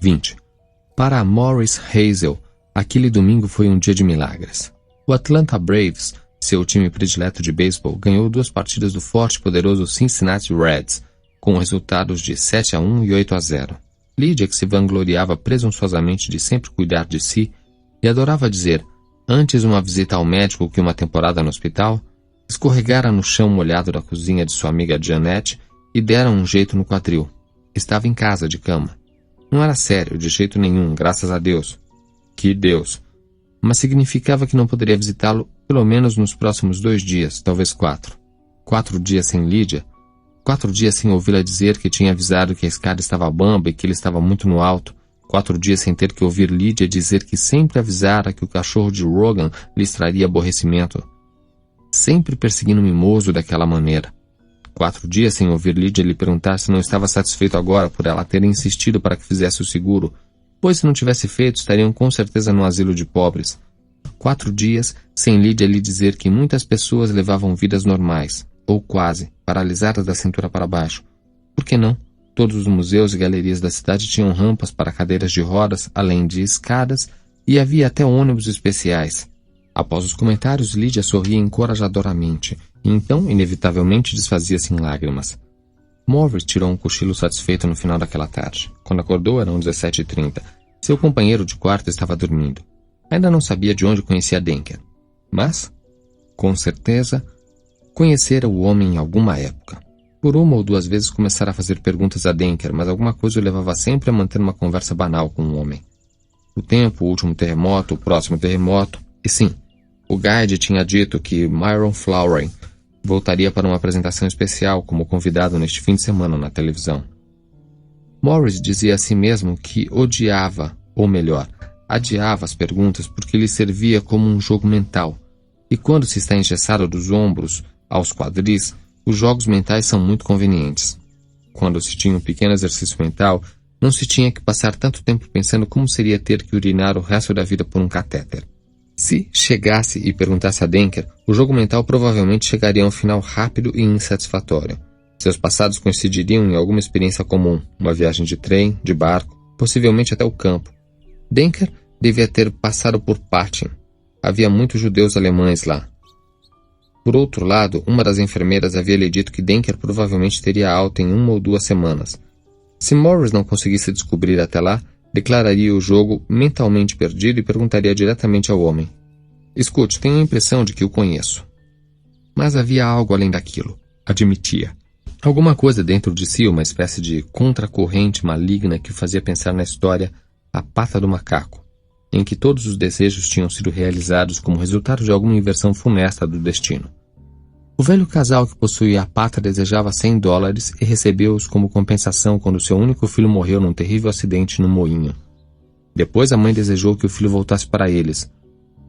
20. Para Maurice Hazel, aquele domingo foi um dia de milagres. O Atlanta Braves, seu time predileto de beisebol, ganhou 2 partidas do forte e poderoso Cincinnati Reds, com resultados de 7-1 e 8-0. Lydia, que se vangloriava presunçosamente de sempre cuidar de si e adorava dizer, antes uma visita ao médico que uma temporada no hospital, escorregara no chão molhado da cozinha de sua amiga Jeanette e dera um jeito no quadril. Estava em casa, de cama. Não era sério, de jeito nenhum, graças a Deus. Que Deus! Mas significava que não poderia visitá-lo pelo menos nos próximos 2 dias, talvez 4. 4 dias sem Lydia. 4 dias sem ouvi-la dizer que tinha avisado que a escada estava bamba e que ele estava muito no alto. 4 dias sem ter que ouvir Lydia dizer que sempre avisara que o cachorro de Rogan lhes traria aborrecimento. Sempre perseguindo o mimoso daquela maneira. 4 dias sem ouvir Lydia lhe perguntar se não estava satisfeito agora por ela ter insistido para que fizesse o seguro, pois se não tivesse feito estariam com certeza no asilo de pobres. 4 dias sem Lydia lhe dizer que muitas pessoas levavam vidas normais, ou quase, paralisadas da cintura para baixo. Por que não? Todos os museus e galerias da cidade tinham rampas para cadeiras de rodas, além de escadas, e havia até ônibus especiais. Após os comentários, Lydia sorria encorajadoramente, e então, inevitavelmente, desfazia-se em lágrimas. Morris tirou um cochilo satisfeito no final daquela tarde. Quando acordou, eram 17h30. Seu companheiro de quarto estava dormindo. Ainda não sabia de onde conhecia Denker. Mas, com certeza, conhecera o homem em alguma época. Por 1 ou 2 vezes começara a fazer perguntas a Denker, mas alguma coisa o levava sempre a manter uma conversa banal com o homem. O tempo, o último terremoto, o próximo terremoto, e sim, o guide tinha dito que Myron Flowering voltaria para uma apresentação especial como convidado neste fim de semana na televisão. Morris dizia a si mesmo que odiava, ou melhor, adiava as perguntas porque lhe servia como um jogo mental. E quando se está engessado dos ombros aos quadris, os jogos mentais são muito convenientes. Quando se tinha um pequeno exercício mental, não se tinha que passar tanto tempo pensando como seria ter que urinar o resto da vida por um catéter. Se chegasse e perguntasse a Denker, o jogo mental provavelmente chegaria a um final rápido e insatisfatório. Seus passados coincidiriam em alguma experiência comum, uma viagem de trem, de barco, possivelmente até o campo. Denker devia ter passado por Patin. Havia muitos judeus alemães lá. Por outro lado, uma das enfermeiras havia lhe dito que Denker provavelmente teria alta em 1 ou 2 semanas. Se Morris não conseguisse descobrir até lá, declararia o jogo mentalmente perdido e perguntaria diretamente ao homem. Escute, tenho a impressão de que o conheço. Mas havia algo além daquilo, admitia. Alguma coisa dentro de si, uma espécie de contracorrente maligna que o fazia pensar na história A Pata do Macaco, em que todos os desejos tinham sido realizados como resultado de alguma inversão funesta do destino. O velho casal que possuía a pata desejava $100 e recebeu-os como compensação quando seu único filho morreu num terrível acidente no moinho. Depois a mãe desejou que o filho voltasse para eles.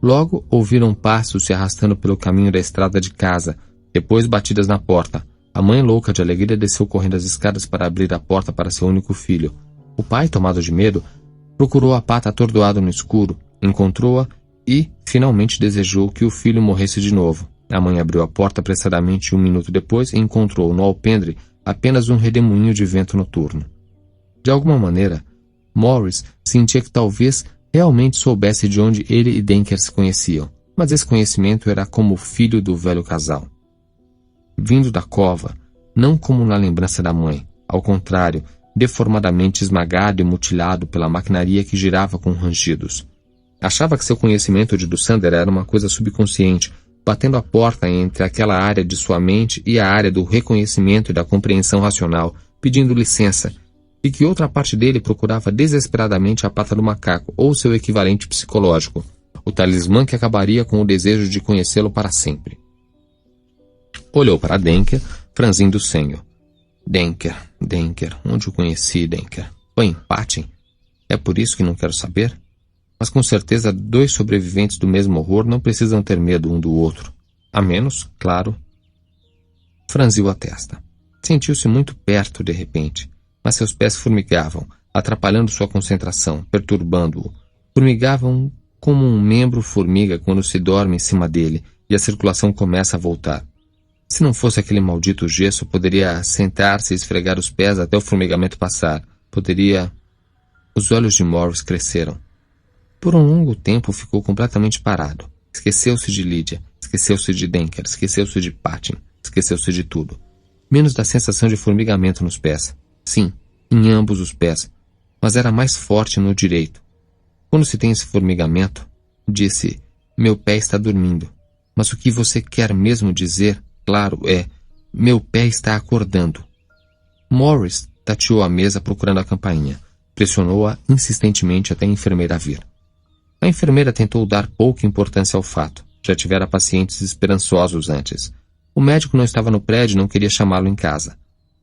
Logo ouviram passos se arrastando pelo caminho da estrada de casa, depois batidas na porta. A mãe, louca de alegria, desceu correndo as escadas para abrir a porta para seu único filho. O pai, tomado de medo, procurou a pata atordoado no escuro, encontrou-a e, finalmente, desejou que o filho morresse de novo. A mãe abriu a porta apressadamente 1 minuto depois e encontrou no alpendre apenas um redemoinho de vento noturno. De alguma maneira, Morris sentia que talvez realmente soubesse de onde ele e Denker se conheciam, mas esse conhecimento era como o filho do velho casal. Vindo da cova, não como na lembrança da mãe, ao contrário, deformadamente esmagado e mutilado pela maquinaria que girava com rangidos. Achava que seu conhecimento de Dussander era uma coisa subconsciente, batendo a porta entre aquela área de sua mente e a área do reconhecimento e da compreensão racional, pedindo licença, e que outra parte dele procurava desesperadamente a pata do macaco ou seu equivalente psicológico, o talismã que acabaria com o desejo de conhecê-lo para sempre. Olhou para Denker, franzindo o senho. Denker, onde o conheci, Denker? Foi em Patin? É por isso que não quero saber? Mas com certeza 2 sobreviventes do mesmo horror não precisam ter medo um do outro. A menos, claro. Franziu a testa. Sentiu-se muito perto de repente, mas seus pés formigavam, atrapalhando sua concentração, perturbando-o. Formigavam como um membro formiga quando se dorme em cima dele e a circulação começa a voltar. Se não fosse aquele maldito gesso, poderia sentar-se e esfregar os pés até o formigamento passar. Poderia... Os olhos de Morris cresceram. Por um longo tempo ficou completamente parado. Esqueceu-se de Lydia, esqueceu-se de Denker, esqueceu-se de Patin, esqueceu-se de tudo. Menos da sensação de formigamento nos pés. Sim, em ambos os pés. Mas era mais forte no direito. Quando se tem esse formigamento, disse, meu pé está dormindo. Mas o que você quer mesmo dizer, claro, é, meu pé está acordando. Morris tateou a mesa procurando a campainha. Pressionou-a insistentemente até a enfermeira vir. A enfermeira tentou dar pouca importância ao fato. Já tivera pacientes esperançosos antes. O médico não estava no prédio e não queria chamá-lo em casa.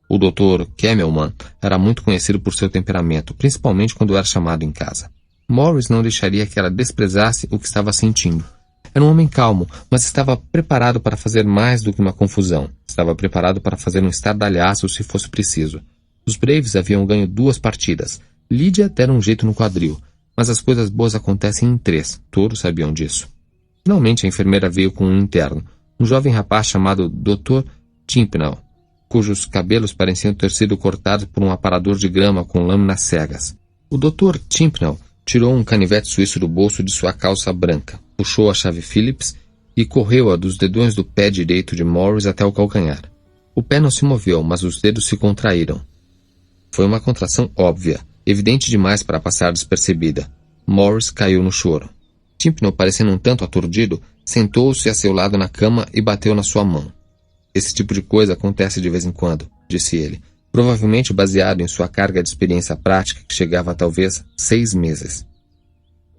O Dr. Camelman era muito conhecido por seu temperamento, principalmente quando era chamado em casa. Morris não deixaria que ela desprezasse o que estava sentindo. Era um homem calmo, mas estava preparado para fazer mais do que uma confusão. Estava preparado para fazer um estardalhaço se fosse preciso. Os Braves haviam ganho 2 partidas. Lydia dera um jeito no quadril, mas as coisas boas acontecem em 3. Todos sabiam disso. Finalmente a enfermeira veio com um interno, um jovem rapaz chamado Dr. Timpnell, cujos cabelos pareciam ter sido cortados por um aparador de grama com lâminas cegas. O Dr. Timpnell tirou um canivete suíço do bolso de sua calça branca, puxou a chave Phillips e correu-a dos dedões do pé direito de Morris até o calcanhar. O pé não se moveu, mas os dedos se contraíram. Foi uma contração óbvia, evidente demais para passar despercebida. Morris caiu no choro. Timpnell, parecendo um tanto aturdido, sentou-se a seu lado na cama e bateu na sua mão. Esse tipo de coisa acontece de vez em quando, disse ele, provavelmente baseado em sua carga de experiência prática que chegava a talvez 6 meses.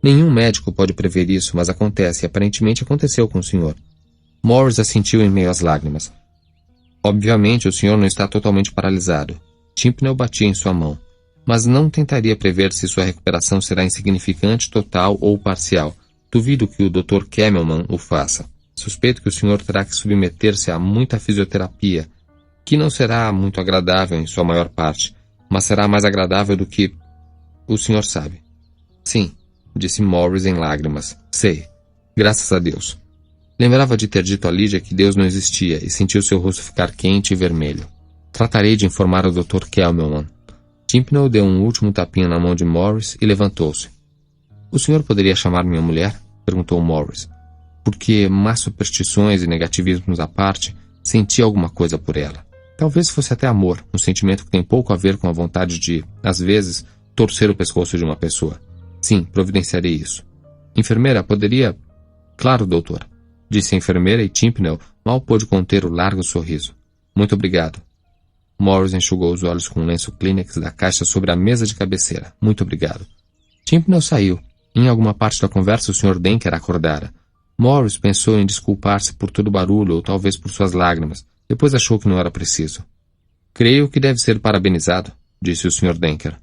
Nenhum médico pode prever isso, mas acontece e aparentemente aconteceu com o senhor. Morris assentiu em meio às lágrimas. Obviamente o senhor não está totalmente paralisado. Timpnell batia em sua mão. Mas não tentaria prever se sua recuperação será insignificante, total ou parcial. Duvido que o Dr. Camelman o faça. Suspeito que o senhor terá que submeter-se a muita fisioterapia, que não será muito agradável em sua maior parte, mas será mais agradável do que... O senhor sabe. Sim, disse Morris em lágrimas. Sei. Graças a Deus. Lembrava de ter dito a Lydia que Deus não existia e sentiu seu rosto ficar quente e vermelho. Tratarei de informar o Dr. Camelman. Timpnell deu um último tapinha na mão de Morris e levantou-se. O senhor poderia chamar minha mulher? Perguntou Morris. Porque, más superstições e negativismos à parte, sentia alguma coisa por ela. Talvez fosse até amor, um sentimento que tem pouco a ver com a vontade de, às vezes, torcer o pescoço de uma pessoa. Sim, providenciarei isso. Enfermeira, poderia... Claro, doutor, disse a enfermeira e Timpnell mal pôde conter o largo sorriso. Muito obrigado. Morris enxugou os olhos com um lenço Kleenex da caixa sobre a mesa de cabeceira. Muito obrigado. Timpnell saiu. Em alguma parte da conversa o Sr. Denker acordara. Morris pensou em desculpar-se por todo o barulho ou talvez por suas lágrimas. Depois achou que não era preciso. Creio que deve ser parabenizado, disse o Sr. Denker.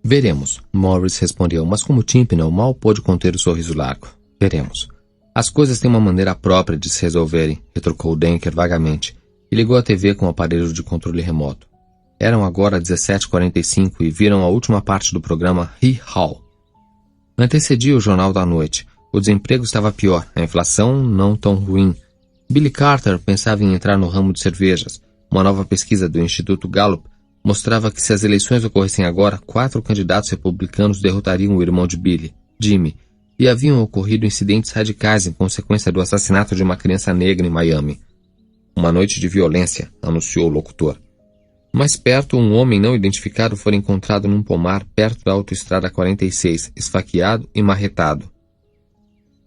Veremos, Morris respondeu, mas como Timpnell mal pôde conter o sorriso largo. Veremos. As coisas têm uma maneira própria de se resolverem, retrucou Denker vagamente, e ligou a TV com o aparelho de controle remoto. Eram agora 17h45 e viram a última parte do programa Hee-Haw. Antecedia o jornal da noite. O desemprego estava pior, a inflação não tão ruim. Billy Carter pensava em entrar no ramo de cervejas. Uma nova pesquisa do Instituto Gallup mostrava que se as eleições ocorressem agora, 4 candidatos republicanos derrotariam o irmão de Billy, Jimmy, e haviam ocorrido incidentes radicais em consequência do assassinato de uma criança negra em Miami. Uma noite de violência, anunciou o locutor. Mais perto, um homem não identificado foi encontrado num pomar perto da autoestrada 46, esfaqueado e marretado.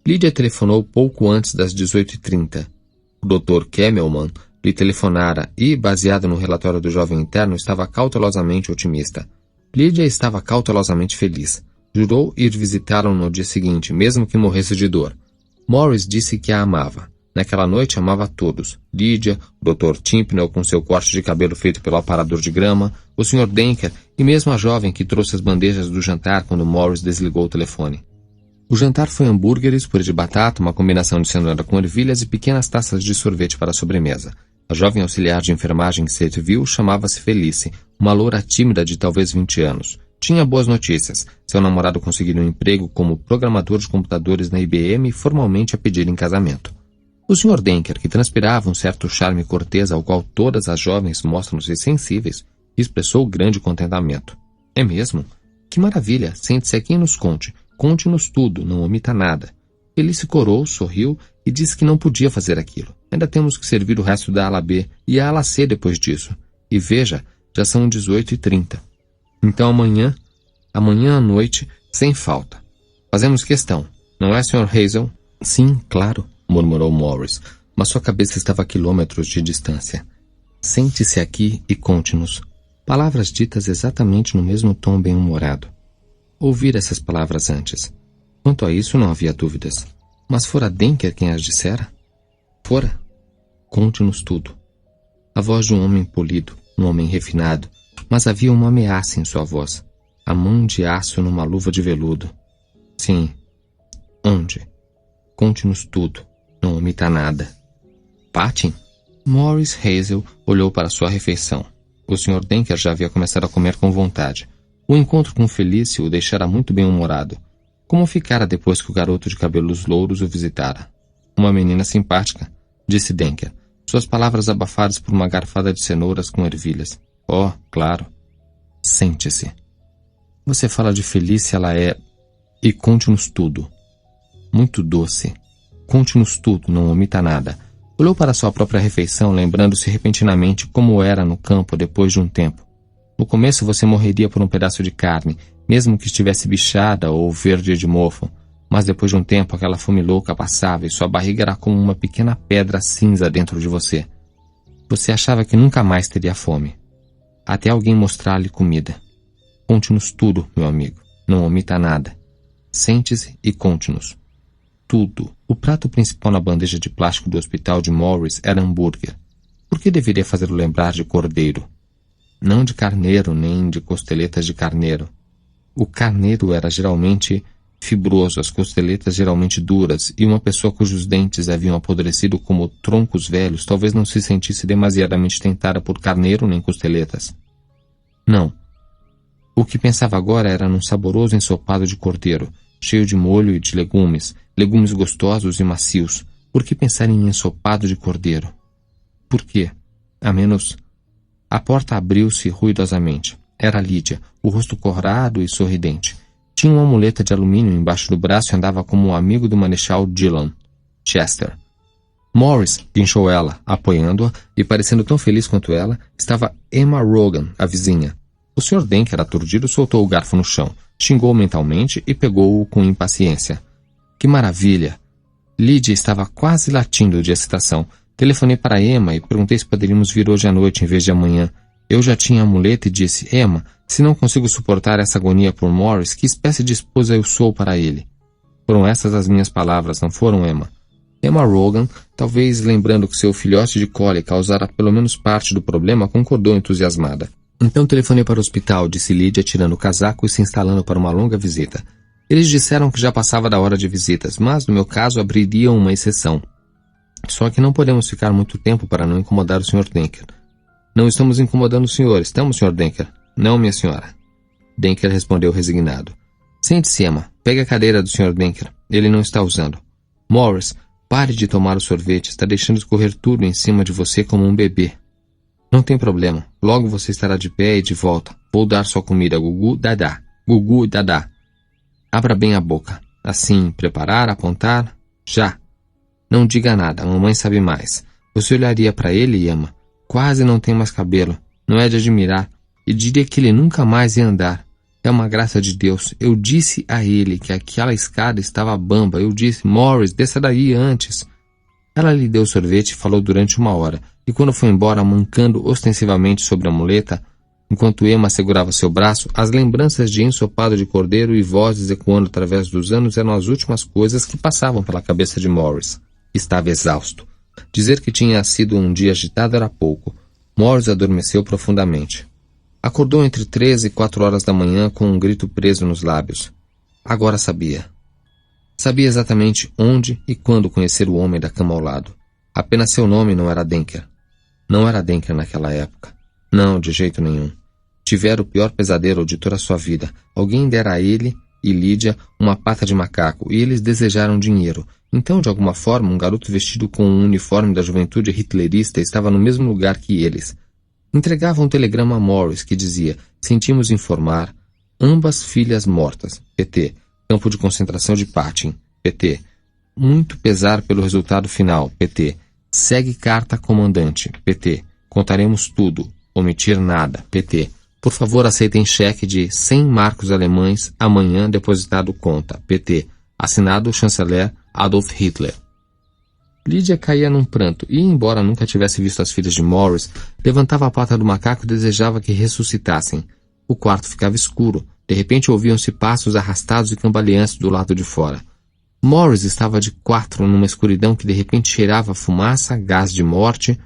Lydia telefonou pouco antes das 18h30. O Dr. Camelman lhe telefonara e, baseado no relatório do jovem interno, estava cautelosamente otimista. Lydia estava cautelosamente feliz. Jurou ir visitá-lo no dia seguinte, mesmo que morresse de dor. Morris disse que a amava. Naquela noite amava a todos. Lydia, o Dr. Timpnell com seu corte de cabelo feito pelo aparador de grama, o Sr. Denker e mesmo a jovem que trouxe as bandejas do jantar quando Morris desligou o telefone. O jantar foi hambúrgueres, purê de batata, uma combinação de cenoura com ervilhas e pequenas taças de sorvete para a sobremesa. A jovem auxiliar de enfermagem que serviu chamava-se Felice, uma loura tímida de talvez 20 anos. Tinha boas notícias. Seu namorado conseguiu um emprego como programador de computadores na IBM e formalmente a pedir em casamento. O Sr. Denker, que transpirava um certo charme cortês ao qual todas as jovens mostram-se sensíveis, expressou grande contentamento. É mesmo? Que maravilha! Sente-se aqui e nos conte. Conte-nos tudo, não omita nada. Felice corou, sorriu e disse que não podia fazer aquilo. Ainda temos que servir o resto da ala B e a ala C depois disso. E veja, já são 18h30. Então amanhã à noite, sem falta. Fazemos questão, não é, Sr. Hazel? Sim, claro, murmurou Morris, mas sua cabeça estava a quilômetros de distância. Sente-se aqui e conte-nos. Palavras ditas exatamente no mesmo tom bem-humorado. Ouvira essas palavras antes. Quanto a isso não havia dúvidas. Mas fora Denker quem as dissera? Fora. Conte-nos tudo. A voz de um homem polido, um homem refinado, mas havia uma ameaça em sua voz. A mão de aço numa luva de veludo. Sim. Onde? Conte-nos tudo. Não omita nada. Patin? Morris Hazel olhou para sua refeição. O Sr. Denker já havia começado a comer com vontade. O encontro com Felice o deixara muito bem-humorado. Como ficara depois que o garoto de cabelos louros o visitara? Uma menina simpática, disse Denker, suas palavras abafadas por uma garfada de cenouras com ervilhas. Oh, claro. Sente-se. Você fala de Felice, ela é... E conte-nos tudo. Muito doce. Conte-nos tudo, não omita nada. Olhou para sua própria refeição, lembrando-se repentinamente como era no campo depois de um tempo. No começo você morreria por um pedaço de carne, mesmo que estivesse bichada ou verde de mofo. Mas depois de um tempo aquela fome louca passava e sua barriga era como uma pequena pedra cinza dentro de você. Você achava que nunca mais teria fome. Até alguém mostrar-lhe comida. Conte-nos tudo, meu amigo. Não omita nada. Sente-se e conte-nos. Tudo. O prato principal na bandeja de plástico do hospital de Morris era hambúrguer. Por que deveria fazê-lo lembrar de cordeiro? Não de carneiro, nem de costeletas de carneiro. O carneiro era geralmente fibroso, as costeletas geralmente duras, e uma pessoa cujos dentes haviam apodrecido como troncos velhos talvez não se sentisse demasiadamente tentada por carneiro nem costeletas. Não. O que pensava agora era num saboroso ensopado de cordeiro, cheio de molho e de legumes gostosos e macios. Por que pensar em ensopado de cordeiro? Por quê? A menos... A porta abriu-se ruidosamente. Era Lídia, o rosto corado e sorridente. Tinha uma muleta de alumínio embaixo do braço e andava como um amigo do Marechal Dillon, Chester. Morris, guinchou ela, apoiando-a, e parecendo tão feliz quanto ela, estava Emma Rogan, a vizinha. O Sr. Denker, aturdido, soltou o garfo no chão, xingou mentalmente e pegou-o com impaciência. Que maravilha! Lídia estava quase latindo de excitação. Telefonei para Emma e perguntei se poderíamos vir hoje à noite em vez de amanhã. Eu já tinha a muleta e disse, Emma, se não consigo suportar essa agonia por Morris, que espécie de esposa eu sou para ele? Foram essas as minhas palavras, não foram, Emma? Emma Rogan, talvez lembrando que seu filhote de cólica causara pelo menos parte do problema, concordou entusiasmada. Então telefonei para o hospital, disse Lídia, tirando o casaco e se instalando para uma longa visita. Eles disseram que já passava da hora de visitas, mas, no meu caso, abririam uma exceção. Só que não podemos ficar muito tempo para não incomodar o Sr. Denker. Não estamos incomodando o senhor, estamos, Sr. Denker? Não, minha senhora. Denker respondeu resignado. Sente-se, Emma. Pegue a cadeira do Sr. Denker. Ele não está usando. Morris, pare de tomar o sorvete. Está deixando escorrer tudo em cima de você como um bebê. Não tem problema. Logo você estará de pé e de volta. Vou dar sua comida, Gugu, Dadá. Gugu, Dadá. Abra bem a boca. Assim, preparar, apontar. Já. Não diga nada, a mamãe sabe mais. Você olharia para ele, Emma? Quase não tem mais cabelo. Não é de admirar. E diria que ele nunca mais ia andar. É uma graça de Deus. Eu disse a ele que aquela escada estava bamba. Eu disse, Morris, desça daí antes. Ela lhe deu sorvete e falou durante 1 hora. E quando foi embora, mancando ostensivamente sobre a muleta, enquanto Emma segurava seu braço, as lembranças de ensopado de cordeiro e vozes ecoando através dos anos eram as últimas coisas que passavam pela cabeça de Morris. Estava exausto. Dizer que tinha sido um dia agitado era pouco. Morris adormeceu profundamente. Acordou entre 3 e 4 horas da manhã com um grito preso nos lábios. Agora sabia. Sabia exatamente onde e quando conhecer o homem da cama ao lado. Apenas seu nome não era Denker. Não era Denker naquela época. Não, de jeito nenhum. Tivera o pior pesadelo de toda a sua vida. Alguém dera a ele e Lídia uma pata de macaco, e eles desejaram dinheiro. Então, de alguma forma, um garoto vestido com um uniforme da juventude hitlerista estava no mesmo lugar que eles. Entregava um telegrama a Morris que dizia, sentimos informar, Ambas filhas mortas. PT. Campo de concentração de Patyn. PT. Muito pesar pelo resultado final. PT. Segue carta comandante. PT. Contaremos tudo. Omitir nada. PT. Por favor, aceitem cheque de 100 marcos alemães amanhã depositado conta. PT. Assinado chanceler Adolf Hitler. Lydia caía num pranto e, embora nunca tivesse visto as filhas de Morris, levantava a pata do macaco e desejava que ressuscitassem. O quarto ficava escuro. De repente ouviam-se passos arrastados e cambaleantes do lado de fora. Morris estava de quatro numa escuridão que de repente cheirava fumaça, gás de morte.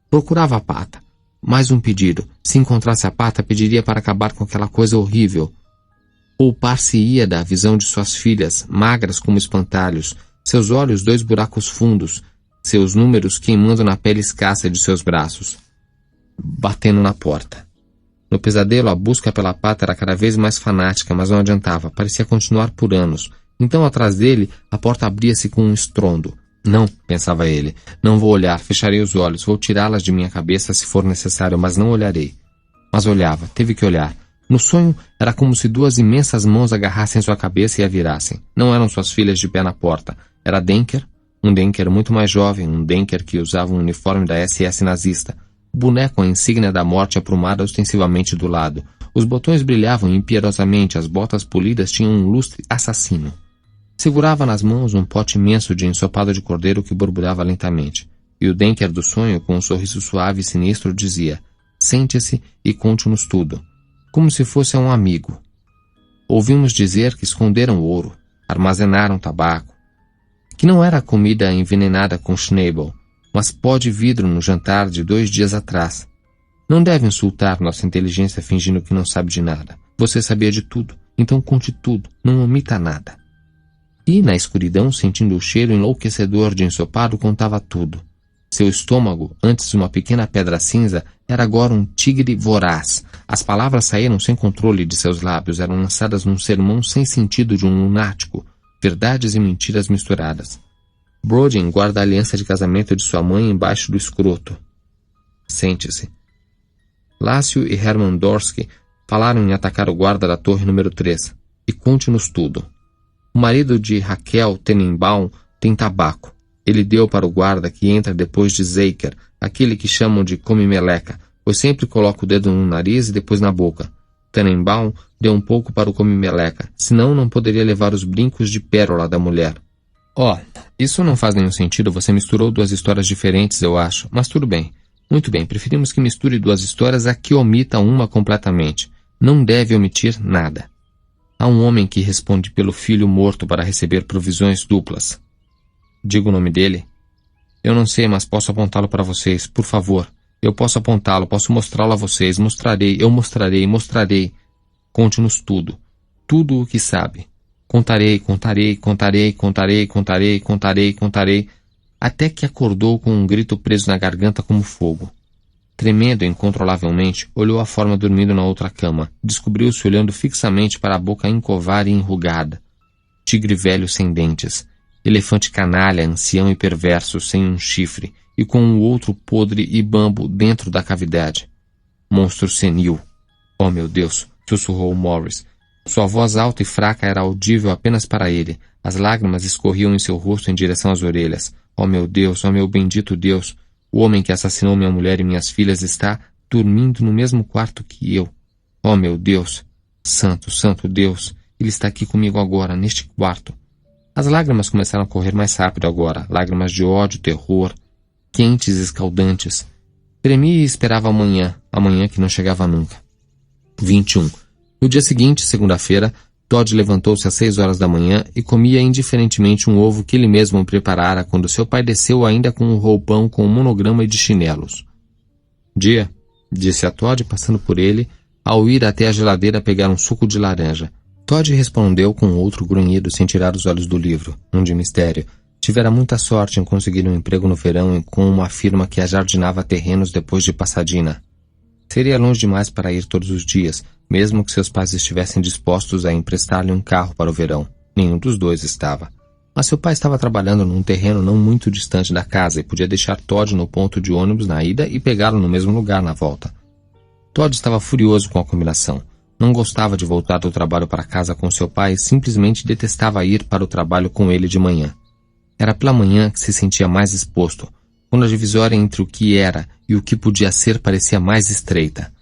Procurava a pata. Mais um pedido. Se encontrasse a pata, pediria para acabar com aquela coisa horrível. Poupar-se-ia da visão de suas filhas, magras como espantalhos, seus olhos 2 buracos fundos, seus números queimando na pele escassa de seus braços. Batendo na porta. No pesadelo, a busca pela pata era cada vez mais fanática, mas não adiantava, parecia continuar por anos. Então, atrás dele, a porta abria-se com um estrondo. Não, pensava ele, não vou olhar, fecharei os olhos, vou tirá-las de minha cabeça se for necessário, mas não olharei. Mas olhava, teve que olhar. No sonho, era como se 2 imensas mãos agarrassem sua cabeça e a virassem. Não eram suas filhas de pé na porta. Era Denker, um Denker muito mais jovem, um Denker que usava um uniforme da SS nazista. O boneco, a insígnia da morte aprumada ostensivamente do lado. Os botões brilhavam impiedosamente, as botas polidas tinham um lustre assassino. Segurava nas mãos um pote imenso de ensopado de cordeiro que borbulhava lentamente. E o Denker do sonho, com um sorriso suave e sinistro, dizia: "Sente-se e conte-nos tudo." Como se fosse um amigo. Ouvimos dizer que esconderam ouro, armazenaram tabaco, que não era comida envenenada com Schnabel, mas pó de vidro no jantar de 2 dias atrás. Não deve insultar nossa inteligência fingindo que não sabe de nada. Você sabia de tudo, então conte tudo, não omita nada. E, na escuridão, sentindo o cheiro enlouquecedor de ensopado, contava tudo. Seu estômago, antes uma pequena pedra cinza, era agora um tigre voraz. As palavras saíram sem controle de seus lábios, eram lançadas num sermão sem sentido de um lunático, verdades e mentiras misturadas. Brodin guarda a aliança de casamento de sua mãe embaixo do escroto. Sente-se. Lácio e Hermann Dorsky falaram em atacar o guarda da torre número 3. E conte-nos tudo. O marido de Raquel Tenenbaum tem tabaco. Ele deu para o guarda que entra depois de Zeiker, aquele que chamam de come-meleca, pois sempre coloca o dedo no nariz e depois na boca. Tenenbaum deu um pouco para o come-meleca, senão não poderia levar os brincos de pérola da mulher. Isso não faz nenhum sentido, você misturou 2 histórias diferentes, eu acho, mas tudo bem. Muito bem, preferimos que misture 2 histórias a que omita uma completamente. Não deve omitir nada. Há um homem que responde pelo filho morto para receber provisões duplas. Digo o nome dele? Eu não sei, mas posso apontá-lo para vocês, por favor. Eu posso apontá-lo, posso mostrá-lo a vocês. Mostrarei, eu mostrarei, mostrarei. Conte-nos tudo. Tudo o que sabe. Contarei, contarei, contarei, contarei, contarei, contarei, contarei, até que acordou com um grito preso na garganta como fogo. Tremendo incontrolavelmente, olhou a forma dormindo na outra cama. Descobriu-se olhando fixamente para a boca encovada e enrugada. Tigre velho sem dentes. Elefante canalha, ancião e perverso, sem um chifre, e com um outro podre e bambo dentro da cavidade. Monstro senil. Oh, meu Deus! Sussurrou Morris. Sua voz alta e fraca era audível apenas para ele. As lágrimas escorriam em seu rosto em direção às orelhas. Oh, meu Deus! Oh, meu bendito Deus! O homem que assassinou minha mulher e minhas filhas está dormindo no mesmo quarto que eu. Oh, meu Deus! Santo, santo Deus! Ele está aqui comigo agora, neste quarto. As lágrimas começaram a correr mais rápido agora, lágrimas de ódio, terror, quentes e escaldantes. Tremia e esperava amanhã que não chegava nunca. 21. No dia seguinte, segunda-feira, Todd levantou-se às 6 horas da manhã e comia indiferentemente um ovo que ele mesmo preparara quando seu pai desceu ainda com um roupão com um monograma e de chinelos. Dia, disse a Todd passando por ele, ao ir até a geladeira pegar um suco de laranja. Todd respondeu com outro grunhido sem tirar os olhos do livro, um de mistério. Tivera muita sorte em conseguir um emprego no verão com uma firma que ajardinava terrenos depois de Pasadena. Seria longe demais para ir todos os dias, mesmo que seus pais estivessem dispostos a emprestar-lhe um carro para o verão. Nenhum dos dois estava. Mas seu pai estava trabalhando num terreno não muito distante da casa e podia deixar Todd no ponto de ônibus na ida e pegá-lo no mesmo lugar na volta. Todd estava furioso com a combinação. Não gostava de voltar do trabalho para casa com seu pai e simplesmente detestava ir para o trabalho com ele de manhã. Era pela manhã que se sentia mais exposto, quando a divisória entre o que era e o que podia ser parecia mais estreita.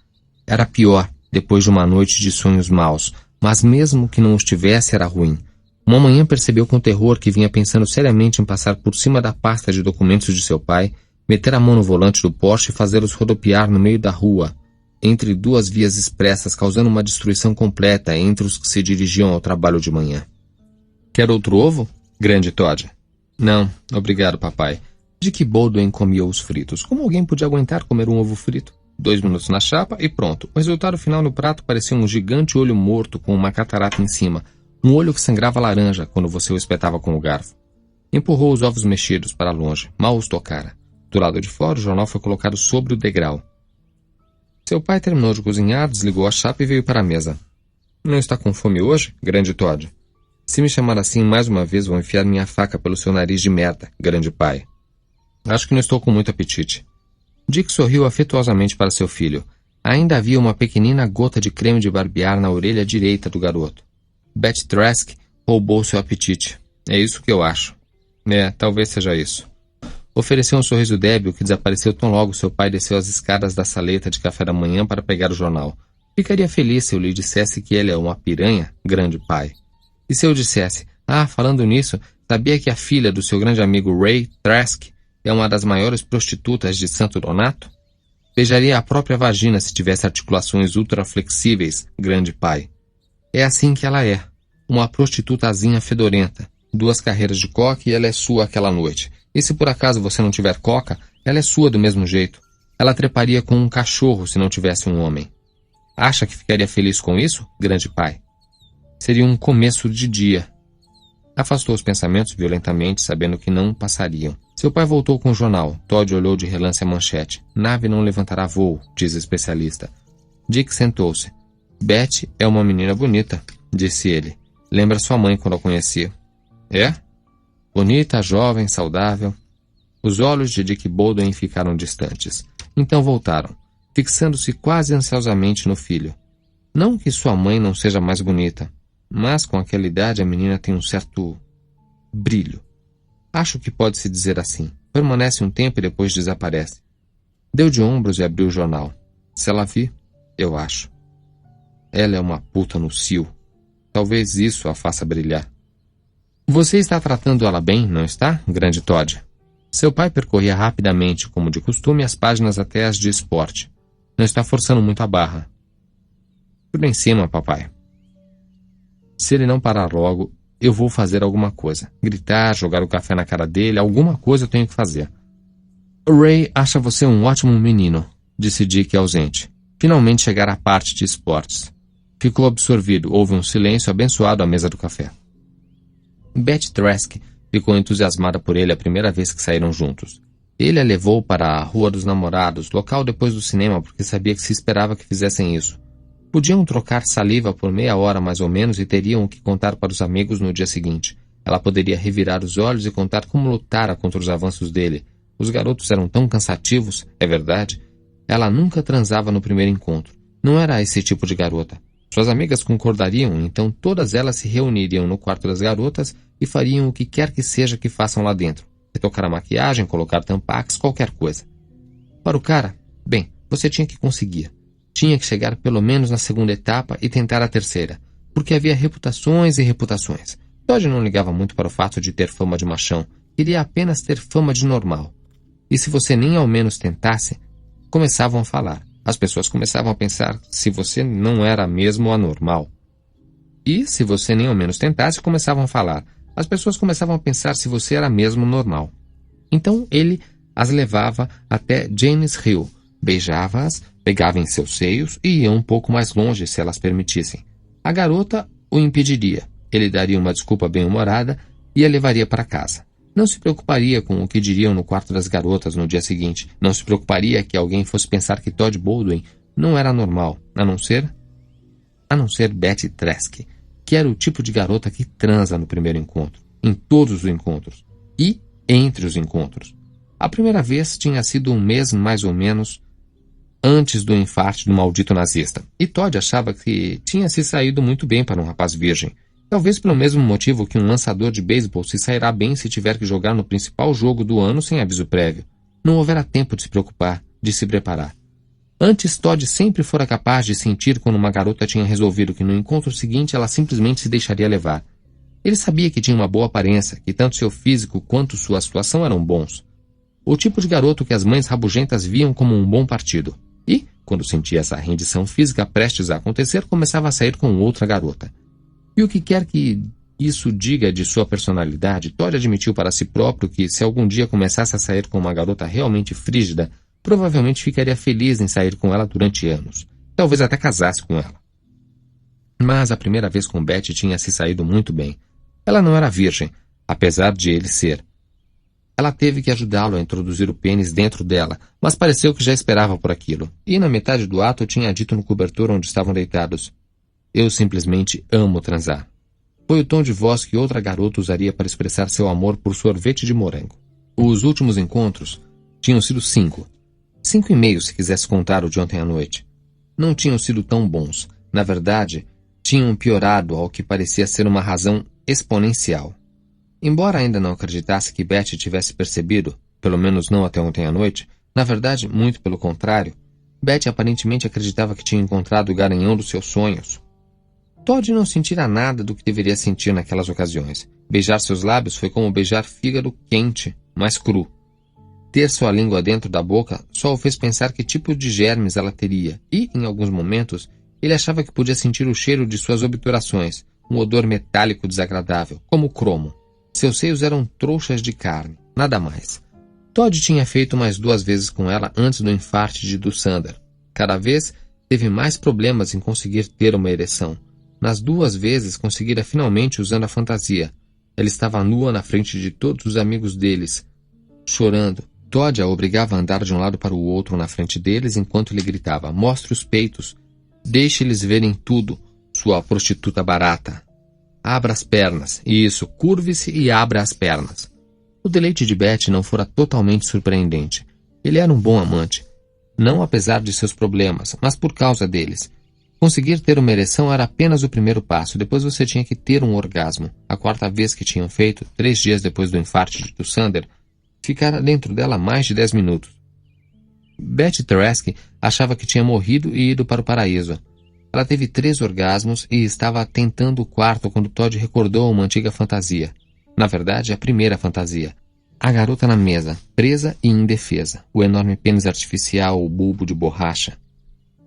Era pior, depois de uma noite de sonhos maus, mas mesmo que não os tivesse, era ruim. Uma manhã percebeu com terror que vinha pensando seriamente em passar por cima da pasta de documentos de seu pai, meter a mão no volante do Porsche e fazê-los rodopiar no meio da rua, entre duas vias expressas, causando uma destruição completa entre os que se dirigiam ao trabalho de manhã. Quer outro ovo, grande Todd? Não, obrigado, papai. Dick Baldwin comia os fritos. Como alguém podia aguentar comer um ovo frito? 2 minutos na chapa e pronto. O resultado final no prato parecia um gigante olho morto com uma catarata em cima. Um olho que sangrava laranja quando você o espetava com o garfo. Empurrou os ovos mexidos para longe. Mal os tocara. Do lado de fora, o jornal foi colocado sobre o degrau. Seu pai terminou de cozinhar, desligou a chapa e veio para a mesa. Não está com fome hoje, grande Todd? Se me chamar assim mais uma vez, vou enfiar minha faca pelo seu nariz de merda, grande pai. Acho que não estou com muito apetite. Dick sorriu afetuosamente para seu filho. Ainda havia uma pequenina gota de creme de barbear na orelha direita do garoto. Betty Trask roubou seu apetite. É isso que eu acho. Talvez seja isso. Ofereceu um sorriso débil que desapareceu tão logo seu pai desceu as escadas da saleta de café da manhã para pegar o jornal. Ficaria feliz se eu lhe dissesse que ele é uma piranha, grande pai. E se eu dissesse, falando nisso, sabia que a filha do seu grande amigo Ray Trask é uma das maiores prostitutas de Santo Donato? Beijaria a própria vagina se tivesse articulações ultraflexíveis, grande pai. É assim que ela é. Uma prostitutazinha fedorenta. 2 carreiras de coca e ela é sua aquela noite. E se por acaso você não tiver coca, ela é sua do mesmo jeito. Ela treparia com um cachorro se não tivesse um homem. Acha que ficaria feliz com isso, grande pai? Seria um começo de dia. Afastou os pensamentos violentamente, sabendo que não passariam. Seu pai voltou com o jornal. Todd olhou de relance a manchete. Nave não levantará voo, diz o especialista. Dick sentou-se. Betty é uma menina bonita, disse ele. Lembra sua mãe quando a conhecia. É? Bonita, jovem, saudável. Os olhos de Dick Baldwin ficaram distantes. Então voltaram, fixando-se quase ansiosamente no filho. Não que sua mãe não seja mais bonita, mas com aquela idade a menina tem um certo brilho. Acho que pode-se dizer assim. Permanece um tempo e depois desaparece. Deu de ombros e abriu o jornal. Se ela vir, eu acho. Ela é uma puta no cio. Talvez isso a faça brilhar. Você está tratando ela bem, não está, grande Todd? Seu pai percorria rapidamente, como de costume, as páginas até as de esporte. Não está forçando muito a barra. Tudo em cima, papai. Se ele não parar logo, eu vou fazer alguma coisa. Gritar, jogar o café na cara dele, alguma coisa eu tenho que fazer. Ray acha você um ótimo menino, disse Dick ausente. Finalmente chegara à parte de esportes. Ficou absorvido, houve um silêncio abençoado à mesa do café. Betty Trask ficou entusiasmada por ele a primeira vez que saíram juntos. Ele a levou para a Rua dos Namorados, local depois do cinema, porque sabia que se esperava que fizessem isso. Podiam trocar saliva por meia hora mais ou menos e teriam o que contar para os amigos no dia seguinte. Ela poderia revirar os olhos e contar como lutara contra os avanços dele. Os garotos eram tão cansativos, é verdade. Ela nunca transava no primeiro encontro. Não era esse tipo de garota. Suas amigas concordariam, então todas elas se reuniriam no quarto das garotas e fariam o que quer que seja que façam lá dentro. Retocar a maquiagem, colocar tampax, qualquer coisa. Para o cara, bem, você tinha que conseguir. Tinha que chegar pelo menos na segunda etapa e tentar a terceira, porque havia reputações e reputações. Todd não ligava muito para o fato de ter fama de machão, queria apenas ter fama de normal. E se você nem ao menos tentasse, começavam a falar. As pessoas começavam a pensar se você não era mesmo anormal. E, se você nem ao menos tentasse, começavam a falar. As pessoas começavam a pensar se você era mesmo normal. Então ele as levava até James Hill, beijava-as, pegava em seus seios e ia um pouco mais longe se elas permitissem. A garota o impediria. Ele daria uma desculpa bem-humorada e a levaria para casa. Não se preocuparia com o que diriam no quarto das garotas no dia seguinte. Não se preocuparia que alguém fosse pensar que Todd Baldwin não era normal, a não ser Betty Trask, que era o tipo de garota que transa no primeiro encontro, em todos os encontros, e entre os encontros. A primeira vez tinha sido um mês mais ou menos antes do infarte do maldito nazista. E Todd achava que tinha se saído muito bem para um rapaz virgem. Talvez pelo mesmo motivo que um lançador de beisebol se sairá bem se tiver que jogar no principal jogo do ano sem aviso prévio. Não houvera tempo de se preocupar, de se preparar. Antes, Todd sempre fora capaz de sentir quando uma garota tinha resolvido que no encontro seguinte ela simplesmente se deixaria levar. Ele sabia que tinha uma boa aparência, que tanto seu físico quanto sua situação eram bons. O tipo de garoto que as mães rabugentas viam como um bom partido. E, quando sentia essa rendição física prestes a acontecer, começava a sair com outra garota. E o que quer que isso diga de sua personalidade, Todd admitiu para si próprio que, se algum dia começasse a sair com uma garota realmente frígida, provavelmente ficaria feliz em sair com ela durante anos. Talvez até casasse com ela. Mas a primeira vez com Betty tinha se saído muito bem. Ela não era virgem, apesar de ele ser. Ela teve que ajudá-lo a introduzir o pênis dentro dela, mas pareceu que já esperava por aquilo. E na metade do ato tinha dito no cobertor onde estavam deitados: "Eu simplesmente amo transar." Foi o tom de voz que outra garota usaria para expressar seu amor por sorvete de morango. Os últimos encontros tinham sido 5. 5,5 se quisesse contar o de ontem à noite. Não tinham sido tão bons. Na verdade, tinham piorado ao que parecia ser uma razão exponencial. Embora ainda não acreditasse que Betty tivesse percebido, pelo menos não até ontem à noite, na verdade, muito pelo contrário, Betty aparentemente acreditava que tinha encontrado o garanhão dos seus sonhos. Todd não sentira nada do que deveria sentir naquelas ocasiões. Beijar seus lábios foi como beijar fígado quente, mas cru. Ter sua língua dentro da boca só o fez pensar que tipo de germes ela teria, e, em alguns momentos, ele achava que podia sentir o cheiro de suas obturações, um odor metálico desagradável, como cromo. Seus seios eram trouxas de carne, nada mais. Todd tinha feito mais 2 vezes com ela antes do infarte de Dussander. Cada vez teve mais problemas em conseguir ter uma ereção. Nas 2 vezes conseguira finalmente usando a fantasia. Ela estava nua na frente de todos os amigos deles, chorando. Todd a obrigava a andar de um lado para o outro na frente deles enquanto ele gritava: "Mostre os peitos! Deixe-eles verem tudo, sua prostituta barata! Abra as pernas! Isso, curve-se e abra as pernas!" O deleite de Betty não fora totalmente surpreendente. Ele era um bom amante. Não apesar de seus problemas, mas por causa deles. Conseguir ter uma ereção era apenas o primeiro passo, depois você tinha que ter um orgasmo. A 4ª vez que tinham feito, 3 dias depois do infarte de Dussander, ficara dentro dela mais de 10 minutos. Betty Tereske achava que tinha morrido e ido para o paraíso. Ela teve 3 orgasmos e estava tentando o 4º quando Todd recordou uma antiga fantasia. Na verdade, a primeira fantasia. A garota na mesa, presa e indefesa. O enorme pênis artificial, o bulbo de borracha.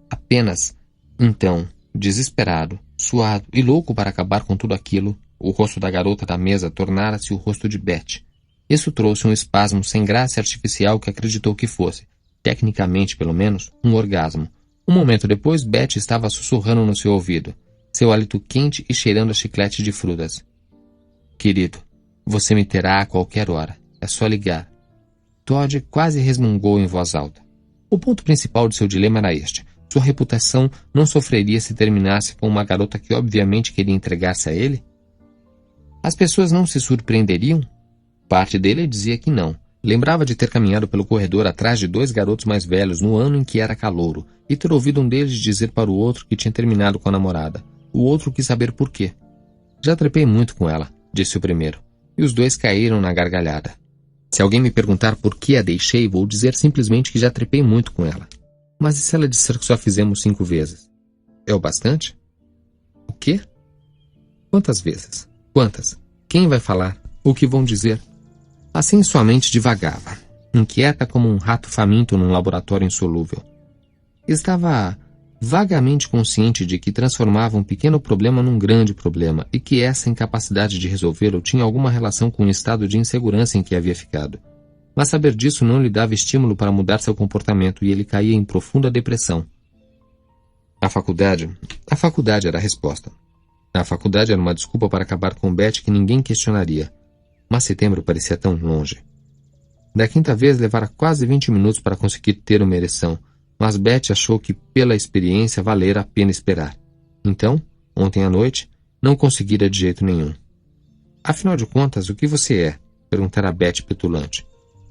Apenas, então, desesperado, suado e louco para acabar com tudo aquilo, o rosto da garota da mesa tornara-se o rosto de Betty. Isso trouxe um espasmo sem graça artificial que acreditou que fosse, tecnicamente pelo menos, um orgasmo. Um momento depois, Betty estava sussurrando no seu ouvido, seu hálito quente e cheirando a chiclete de frutas. "Querido, você me terá a qualquer hora. É só ligar." Todd quase resmungou em voz alta. O ponto principal de seu dilema era este. Sua reputação não sofreria se terminasse com uma garota que obviamente queria entregar-se a ele? As pessoas não se surpreenderiam? Parte dele dizia que não. Lembrava de ter caminhado pelo corredor atrás de 2 garotos mais velhos no ano em que era calouro e ter ouvido um deles dizer para o outro que tinha terminado com a namorada. O outro quis saber por quê. "Já trepei muito com ela", disse o primeiro, e os 2 caíram na gargalhada. "Se alguém me perguntar por que a deixei, vou dizer simplesmente que já trepei muito com ela." "Mas e se ela disser que só fizemos 5 vezes? É o bastante?" "O quê?" "Quantas vezes? Quantas? Quem vai falar? O que vão dizer?" Assim sua mente divagava, inquieta como um rato faminto num laboratório insolúvel. Estava vagamente consciente de que transformava um pequeno problema num grande problema e que essa incapacidade de resolvê-lo tinha alguma relação com o estado de insegurança em que havia ficado. Mas saber disso não lhe dava estímulo para mudar seu comportamento e ele caía em profunda depressão. A faculdade era a resposta. A faculdade era uma desculpa para acabar com Betty que ninguém questionaria. Mas setembro parecia tão longe. Da 5ª vez levara quase 20 minutos para conseguir ter uma ereção, mas Betty achou que pela experiência valera a pena esperar. Então, ontem à noite, não conseguira de jeito nenhum. "Afinal de contas, o que você é?" perguntara Betty petulante.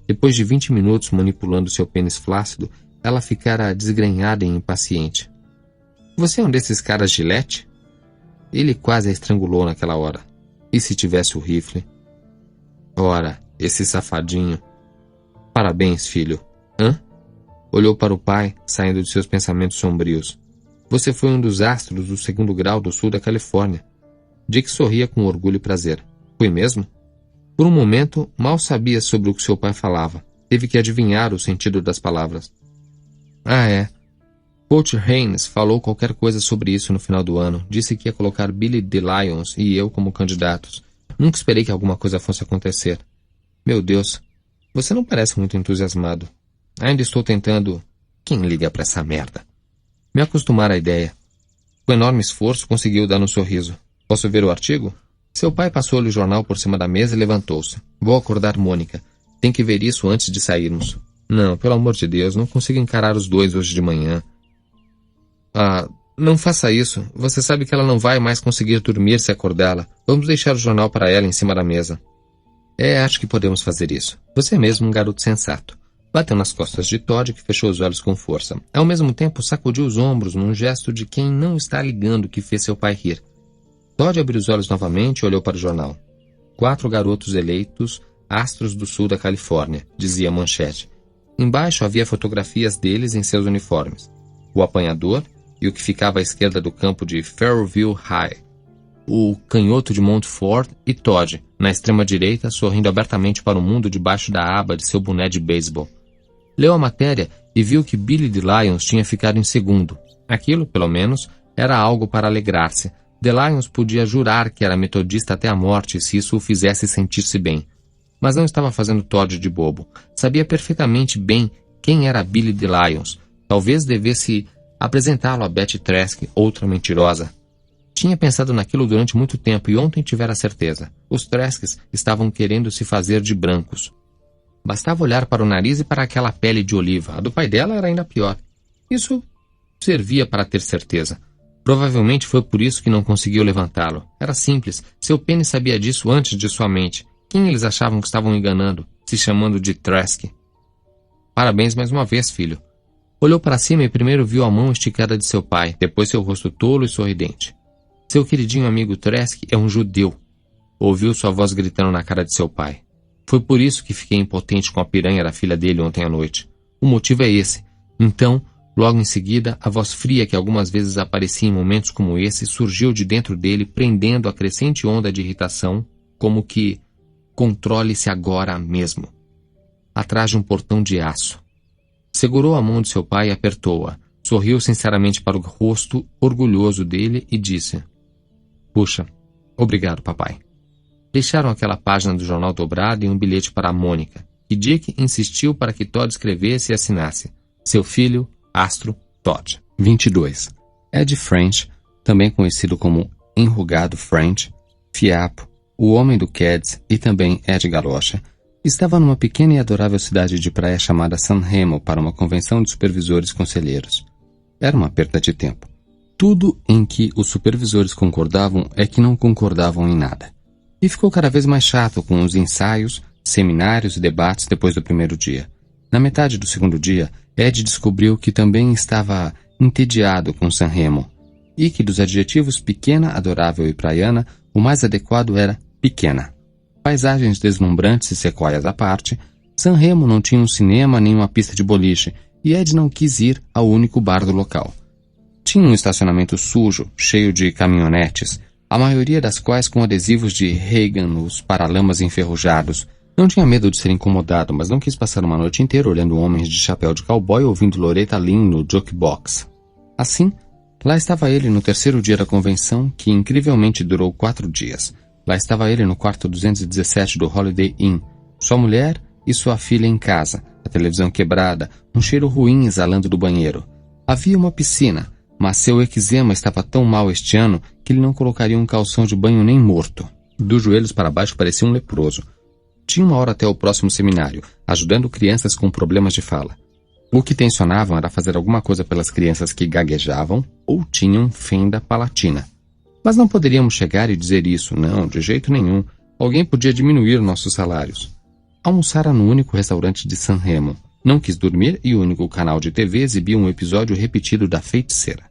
Depois de 20 minutos manipulando seu pênis flácido, ela ficara desgrenhada e impaciente. Você é um desses caras Gillette? Ele quase a estrangulou naquela hora. E se tivesse o rifle? Ora, esse safadinho. Parabéns, filho. Hã? Olhou para o pai, saindo de seus pensamentos sombrios. Você foi um dos astros do 2º grau do sul da Califórnia. Dick sorria com orgulho e prazer. Foi mesmo? Por um momento, mal sabia sobre o que seu pai falava. Teve que adivinhar o sentido das palavras. Ah, é. Coach Haynes falou qualquer coisa sobre isso no final do ano. Disse que ia colocar Billy DeLyons e eu como candidatos. Nunca esperei que alguma coisa fosse acontecer. Meu Deus, você não parece muito entusiasmado. Ainda estou tentando... Quem liga pra essa merda? Me acostumar à ideia. Com enorme esforço, conseguiu dar um sorriso. Posso ver o artigo? Seu pai passou-lhe o jornal por cima da mesa e levantou-se. Vou acordar Mônica. Tem que ver isso antes de sairmos. Não, pelo amor de Deus, não consigo encarar os dois hoje de manhã. Ah, não faça isso. Você sabe que ela não vai mais conseguir dormir se acordá-la. Vamos deixar o jornal para ela em cima da mesa. Acho que podemos fazer isso. Você é mesmo um garoto sensato. Bateu nas costas de Todd, que fechou os olhos com força. Ao mesmo tempo, sacudiu os ombros num gesto de quem não está ligando que fez seu pai rir. Todd abriu os olhos novamente e olhou para o jornal. 4 garotos eleitos, astros do sul da Califórnia, dizia a manchete. Embaixo havia fotografias deles em seus uniformes. O apanhador e o que ficava à esquerda do campo de Fairview High. O canhoto de Montfort e Todd, na extrema direita, sorrindo abertamente para o mundo debaixo da aba de seu boné de beisebol. Leu a matéria e viu que Billy DeLyons tinha ficado em segundo. Aquilo, pelo menos, era algo para alegrar-se. DeLyons podia jurar que era metodista até a morte se isso o fizesse sentir-se bem. Mas não estava fazendo Todd de bobo. Sabia perfeitamente bem quem era Billy DeLyons. Talvez devesse apresentá-lo a Betty Trask, outra mentirosa. Tinha pensado naquilo durante muito tempo e ontem tivera certeza. Os Trasks estavam querendo se fazer de brancos. Bastava olhar para o nariz e para aquela pele de oliva. A do pai dela era ainda pior. Isso servia para ter certeza. Provavelmente foi por isso que não conseguiu levantá-lo. Era simples. Seu pênis sabia disso antes de sua mente. Quem eles achavam que estavam enganando, se chamando de Trask? Parabéns mais uma vez, filho. Olhou para cima e primeiro viu a mão esticada de seu pai, depois seu rosto tolo e sorridente. Seu queridinho amigo Trask é um judeu. Ouviu sua voz gritando na cara de seu pai. Foi por isso que fiquei impotente com a piranha da filha dele ontem à noite. O motivo é esse. Então, logo em seguida, a voz fria que algumas vezes aparecia em momentos como esse surgiu de dentro dele, prendendo a crescente onda de irritação, como que controle-se agora mesmo. Atrás de um portão de aço. Segurou a mão de seu pai e apertou-a. Sorriu sinceramente para o rosto orgulhoso dele e disse: Puxa, obrigado, papai. Deixaram aquela página do jornal dobrado e um bilhete para a Mônica, e Dick insistiu para que Todd escrevesse e assinasse. Seu filho, Astro Todd. 22. Ed French, também conhecido como Enrugado French, Fiapo, o homem do Ceds e também Ed Galocha, estava numa pequena e adorável cidade de praia chamada San Remo para uma convenção de supervisores conselheiros. Era uma perda de tempo. Tudo em que os supervisores concordavam é que não concordavam em nada. E ficou cada vez mais chato com os ensaios, seminários e debates depois do primeiro dia. Na metade do segundo dia, Ed descobriu que também estava entediado com San Remo, e que dos adjetivos pequena, adorável e praiana, o mais adequado era pequena. Paisagens deslumbrantes e sequoias à parte, San Remo não tinha um cinema nem uma pista de boliche, e Ed não quis ir ao único bar do local. Tinha um estacionamento sujo, cheio de caminhonetes, a maioria das quais com adesivos de Reagan nos paralamas enferrujados. Não tinha medo de ser incomodado, mas não quis passar uma noite inteira olhando homens de chapéu de cowboy ouvindo Loretta Lynn no jukebox. Assim, lá estava ele no terceiro dia da convenção, que incrivelmente durou 4 dias. Lá estava ele no quarto 217 do Holiday Inn, sua mulher e sua filha em casa, a televisão quebrada, um cheiro ruim exalando do banheiro. Havia uma piscina, mas seu eczema estava tão mal este ano que ele não colocaria um calção de banho nem morto. Dos joelhos para baixo parecia um leproso. Tinha 1 hora até o próximo seminário, ajudando crianças com problemas de fala. O que tensionavam era fazer alguma coisa pelas crianças que gaguejavam ou tinham fenda palatina. Mas não poderíamos chegar e dizer isso, não, de jeito nenhum. Alguém podia diminuir nossos salários. Almoçara no único restaurante de San Remo, Não quis dormir e o único canal de TV exibia um episódio repetido da Feiticeira.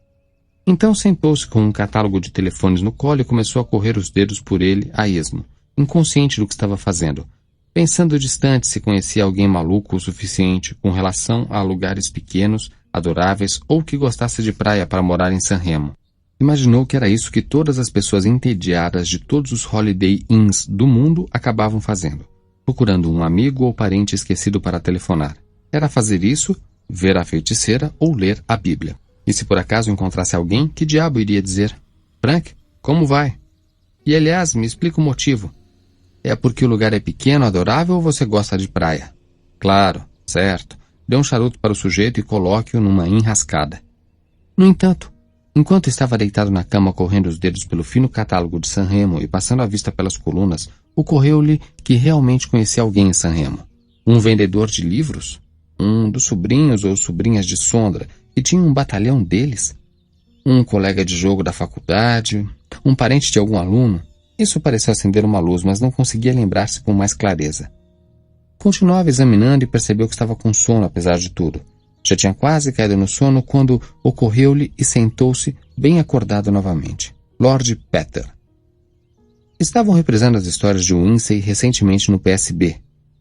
Então sentou-se com um catálogo de telefones no colo e começou a correr os dedos por ele a esmo, inconsciente do que estava fazendo, pensando distante se conhecia alguém maluco o suficiente com relação a lugares pequenos, adoráveis ou que gostasse de praia para morar em San Remo. Imaginou que era isso que todas as pessoas entediadas de todos os Holiday Inns do mundo acabavam fazendo, procurando um amigo ou parente esquecido para telefonar. Era fazer isso, ver a Feiticeira ou ler a Bíblia. E se por acaso encontrasse alguém, que diabo iria dizer? Frank, como vai? E aliás, me explica o motivo. É porque o lugar é pequeno, adorável ou você gosta de praia? Claro, certo. Dê um charuto para o sujeito e coloque-o numa enrascada. No entanto, enquanto estava deitado na cama correndo os dedos pelo fino catálogo de San Remo e passando a vista pelas colunas, ocorreu-lhe que realmente conhecia alguém em San Remo. Um vendedor de livros? Um dos sobrinhos ou sobrinhas de Sondra, que tinha um batalhão deles? Um colega de jogo da faculdade? Um parente de algum aluno? Isso pareceu acender uma luz, mas não conseguia lembrar-se com mais clareza. Continuava examinando e percebeu que estava com sono apesar de tudo. Já tinha quase caído no sono quando ocorreu-lhe e sentou-se bem acordado novamente. Lord Peter. Estavam reprisando as histórias de Windsor recentemente no PSB.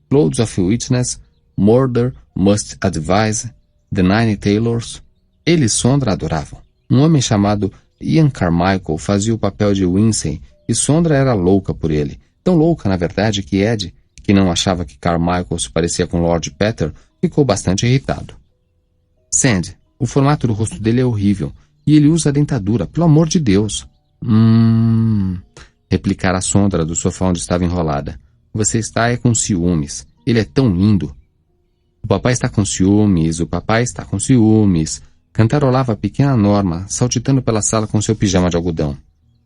Clouds of Witness, Murder, Must Advise, The Nine Tailors. Ele e Sondra adoravam. Um homem chamado Ian Carmichael fazia o papel de Windsor e Sondra era louca por ele. Tão louca, na verdade, que Ed, que não achava que Carmichael se parecia com Lord Peter, ficou bastante irritado. Sandy, o formato do rosto dele é horrível, e ele usa a dentadura, pelo amor de Deus. Replicara a Sondra do sofá onde estava enrolada. Você está com ciúmes. Ele é tão lindo. O papai está com ciúmes, o papai está com ciúmes. Cantarolava a pequena Norma, saltitando pela sala com seu pijama de algodão.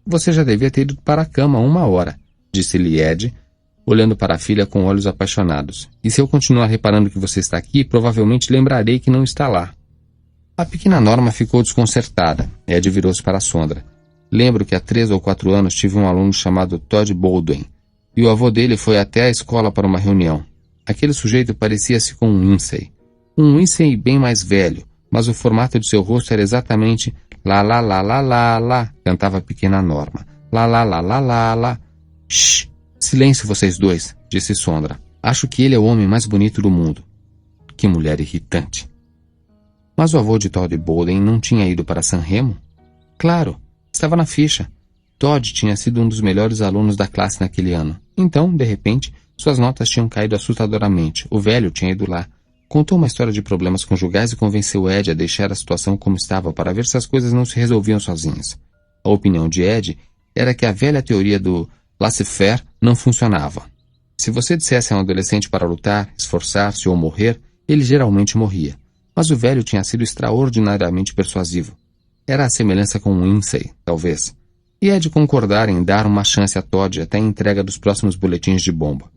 Você já devia ter ido para a cama há 1 hora, disse-lhe Ed, olhando para a filha com olhos apaixonados. E se eu continuar reparando que você está aqui, provavelmente lembrarei que não está lá. A pequena Norma ficou desconcertada. Ed virou-se para a Sondra. Lembro que há 3 ou 4 anos tive um aluno chamado Todd Baldwin, e o avô dele foi até a escola para uma reunião. Aquele sujeito parecia-se com um Lindsay. Um Lindsay bem mais velho, mas o formato de seu rosto era exatamente lá, lá, lá, lá, lá, lá, cantava a pequena Norma. Lá, lá, lá, lá, lá, lá. Shhh! Silêncio vocês dois, disse Sondra. Acho que ele é o homem mais bonito do mundo. Que mulher irritante. Mas o avô de Todd Baldwin não tinha ido para San Remo? Claro, estava na ficha. Todd tinha sido um dos melhores alunos da classe naquele ano. Então, de repente, suas notas tinham caído assustadoramente. O velho tinha ido lá. Contou uma história de problemas conjugais e convenceu Ed a deixar a situação como estava para ver se as coisas não se resolviam sozinhas. A opinião de Ed era que a velha teoria do laissez-faire não funcionava. Se você dissesse a um adolescente para lutar, esforçar-se ou morrer, ele geralmente morria. Mas o velho tinha sido extraordinariamente persuasivo. Era a semelhança com Lindsay, talvez. E Ed concordara em dar uma chance a Todd até a entrega dos próximos boletins de bomba.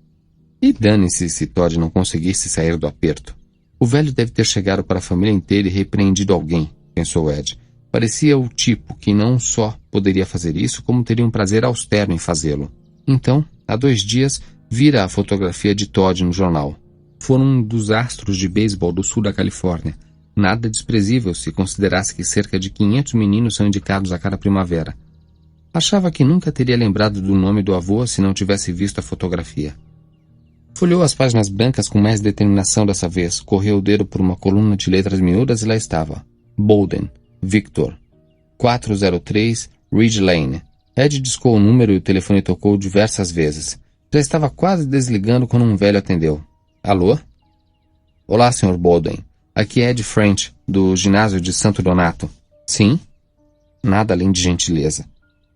E dane-se se Todd não conseguisse sair do aperto. O velho deve ter chegado para a família inteira e repreendido alguém, pensou Ed. Parecia o tipo que não só poderia fazer isso, como teria um prazer austero em fazê-lo. Então, há 2 dias, vira a fotografia de Todd no jornal. Foram um dos astros de beisebol do sul da Califórnia. Nada desprezível se considerasse que cerca de 500 meninos são indicados a cada primavera. Achava que nunca teria lembrado do nome do avô se não tivesse visto a fotografia. Folheou as páginas brancas com mais determinação dessa vez, correu o dedo por uma coluna de letras miúdas e lá estava. Bowden, Victor, 403 Ridge Lane. Ed discou o número e o telefone tocou diversas vezes. Já estava quase desligando quando um velho atendeu. Alô? Olá, Sr. Bowden. Aqui é Ed French, do ginásio de Santo Donato. Sim? Nada além de gentileza.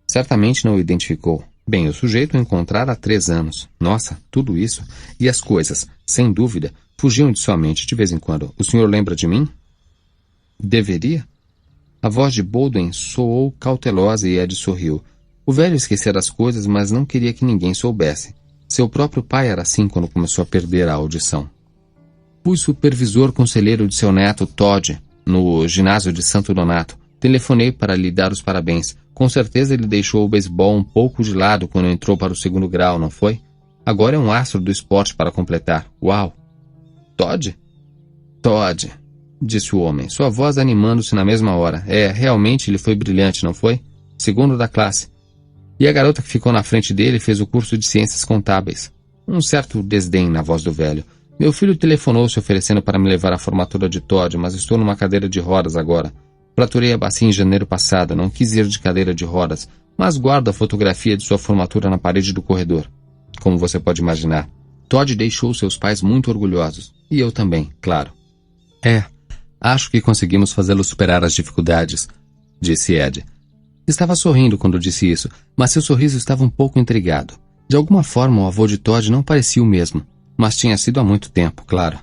Certamente não o identificou. Bem, o sujeito o encontrara há 3 anos. Nossa, tudo isso. E as coisas, sem dúvida, fugiam de sua mente de vez em quando. O senhor lembra de mim? Deveria? A voz de Bowden soou cautelosa e Ed sorriu. O velho esquecera as coisas, mas não queria que ninguém soubesse. Seu próprio pai era assim quando começou a perder a audição. Fui supervisor conselheiro de seu neto, Todd, no ginásio de Santo Donato. Telefonei para lhe dar os parabéns. Com certeza ele deixou o beisebol um pouco de lado quando entrou para o 2º grau, não foi? Agora é um astro do esporte para completar. Uau! Todd? Todd, disse o homem, sua voz animando-se na mesma hora. Realmente ele foi brilhante, não foi? Segundo da classe. E a garota que ficou na frente dele fez o curso de ciências contábeis. Um certo desdém na voz do velho. Meu filho telefonou se oferecendo para me levar à formatura de Todd, mas estou numa cadeira de rodas agora. Fraturei a bacia em janeiro passado, não quis ir de cadeira de rodas, mas guardo a fotografia de sua formatura na parede do corredor. Como você pode imaginar, Todd deixou seus pais muito orgulhosos. E eu também, claro. Acho que conseguimos fazê-lo superar as dificuldades, disse Ed. Estava sorrindo quando disse isso, mas seu sorriso estava um pouco intrigado. De alguma forma, o avô de Todd não parecia o mesmo, mas tinha sido há muito tempo, claro.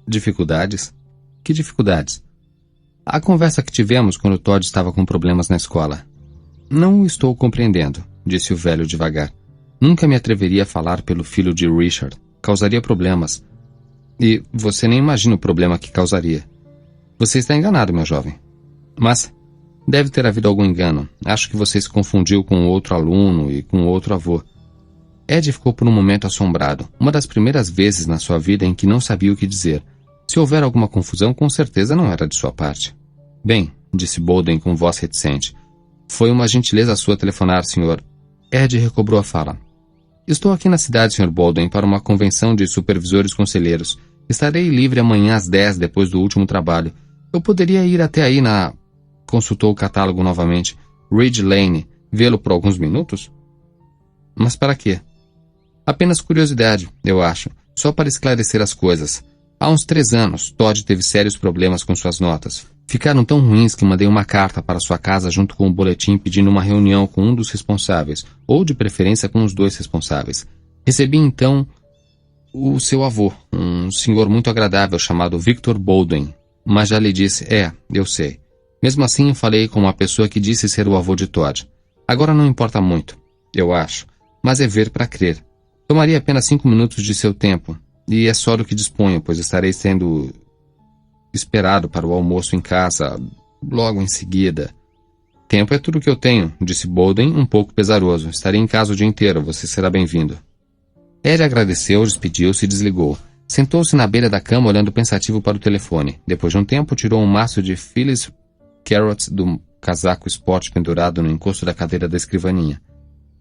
Dificuldades? Que dificuldades? A conversa que tivemos quando Todd estava com problemas na escola. Não o estou compreendendo, disse o velho devagar. Nunca me atreveria a falar pelo filho de Richard. Causaria problemas. E você nem imagina o problema que causaria. Você está enganado, meu jovem. Mas deve ter havido algum engano. Acho que você se confundiu com outro aluno e com outro avô. Ed ficou por um momento assombrado. Uma das primeiras vezes na sua vida em que não sabia o que dizer. Se houver alguma confusão, com certeza não era de sua parte. Bem, disse Bolden com voz reticente. Foi uma gentileza sua telefonar, senhor. Ed recobrou a fala. Estou aqui na cidade, Sr. Bolden, para uma convenção de supervisores conselheiros. Estarei livre amanhã às 10, depois do último trabalho. Eu poderia ir até aí na... Consultou o catálogo novamente. Ridge Lane. Vê-lo por alguns minutos? Mas para quê? Apenas curiosidade, eu acho. Só para esclarecer as coisas. Há uns 3 anos, Todd teve sérios problemas com suas notas. Ficaram tão ruins que mandei uma carta para sua casa junto com o boletim pedindo uma reunião com um dos responsáveis, ou de preferência com os 2 responsáveis. Recebi então o seu avô, um senhor muito agradável chamado Victor Bolden. Mas já lhe disse, eu sei. Mesmo assim, falei com uma pessoa que disse ser o avô de Todd. Agora não importa muito, eu acho, mas é ver para crer. Tomaria apenas 5 minutos de seu tempo, e é só do que disponho, pois estarei sendo esperado para o almoço em casa, logo em seguida. Tempo é tudo que eu tenho, disse Bolden, um pouco pesaroso. Estarei em casa o dia inteiro, você será bem-vindo. Ed agradeceu, despediu-se e desligou. Sentou-se na beira da cama olhando pensativo para o telefone. Depois de um tempo, tirou um maço de Phyllis Carrots do casaco esporte pendurado no encosto da cadeira da escrivaninha.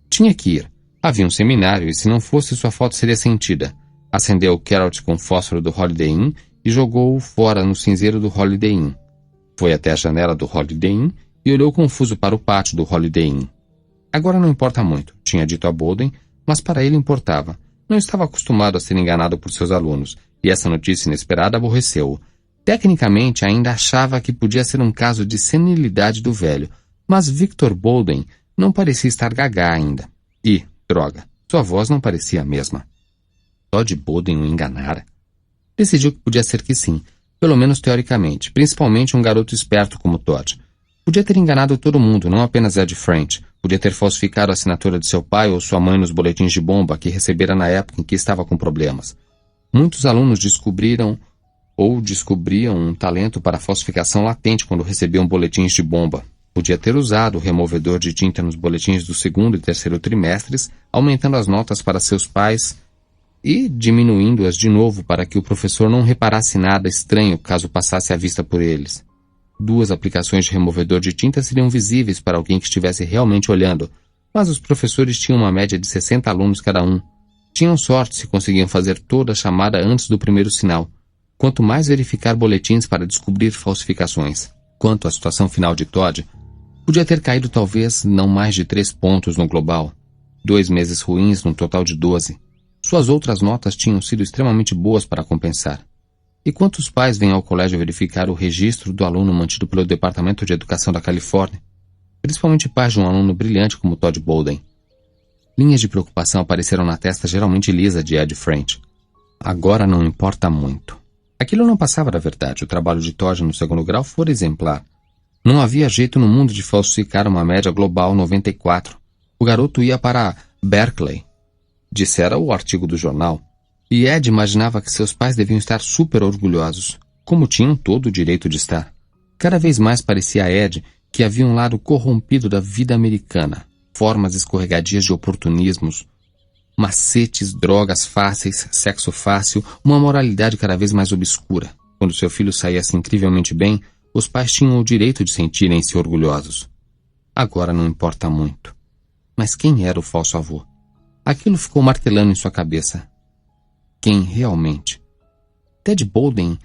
Tinha que ir. Havia um seminário e se não fosse sua foto seria sentida. Acendeu o Carrot com fósforo do Holiday Inn e jogou-o fora no cinzeiro do Holiday Inn. Foi até a janela do Holiday Inn e olhou confuso para o pátio do Holiday Inn. Agora não importa muito, tinha dito a Bolden, mas para ele importava. Não estava acostumado a ser enganado por seus alunos, e essa notícia inesperada aborreceu-o. Tecnicamente, ainda achava que podia ser um caso de senilidade do velho, mas Victor Bolden não parecia estar gagá ainda. E, droga, sua voz não parecia a mesma. Todd Bolden o enganara? Decidiu que podia ser que sim, pelo menos teoricamente, principalmente um garoto esperto como Todd. Podia ter enganado todo mundo, não apenas Ed French. Podia ter falsificado a assinatura de seu pai ou sua mãe nos boletins de bomba que recebera na época em que estava com problemas. Muitos alunos descobriam ou descobriam um talento para falsificação latente quando recebiam boletins de bomba. Podia ter usado o removedor de tinta nos boletins do 2º e 3º trimestres, aumentando as notas para seus pais e diminuindo-as de novo para que o professor não reparasse nada estranho caso passasse a vista por eles. 2 aplicações de removedor de tinta seriam visíveis para alguém que estivesse realmente olhando, mas os professores tinham uma média de 60 alunos cada um. Tinham sorte se conseguiam fazer toda a chamada antes do primeiro sinal. Quanto mais verificar boletins para descobrir falsificações. Quanto à situação final de Todd, podia ter caído talvez não mais de 3 pontos no global. 2 meses ruins num total de 12. Suas outras notas tinham sido extremamente boas para compensar. E quantos pais vêm ao colégio verificar o registro do aluno mantido pelo Departamento de Educação da Califórnia? Principalmente pais de um aluno brilhante como Todd Bolden. Linhas de preocupação apareceram na testa geralmente lisa de Ed French. Agora não importa muito. Aquilo não passava da verdade. O trabalho de Todd no 2º grau fora exemplar. Não havia jeito no mundo de falsificar uma média global 94. O garoto ia para Berkeley. Dissera o artigo do jornal. E Ed imaginava que seus pais deviam estar super orgulhosos, como tinham todo o direito de estar. Cada vez mais parecia a Ed que havia um lado corrompido da vida americana, formas escorregadias de oportunismos, macetes, drogas fáceis, sexo fácil, uma moralidade cada vez mais obscura. Quando seu filho saísse incrivelmente bem, os pais tinham o direito de sentirem-se orgulhosos. Agora não importa muito. Mas quem era o falso avô? Aquilo ficou martelando em sua cabeça. Quem realmente? Ted Bolden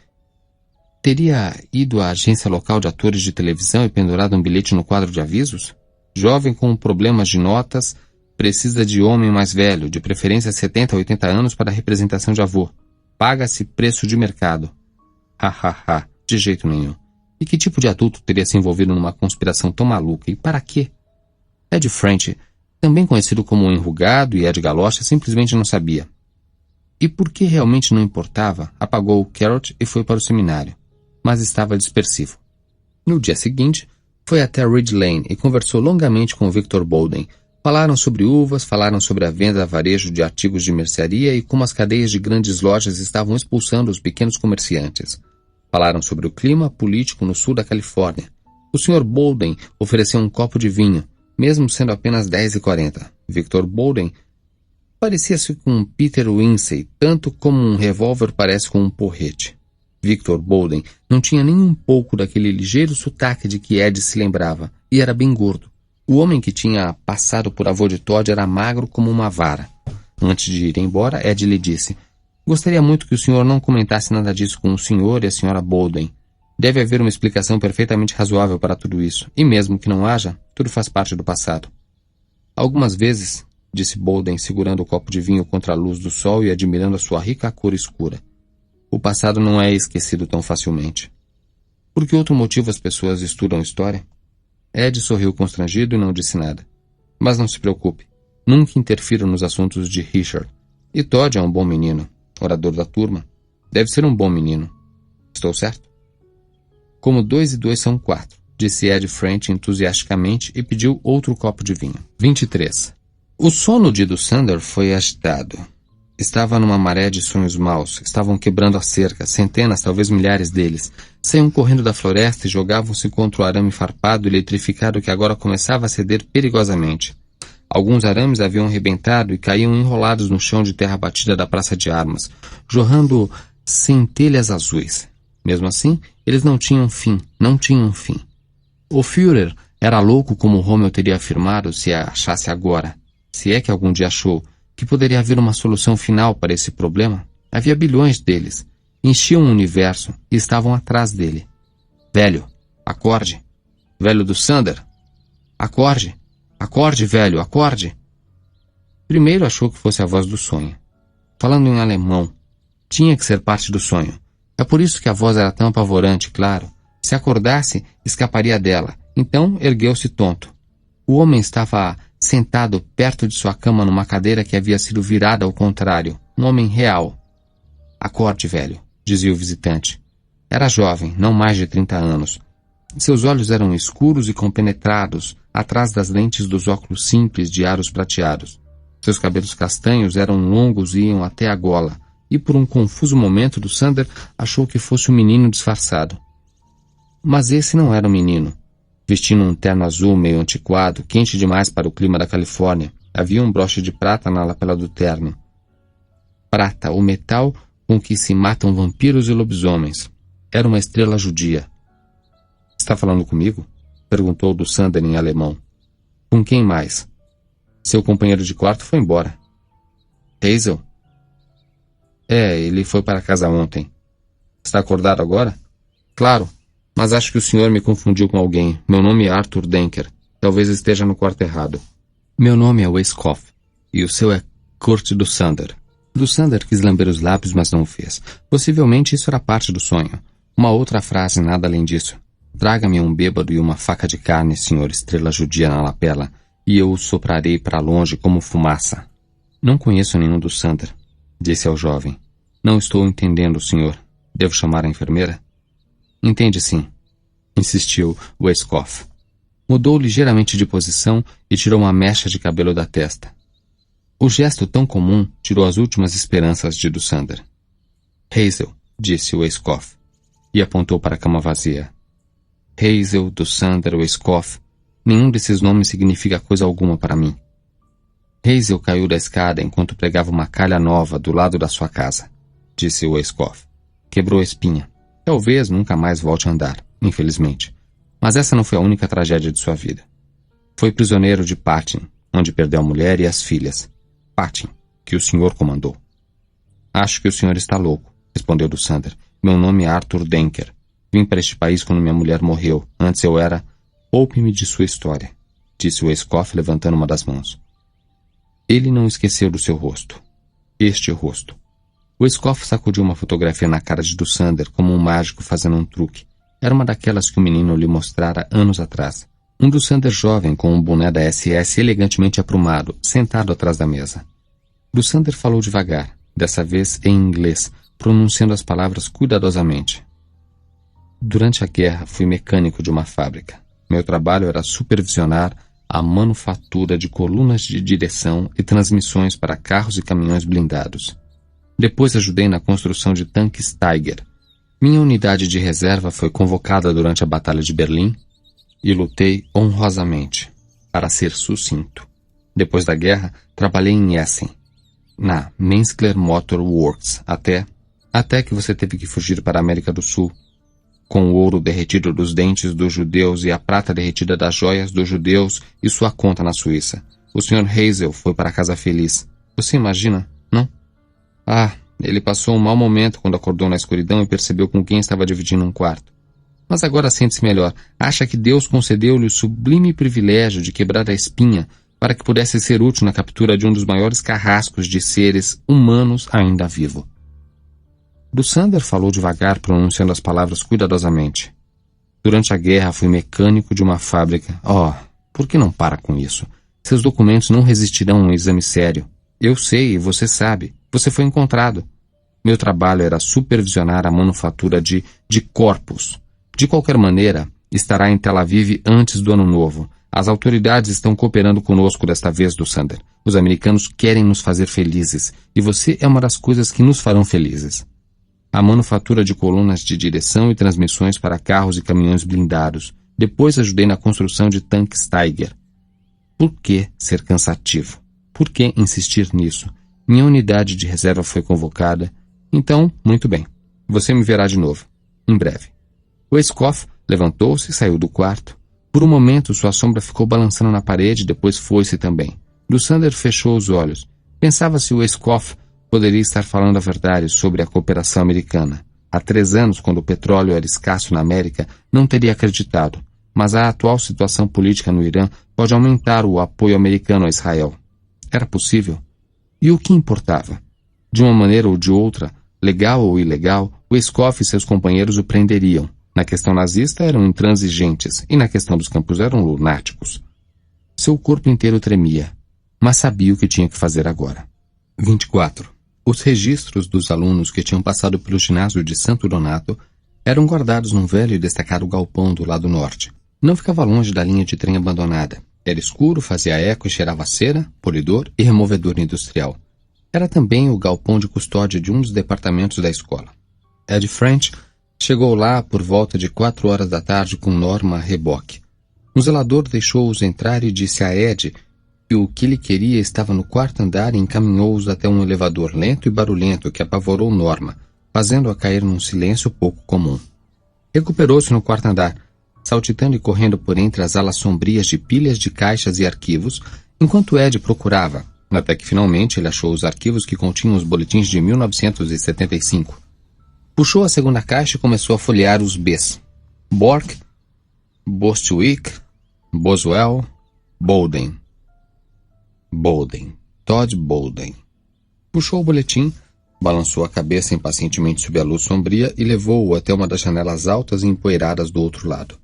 teria ido à agência local de atores de televisão e pendurado um bilhete no quadro de avisos? Jovem com problemas de notas, precisa de homem mais velho, de preferência 70 a 80 anos para a representação de avô. Paga-se preço de mercado. Ha, de jeito nenhum. E que tipo de adulto teria se envolvido numa conspiração tão maluca? E para quê? Ed French, também conhecido como o Enrugado e Ed Galocha, simplesmente não sabia. E porque realmente não importava, apagou o Carrot e foi para o seminário. Mas estava dispersivo. No dia seguinte, foi até Ridge Lane e conversou longamente com Victor Bolden. Falaram sobre uvas, falaram sobre a venda a varejo de artigos de mercearia e como as cadeias de grandes lojas estavam expulsando os pequenos comerciantes. Falaram sobre o clima político no sul da Califórnia. O Sr. Bolden ofereceu um copo de vinho, mesmo sendo apenas 10h40. Victor Bolden parecia-se com Peter Winsey, tanto como um revólver parece com um porrete. Victor Bolden não tinha nem um pouco daquele ligeiro sotaque de que Ed se lembrava, e era bem gordo. O homem que tinha passado por avô de Todd era magro como uma vara. Antes de ir embora, Ed lhe disse: "Gostaria muito que o senhor não comentasse nada disso com o senhor e a senhora Bolden. Deve haver uma explicação perfeitamente razoável para tudo isso, e mesmo que não haja, tudo faz parte do passado." "Algumas vezes", disse Bolden, segurando o copo de vinho contra a luz do sol e admirando a sua rica cor escura, "o passado não é esquecido tão facilmente." "Por que outro motivo as pessoas estudam história?" Ed sorriu constrangido e não disse nada. "Mas não se preocupe. Nunca interfiro nos assuntos de Richard. E Todd é um bom menino. Orador da turma. Deve ser um bom menino. Estou certo?" "Como 2 e 2 são 4, disse Ed French entusiasticamente e pediu outro copo de vinho. 23. O sono de Dussander foi agitado. Estava numa maré de sonhos maus. Estavam quebrando a cerca, centenas, talvez milhares deles. Saíam correndo da floresta e jogavam-se contra o arame farpado e eletrificado que agora começava a ceder perigosamente. Alguns arames haviam rebentado e caíam enrolados no chão de terra batida da praça de armas, jorrando centelhas azuis. Mesmo assim, eles não tinham fim, não tinham fim. O Führer era louco como Rommel teria afirmado se a achasse agora, se é que algum dia achou, que poderia haver uma solução final para esse problema. Havia bilhões deles, enchiam o universo e estavam atrás dele. "Velho, acorde. Velho do Sander. Acorde. Acorde, velho, acorde." Primeiro achou que fosse a voz do sonho. Falando em alemão. Tinha que ser parte do sonho. É por isso que a voz era tão apavorante, claro. Se acordasse, escaparia dela. Então ergueu-se tonto. O homem estava sentado perto de sua cama numa cadeira que havia sido virada ao contrário. Um homem real. "Acorde, velho", dizia o visitante. Era jovem, não mais de 30 anos. Seus olhos eram escuros e compenetrados, atrás das lentes dos óculos simples de aros prateados. Seus cabelos castanhos eram longos e iam até a gola, e por um confuso momento Dussander achou que fosse um menino disfarçado. Mas esse não era um menino. Vestindo um terno azul meio antiquado, quente demais para o clima da Califórnia, havia um broche de prata na lapela do terno. Prata, o metal com que se matam vampiros e lobisomens. Era uma estrela judia. "Está falando comigo?" perguntou Dussander em alemão. "Com quem mais?" "Seu companheiro de quarto foi embora." "Hazel?" Ele foi para casa ontem." "Está acordado agora?" "Claro, mas acho que o senhor me confundiu com alguém. Meu nome é Arthur Denker. Talvez esteja no quarto errado." "Meu nome é Weiskopf, e o seu é Kurt Dussander." Dussander quis lamber os lábios, mas não o fez. Possivelmente isso era parte do sonho. Uma outra frase, nada além disso. "Traga-me um bêbado e uma faca de carne, senhor estrela judia na lapela, e eu o soprarei para longe como fumaça." "Não conheço nenhum Dussander", disse ao jovem. "Não estou entendendo, senhor. Devo chamar a enfermeira?" "Entende sim", insistiu Weiskopf. Mudou ligeiramente de posição e tirou uma mecha de cabelo da testa. O gesto tão comum tirou as últimas esperanças de Dussander. "Hazel", disse Weiskopf, e apontou para a cama vazia. "Hazel, Dussander, Weiskopf, nenhum desses nomes significa coisa alguma para mim." "Hazel caiu da escada enquanto pregava uma calha nova do lado da sua casa", disse Weiskopf. "Quebrou a espinha. Talvez nunca mais volte a andar, infelizmente. Mas essa não foi a única tragédia de sua vida. Foi prisioneiro de Patin, onde perdeu a mulher e as filhas. Patin, que o senhor comandou. Acho que o senhor está louco, respondeu Dussander. Meu nome é Arthur Denker. Vim para este país quando minha mulher morreu. Antes eu era... Poupe-me de sua história, disse o Escoff levantando uma das mãos. Ele não esqueceu do seu rosto. Este rosto. O Escoff sacudiu uma fotografia na cara de Dussander como um mágico fazendo um truque. Era uma daquelas que o menino lhe mostrara anos atrás. Um Dussander jovem com um boné da SS elegantemente aprumado, sentado atrás da mesa. Dussander falou devagar, dessa vez em inglês, pronunciando as palavras cuidadosamente. Durante a guerra fui mecânico de uma fábrica. Meu trabalho era supervisionar a manufatura de colunas de direção e transmissões para carros e caminhões blindados. Depois ajudei na construção de tanques Tiger. Minha unidade de reserva foi convocada durante a Batalha de Berlim e lutei honrosamente, para ser sucinto. Depois da guerra, trabalhei em Essen, na Menskler Motor Works, até que você teve que fugir para a América do Sul, com o ouro derretido dos dentes dos judeus e a prata derretida das joias dos judeus e sua conta na Suíça. O Sr. Hazel foi para casa feliz. Você imagina, não? Ah, ele passou um mau momento quando acordou na escuridão e percebeu com quem estava dividindo um quarto. Mas agora sente-se melhor. Acha que Deus concedeu-lhe o sublime privilégio de quebrar a espinha para que pudesse ser útil na captura de um dos maiores carrascos de seres humanos ainda vivo. Dussander falou devagar, pronunciando as palavras cuidadosamente. Durante a guerra fui mecânico de uma fábrica. Oh, por que não para com isso? Seus documentos não resistirão a um exame sério. Eu sei, e você sabe. Você foi encontrado. Meu trabalho era supervisionar a manufatura de corpos. De qualquer maneira, estará em Tel Aviv antes do ano novo. As autoridades estão cooperando conosco desta vez, Dussander. Os americanos querem nos fazer felizes, e você é uma das coisas que nos farão felizes. A manufatura de colunas de direção e transmissões para carros e caminhões blindados. Depois ajudei na construção de tanques Tiger. Por que ser cansativo? Por que insistir nisso? Minha unidade de reserva foi convocada. Então, muito bem. Você me verá de novo. Em breve. O Escoff levantou-se e saiu do quarto. Por um momento, sua sombra ficou balançando na parede, depois foi-se também. Dussander fechou os olhos. Pensava se o Escoff poderia estar falando a verdade sobre a cooperação americana. Há 3 anos, quando o petróleo era escasso na América, não teria acreditado. Mas a atual situação política no Irã pode aumentar o apoio americano a Israel. Era possível? E o que importava? De uma maneira ou de outra, legal ou ilegal, o Escoff e seus companheiros o prenderiam. Na questão nazista eram intransigentes e na questão dos campos eram lunáticos. Seu corpo inteiro tremia, mas sabia o que tinha que fazer agora. 24. Os registros dos alunos que tinham passado pelo ginásio de Santo Donato eram guardados num velho e destacado galpão do lado norte. Não ficava longe da linha de trem abandonada. Era escuro, fazia eco e cheirava a cera, polidor e removedor industrial. Era também o galpão de custódia de um dos departamentos da escola. Ed French chegou lá por volta de 4 horas da tarde com Norma a reboque. Um zelador deixou-os entrar e disse a Ed que o que ele queria estava no 4º andar e encaminhou-os até um elevador lento e barulhento que apavorou Norma, fazendo-a cair num silêncio pouco comum. Recuperou-se no 4º andar, saltitando e correndo por entre as alas sombrias de pilhas de caixas e arquivos, enquanto Ed procurava, até que finalmente ele achou os arquivos que continham os boletins de 1975. Puxou a 2ª caixa e começou a folhear os Bs. Bork, Bostwick, Boswell, Bolden. Todd Bolden. Puxou o boletim, balançou a cabeça impacientemente sob a luz sombria e levou-o até uma das janelas altas e empoeiradas do outro lado.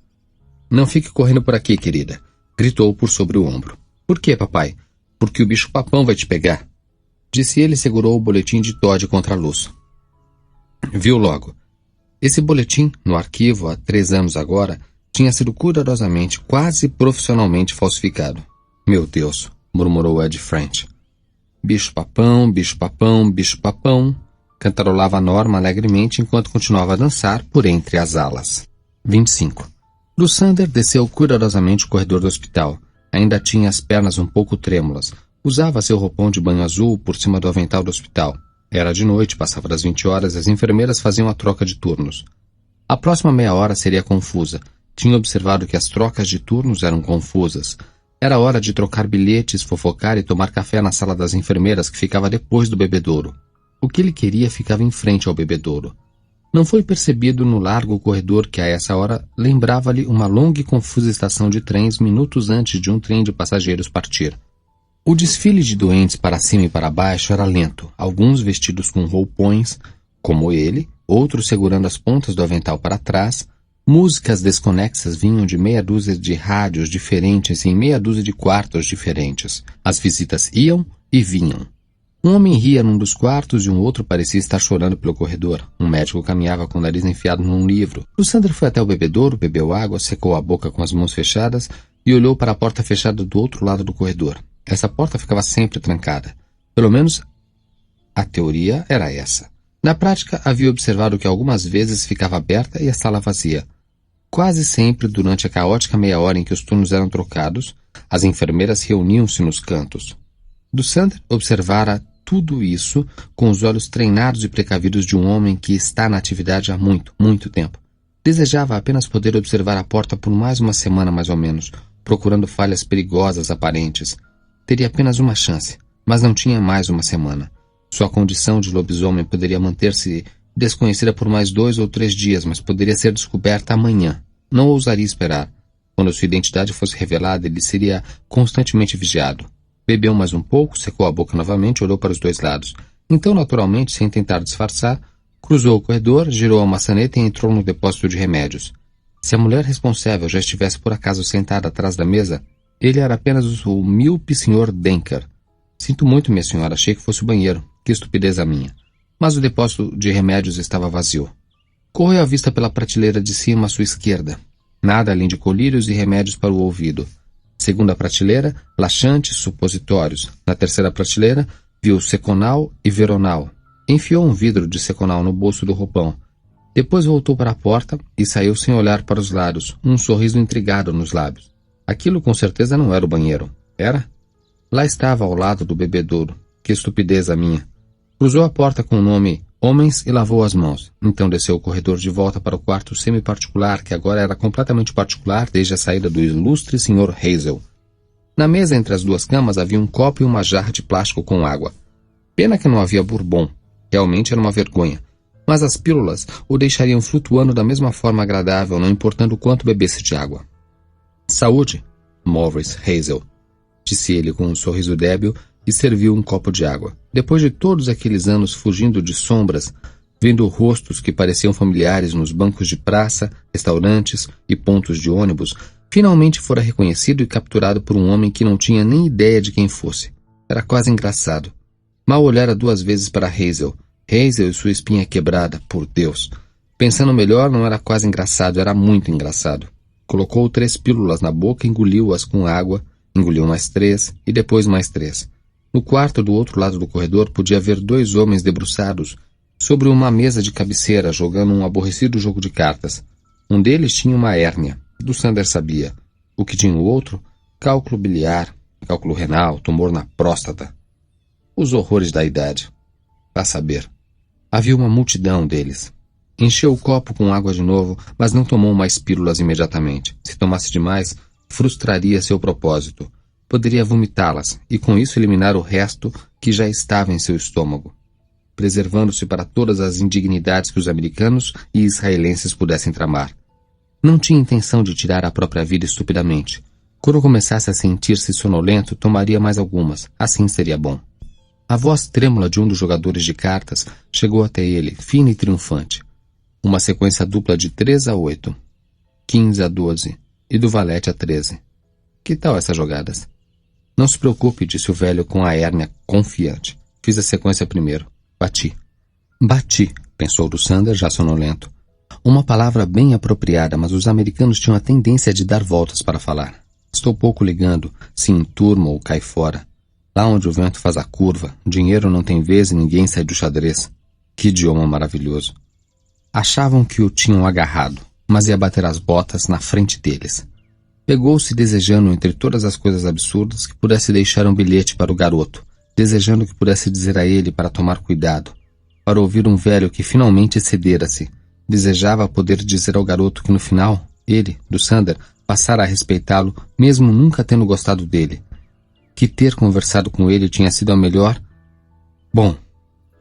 Não fique correndo por aqui, querida, gritou por sobre o ombro. Por quê, papai? Porque o bicho-papão vai te pegar. Disse ele e segurou o boletim de Todd contra a luz. Viu logo. Esse boletim, no arquivo há 3 anos agora, tinha sido cuidadosamente, quase profissionalmente falsificado. Meu Deus, murmurou Ed French. Bicho-papão, bicho-papão, bicho-papão, cantarolava Norma alegremente enquanto continuava a dançar por entre as alas. 25. Dussander desceu cuidadosamente o corredor do hospital. Ainda tinha as pernas um pouco trêmulas. Usava seu roupão de banho azul por cima do avental do hospital. Era de noite, passava das 20 horas e as enfermeiras faziam a troca de turnos. A próxima meia hora seria confusa. Tinha observado que as trocas de turnos eram confusas. Era hora de trocar bilhetes, fofocar e tomar café na sala das enfermeiras que ficava depois do bebedouro. O que ele queria ficava em frente ao bebedouro. Não foi percebido no largo corredor que a essa hora lembrava-lhe uma longa e confusa estação de trens minutos antes de um trem de passageiros partir. O desfile de doentes para cima e para baixo era lento, alguns vestidos com roupões, como ele, outros segurando as pontas do avental para trás. Músicas desconexas vinham de meia dúzia de rádios diferentes em meia dúzia de quartos diferentes. As visitas iam e vinham. Um homem ria num dos quartos e um outro parecia estar chorando pelo corredor. Um médico caminhava com o nariz enfiado num livro. Lusander foi até o bebedouro, bebeu água, secou a boca com as mãos fechadas e olhou para a porta fechada do outro lado do corredor. Essa porta ficava sempre trancada. Pelo menos a teoria era essa. Na prática, havia observado que algumas vezes ficava aberta e a sala vazia. Quase sempre, durante a caótica meia hora em que os turnos eram trocados, as enfermeiras reuniam-se nos cantos. Lusander observara tudo isso com os olhos treinados e precavidos de um homem que está na atividade há muito, muito tempo. Desejava apenas poder observar a porta por mais uma semana mais ou menos, procurando falhas perigosas aparentes. Teria apenas uma chance, mas não tinha mais uma semana. Sua condição de lobisomem poderia manter-se desconhecida por mais 2 ou 3 dias, mas poderia ser descoberta amanhã. Não ousaria esperar. Quando sua identidade fosse revelada, ele seria constantemente vigiado. Bebeu mais um pouco, secou a boca novamente e olhou para os dois lados. Então, naturalmente, sem tentar disfarçar, cruzou o corredor, girou a maçaneta e entrou no depósito de remédios. Se a mulher responsável já estivesse por acaso sentada atrás da mesa, ele era apenas o míope Sr. Denker. Sinto muito, minha senhora, achei que fosse o banheiro. Que estupidez a minha. Mas o depósito de remédios estava vazio. Correu a vista pela prateleira de cima à sua esquerda. Nada além de colírios e remédios para o ouvido. Segunda prateleira, laxantes, supositórios. Na terceira prateleira, viu Seconal e Veronal. Enfiou um vidro de Seconal no bolso do roupão. Depois voltou para a porta e saiu sem olhar para os lados, um sorriso intrigado nos lábios. Aquilo com certeza não era o banheiro. Era? Lá estava ao lado do bebedouro. Que estupidez a minha. Cruzou a porta com o nome Homens e lavou as mãos. Então desceu o corredor de volta para o quarto semi-particular, que agora era completamente particular desde a saída do ilustre Sr. Hazel. Na mesa entre as duas camas havia um copo e uma jarra de plástico com água. Pena que não havia bourbon. Realmente era uma vergonha. Mas as pílulas o deixariam flutuando da mesma forma agradável, não importando o quanto bebesse de água. Saúde, Maurice Hazel, disse ele com um sorriso débil e serviu um copo de água. Depois de todos aqueles anos fugindo de sombras, vendo rostos que pareciam familiares nos bancos de praça, restaurantes e pontos de ônibus, finalmente fora reconhecido e capturado por um homem que não tinha nem ideia de quem fosse. Era quase engraçado. Mal olhara 2 vezes para Hazel. Hazel e sua espinha quebrada, por Deus. Pensando melhor, não era quase engraçado, era muito engraçado. Colocou 3 pílulas na boca e engoliu-as com água, engoliu mais 3 e depois mais 3. No quarto do outro lado do corredor podia ver 2 homens debruçados sobre uma mesa de cabeceira jogando um aborrecido jogo de cartas. Um deles tinha uma hérnia. Lusander sabia. O que tinha o outro? Cálculo biliar, cálculo renal, tumor na próstata. Os horrores da idade. Vá saber. Havia uma multidão deles. Encheu o copo com água de novo, mas não tomou mais pílulas imediatamente. Se tomasse demais, frustraria seu propósito. Poderia vomitá-las e com isso eliminar o resto que já estava em seu estômago, preservando-se para todas as indignidades que os americanos e israelenses pudessem tramar. Não tinha intenção de tirar a própria vida estupidamente. Quando começasse a sentir-se sonolento, tomaria mais algumas. Assim seria bom. A voz trêmula de um dos jogadores de cartas chegou até ele, fina e triunfante. Uma sequência dupla de 3 a 8, 15 a 12 e do valete a 13. Que tal essas jogadas? Não se preocupe, disse o velho com a hérnia confiante. Fiz a sequência primeiro. Bati. Bati, pensou Lusander, já sonolento. Uma palavra bem apropriada, mas os americanos tinham a tendência de dar voltas para falar. Estou pouco ligando se enturma ou cai fora. Lá onde o vento faz a curva, dinheiro não tem vez e ninguém sai do xadrez. Que idioma maravilhoso. Achavam que o tinham agarrado, mas ia bater as botas na frente deles. Pegou-se desejando, entre todas as coisas absurdas, que pudesse deixar um bilhete para o garoto, desejando que pudesse dizer a ele para tomar cuidado, para ouvir um velho que finalmente cedera-se, Desejava poder dizer ao garoto que no final, ele, do Sander, passara a respeitá-lo, mesmo nunca tendo gostado dele. Que ter conversado com ele tinha sido a melhor... Bom,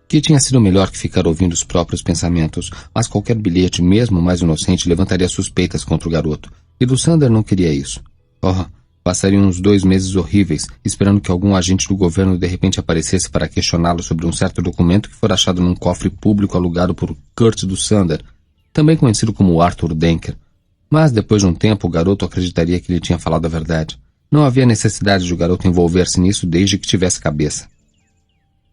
que tinha sido melhor que ficar ouvindo os próprios pensamentos, mas qualquer bilhete, mesmo mais inocente, levantaria suspeitas contra o garoto. E do Sander não queria isso. Passariam uns 2 meses horríveis, esperando que algum agente do governo de repente aparecesse para questioná-lo sobre um certo documento que fora achado num cofre público alugado por Kurt do Sander, também conhecido como Arthur Denker. Mas depois de um tempo o garoto acreditaria que ele tinha falado a verdade. Não havia necessidade de o garoto envolver-se nisso desde que tivesse cabeça.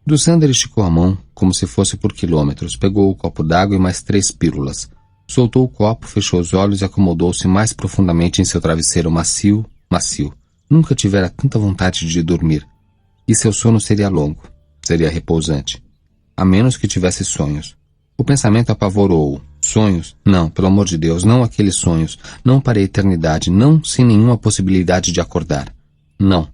Do Sander esticou a mão, como se fosse por quilômetros, pegou o copo d'água e mais 3 pílulas. Soltou o copo, fechou os olhos e acomodou-se mais profundamente em seu travesseiro macio. Nunca tivera tanta vontade de dormir. E seu sono seria longo, seria repousante. A menos que tivesse sonhos. O pensamento apavorou-o. Sonhos? Não, pelo amor de Deus, não aqueles sonhos. Não para a eternidade, não sem nenhuma possibilidade de acordar. Não.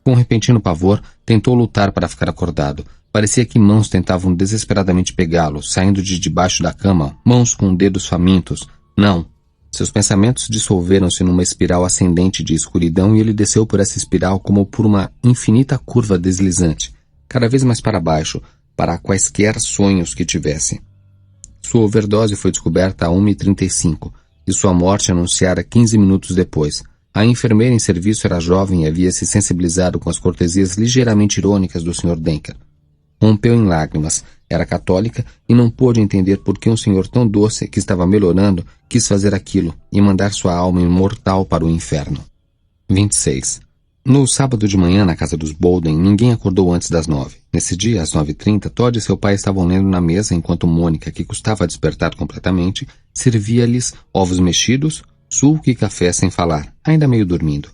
Com um repentino pavor, tentou lutar para ficar acordado. Parecia que mãos tentavam desesperadamente pegá-lo, saindo de debaixo da cama, mãos com dedos famintos. Não. Seus pensamentos dissolveram-se numa espiral ascendente de escuridão e ele desceu por essa espiral como por uma infinita curva deslizante, cada vez mais para baixo, para quaisquer sonhos que tivesse. Sua overdose foi descoberta a 1h35 e sua morte anunciara 15 minutos depois. A enfermeira em serviço era jovem e havia se sensibilizado com as cortesias ligeiramente irônicas do Sr. Denker. Rompeu em lágrimas. Era católica e não pôde entender por que um senhor tão doce, que estava melhorando, quis fazer aquilo e mandar sua alma imortal para o inferno. 26. No sábado de manhã, na casa dos Bolden, ninguém acordou antes das 9. Nesse dia, às 9h30, Todd e seu pai estavam lendo na mesa enquanto Mônica, que custava despertar completamente, servia-lhes ovos mexidos, suco e café sem falar, ainda meio dormindo.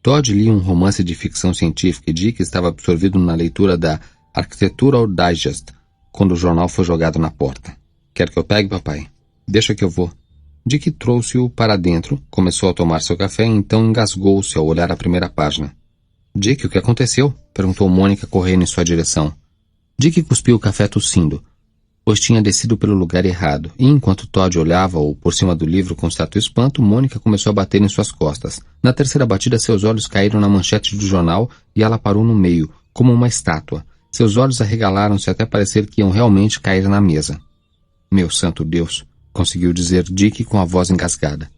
Todd lia um romance de ficção científica e Dick estava absorvido na leitura da Architectural Digest, quando o jornal foi jogado na porta. Quer que eu pegue, papai? Deixa que eu vou. Dick trouxe-o para dentro, começou a tomar seu café e então engasgou-se ao olhar a primeira página. Dick, o que aconteceu? Perguntou Mônica correndo em sua direção. Dick cuspiu o café tossindo, pois tinha descido pelo lugar errado, e enquanto Todd olhava-o por cima do livro com certo espanto, Mônica começou a bater em suas costas. Na terceira batida, seus olhos caíram na manchete do jornal e ela parou no meio, como uma estátua. Seus olhos arregalaram-se até parecer que iam realmente cair na mesa. Meu santo Deus, conseguiu dizer Dick com a voz engasgada.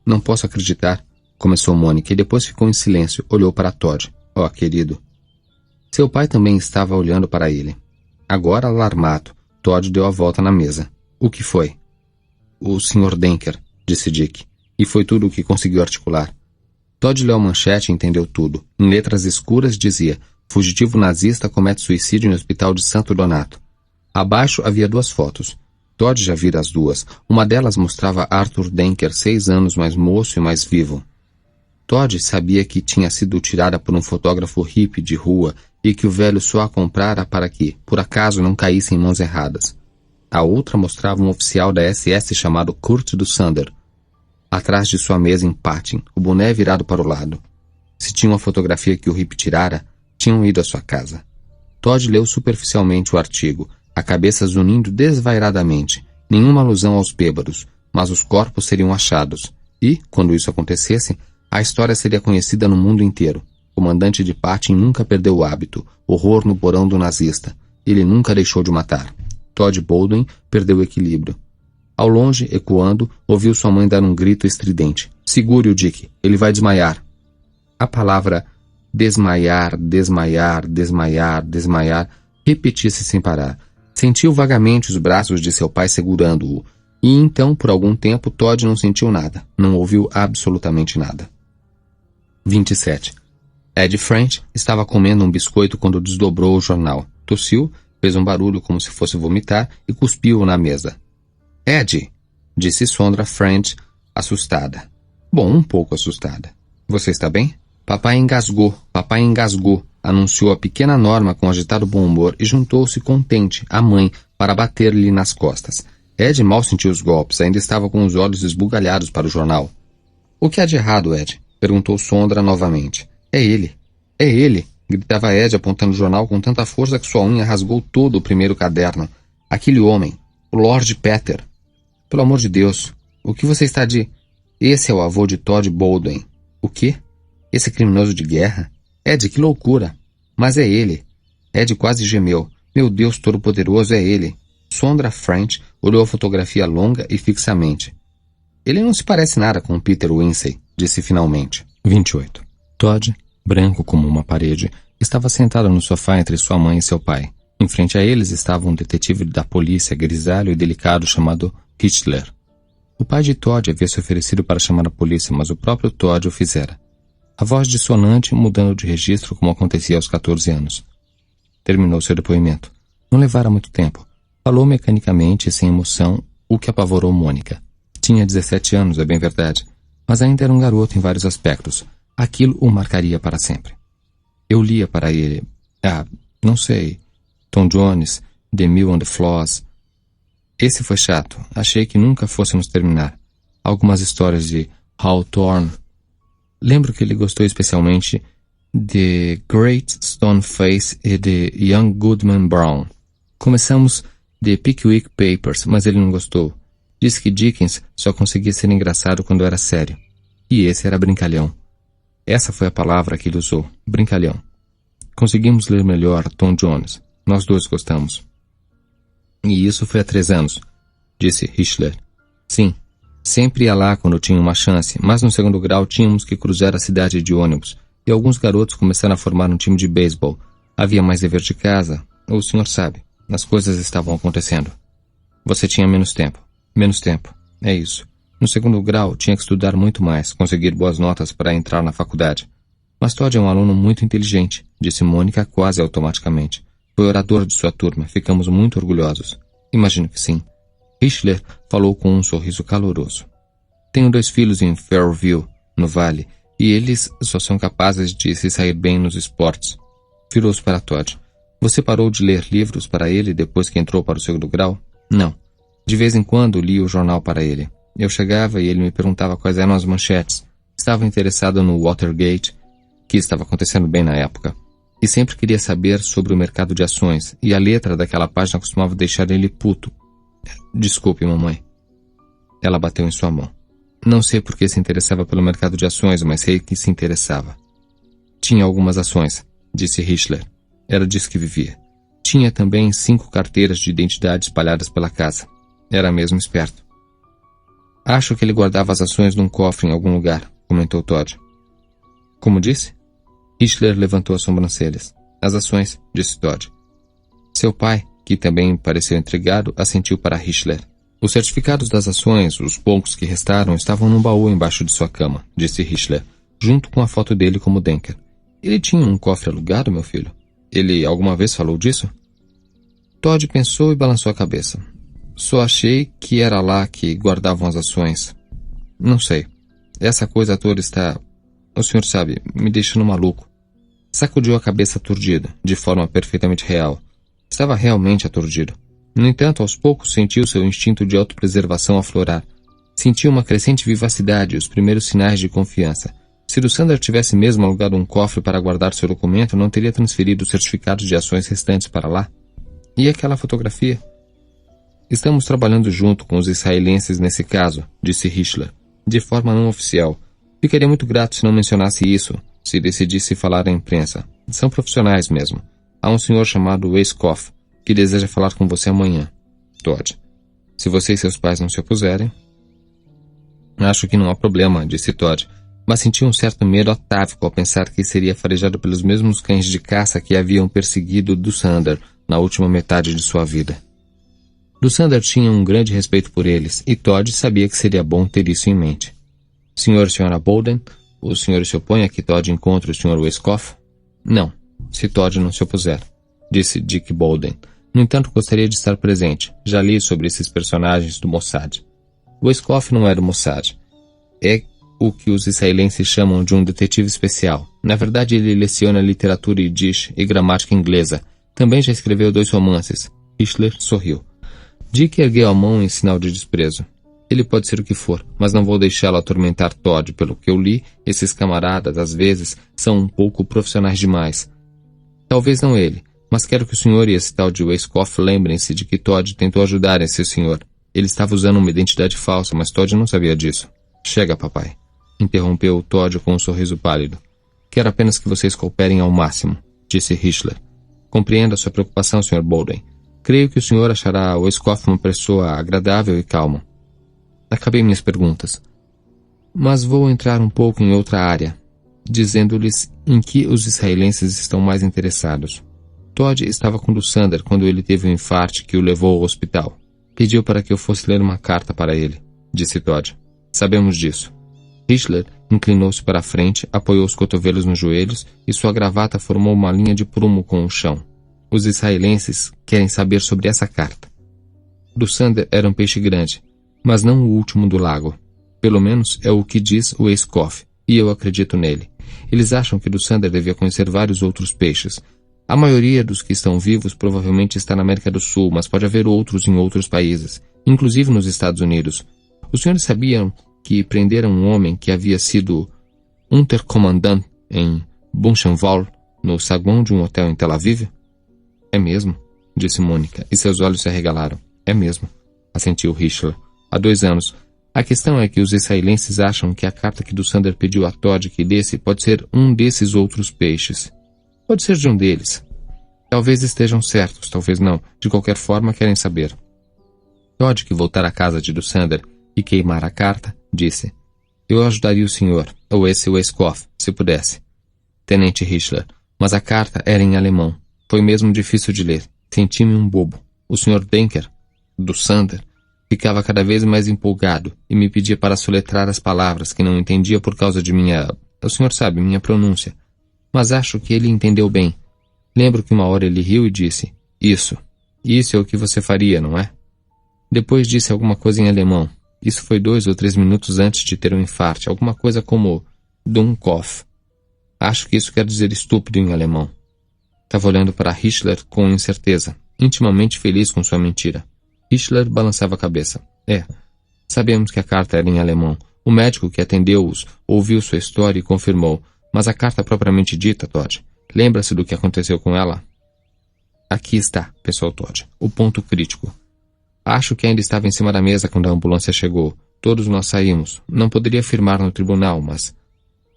Não posso acreditar, começou Mônica e depois ficou em silêncio, olhou para Todd. Querido. Seu pai também estava olhando para ele. Agora alarmado, Todd deu a volta na mesa. O que foi? O Sr. Denker, disse Dick, e foi tudo o que conseguiu articular. Todd leu a manchete e entendeu tudo. Em letras escuras dizia: fugitivo nazista comete suicídio no hospital de Santo Donato. Abaixo havia 2 fotos. Todd já vira as 2. Uma delas mostrava Arthur Denker 6 anos mais moço e mais vivo. Todd sabia que tinha sido tirada por um fotógrafo hippie de rua e que o velho só a comprara para que, por acaso, não caísse em mãos erradas. A outra mostrava um oficial da SS chamado Kurt do Sander, atrás de sua mesa em Patin, o boné virado para o lado. Se tinha uma fotografia que o hippie tirara, tinham ido à sua casa. Todd leu superficialmente o artigo, a cabeça zunindo desvairadamente. Nenhuma alusão aos bêbados, mas os corpos seriam achados. E, quando isso acontecesse, a história seria conhecida no mundo inteiro. O comandante de Patin nunca perdeu o hábito, horror no porão do nazista. Ele nunca deixou de matar. Todd Bolden perdeu o equilíbrio. Ao longe, ecoando, ouviu sua mãe dar um grito estridente. Segure-o, Dick, ele vai desmaiar. A palavra desmaiar, desmaiar, desmaiar, desmaiar repetia-se sem parar. Sentiu vagamente os braços de seu pai segurando-o. E então, por algum tempo, Todd não sentiu nada. Não ouviu absolutamente nada. 27. Ed French estava comendo um biscoito quando desdobrou o jornal. Tossiu, fez um barulho como se fosse vomitar e cuspiu-o na mesa. Ed, disse Sondra French, assustada. Bom, um pouco assustada. Você está bem? Papai engasgou, anunciou a pequena Norma com agitado bom humor e juntou-se contente à mãe para bater-lhe nas costas. Ed mal sentiu os golpes, ainda estava com os olhos esbugalhados para o jornal. O que há de errado, Ed? Perguntou Sondra novamente. É ele, gritava Ed apontando o jornal com tanta força que sua unha rasgou todo o primeiro caderno. Aquele homem, O Lord Peter. Pelo amor de Deus. O que você está de... Esse é o avô de Todd Bowden. O quê? Esse criminoso de guerra? Ed, que loucura. Mas é ele. Ed quase gemeu. Meu Deus todo-poderoso, é ele. Sondra French olhou a fotografia longa e fixamente. Ele não se parece nada com Peter Winsey, disse finalmente. 28. Todd, branco como uma parede, estava sentado no sofá entre sua mãe e seu pai. Em frente a eles estava um detetive da polícia grisalho e delicado chamado Hitler. O pai de Todd havia se oferecido para chamar a polícia, mas o próprio Todd o fizera. A voz dissonante mudando de registro como acontecia aos 14 anos. Terminou seu depoimento. Não levara muito tempo. Falou mecanicamente e sem emoção, o que apavorou Mônica. Tinha 17 anos, é bem verdade, mas ainda era um garoto em vários aspectos. Aquilo o marcaria para sempre. Eu lia para ele... não sei... Tom Jones, The Mill on the Floss. Esse foi chato. Achei que nunca fôssemos terminar. Algumas histórias de Hawthorne. Lembro que ele gostou especialmente de Great Stone Face e de Young Goodman Brown. Começamos The Pickwick Papers, mas ele não gostou. Disse que Dickens só conseguia ser engraçado quando era sério. E esse era brincalhão. Essa foi a palavra que ele usou, brincalhão. Conseguimos ler melhor Tom Jones. Nós dois gostamos. E isso foi há 3 anos, disse Hitler. Sim, sempre ia lá quando tinha uma chance, mas no segundo grau tínhamos que cruzar a cidade de ônibus, e alguns garotos começaram a formar um time de beisebol. Havia mais dever de casa, o senhor sabe, as coisas estavam acontecendo. Você tinha menos tempo. Menos tempo, é isso. No segundo grau tinha que estudar muito mais, conseguir boas notas para entrar na faculdade. Mas Todd é um aluno muito inteligente, disse Mônica quase automaticamente. Foi orador de sua turma, ficamos muito orgulhosos. Imagino que sim. Hitler falou com um sorriso caloroso. Tenho 2 filhos em Fairview, no Vale, e eles só são capazes de se sair bem nos esportes. Virou-se para Todd. Você parou de ler livros para ele depois que entrou para o segundo grau? Não. De vez em quando li o jornal para ele. Eu chegava e ele me perguntava quais eram as manchetes. Estava interessado no Watergate, que estava acontecendo bem na época. E sempre queria saber sobre o mercado de ações, e a letra daquela página costumava deixar ele puto. Desculpe, mamãe. Ela bateu em sua mão. Não sei por que se interessava pelo mercado de ações, mas sei que se interessava. Tinha algumas ações, disse Hitler. Era disso que vivia. Tinha também 5 carteiras de identidade espalhadas pela casa. Era mesmo esperto. Acho que ele guardava as ações num cofre em algum lugar, comentou Todd. Como disse? Hitler levantou as sobrancelhas. As ações, disse Todd. Seu pai, que também pareceu intrigado, assentiu para Hitler. Os certificados das ações, os poucos que restaram, estavam num baú embaixo de sua cama, disse Hitler, junto com a foto dele como Denker. Ele tinha um cofre alugado, meu filho? Ele alguma vez falou disso? Todd pensou e balançou a cabeça. Só achei que era lá que guardavam as ações. Não sei. Essa coisa toda está... O senhor sabe, me deixando maluco. Sacudiu a cabeça aturdida, de forma perfeitamente real. Estava realmente aturdido. No entanto, aos poucos sentiu seu instinto de autopreservação aflorar. Sentiu uma crescente vivacidade e os primeiros sinais de confiança. Se o Sander tivesse mesmo alugado um cofre para guardar seu documento, não teria transferido os certificados de ações restantes para lá? E aquela fotografia? Estamos trabalhando junto com os israelenses nesse caso, disse Hitler, de forma não oficial. Ficaria muito grato se não mencionasse isso, se decidisse falar à imprensa. São profissionais mesmo. Há um senhor chamado Weiskopf, que deseja falar com você amanhã. Todd. Se você e seus pais não se opuserem... Acho que não há problema, disse Todd, mas sentiu um certo medo atávico ao pensar que seria farejado pelos mesmos cães de caça que haviam perseguido do Sander na última metade de sua vida. Do Sander tinha um grande respeito por eles, e Todd sabia que seria bom ter isso em mente. Senhor e senhora Bowden, o senhor se opõe a que Todd encontre o Sr. Weiskopf? Não, se Todd não se opuser, disse Dick Bowden. No entanto, gostaria de estar presente. Já li sobre esses personagens do Mossad. Weiskopf não é do Mossad. É o que os israelenses chamam de um detetive especial. Na verdade, ele leciona literatura yiddish e gramática inglesa. Também já escreveu 2 romances. Hitler sorriu. Dick ergueu a mão em sinal de desprezo. Ele pode ser o que for, mas não vou deixá-lo atormentar Todd. Pelo que eu li, esses camaradas, às vezes, são um pouco profissionais demais. Talvez não ele, Mas quero que o senhor e esse tal de Waiscoff lembrem-se de que Todd tentou ajudar esse senhor. Ele estava usando uma identidade falsa, mas Todd não sabia disso. Chega, papai. Interrompeu Todd com um sorriso pálido. Quero apenas que vocês cooperem ao máximo, disse Hitchler. Compreendo a sua preocupação, Sr. Bolden. Creio que o senhor achará Waiscoff uma pessoa agradável e calma. Acabei minhas perguntas. Mas vou entrar um pouco em outra área, dizendo-lhes em que os israelenses estão mais interessados. Todd estava com Dussander quando ele teve um infarte que o levou ao hospital. Pediu para que eu fosse ler uma carta para ele, disse Todd. Sabemos disso. Hitchler inclinou-se para a frente, apoiou os cotovelos nos joelhos e sua gravata formou uma linha de prumo com o chão. Os israelenses querem saber sobre essa carta. Dussander era um peixe grande, mas não o último do lago. Pelo menos é o que diz o Waiscoff, e eu acredito nele. Eles acham que Dussander devia conhecer vários outros peixes. A maioria dos que estão vivos provavelmente está na América do Sul, mas pode haver outros em outros países, inclusive nos Estados Unidos. Os senhores sabiam que prenderam um homem que havia sido Unterkommandant em Buchenwald, no saguão de um hotel em Tel Aviv? É mesmo, disse Mônica, e seus olhos se arregalaram. É mesmo, assentiu Hitchler. Há 2 anos. A questão é que os israelenses acham que a carta que Dussander pediu a Todd que lesse pode ser um desses outros peixes. Pode ser de um deles. Talvez estejam certos, talvez não. De qualquer forma, querem saber. Todd, que voltar à casa de Dussander e queimar a carta, disse: Eu ajudaria o senhor, ou esse Waiscoff, se pudesse. Tenente Hitchler, mas a carta era em alemão. Foi mesmo difícil de ler. Senti-me um bobo. O Sr. Denker, Dussander, ficava cada vez mais empolgado e me pedia para soletrar as palavras que não entendia por causa de o senhor sabe, minha pronúncia. Mas acho que ele entendeu bem. Lembro que uma hora ele riu e disse: Isso é o que você faria, não é? Depois disse alguma coisa em alemão. Isso foi 2 ou 3 minutos antes de ter um infarte, alguma coisa como Dummkopf. Acho que isso quer dizer estúpido em alemão. Estava olhando para Hitchler com incerteza, intimamente feliz com sua mentira. Hitchler balançava a cabeça. Sabemos que a carta era em alemão. O médico que atendeu-os ouviu sua história e confirmou. Mas a carta propriamente dita, Todd, lembra-se do que aconteceu com ela? Aqui está, pensou Todd, o ponto crítico. Acho que ainda estava em cima da mesa quando a ambulância chegou. Todos nós saímos. Não poderia afirmar no tribunal, mas...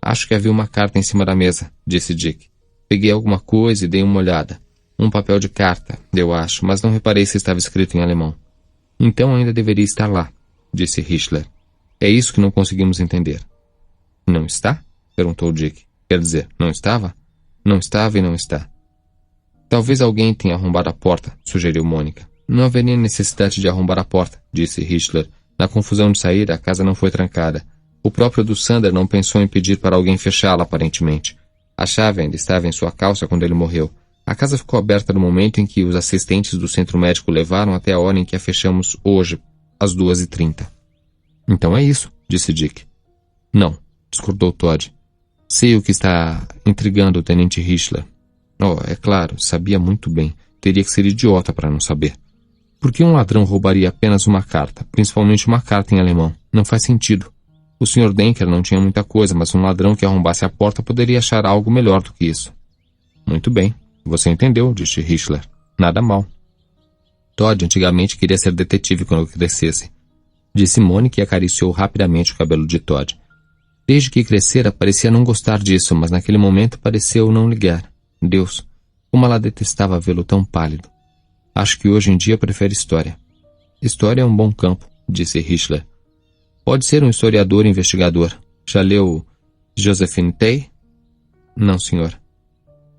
Acho que havia uma carta em cima da mesa, disse Dick. Peguei alguma coisa e dei uma olhada. Um papel de carta, eu acho, mas não reparei se estava escrito em alemão. Então ainda deveria estar lá, disse Hitchler. É isso que não conseguimos entender. Não está? Perguntou Dick. Quer dizer, não estava? Não estava e não está. Talvez alguém tenha arrombado a porta, sugeriu Mônica. Não haveria necessidade de arrombar a porta, disse Hitchler. Na confusão de sair, a casa não foi trancada. O próprio Dussander não pensou em pedir para alguém fechá-la, aparentemente. A chave ainda estava em sua calça quando ele morreu. A casa ficou aberta no momento em que os assistentes do centro médico levaram até a hora em que a fechamos hoje, às 2h30. Então é isso, disse Dick. Não, discordou Todd. Sei o que está intrigando o tenente Hitchler. É claro, sabia muito bem. Teria que ser idiota para não saber. Por que um ladrão roubaria apenas uma carta, principalmente uma carta em alemão? Não faz sentido. O Sr. Denker não tinha muita coisa, mas um ladrão que arrombasse a porta poderia achar algo melhor do que isso. Muito bem, você entendeu, disse Hitchler. Nada mal. Todd antigamente queria ser detetive quando crescesse. Disse Mônica e acariciou rapidamente o cabelo de Todd. Desde que crescera, parecia não gostar disso, mas naquele momento pareceu não ligar. Deus, como ela detestava vê-lo tão pálido. Acho que hoje em dia prefere história. História é um bom campo, disse Hitchler. Pode ser um historiador investigador. Já leu Josephine Tey? Não, senhor.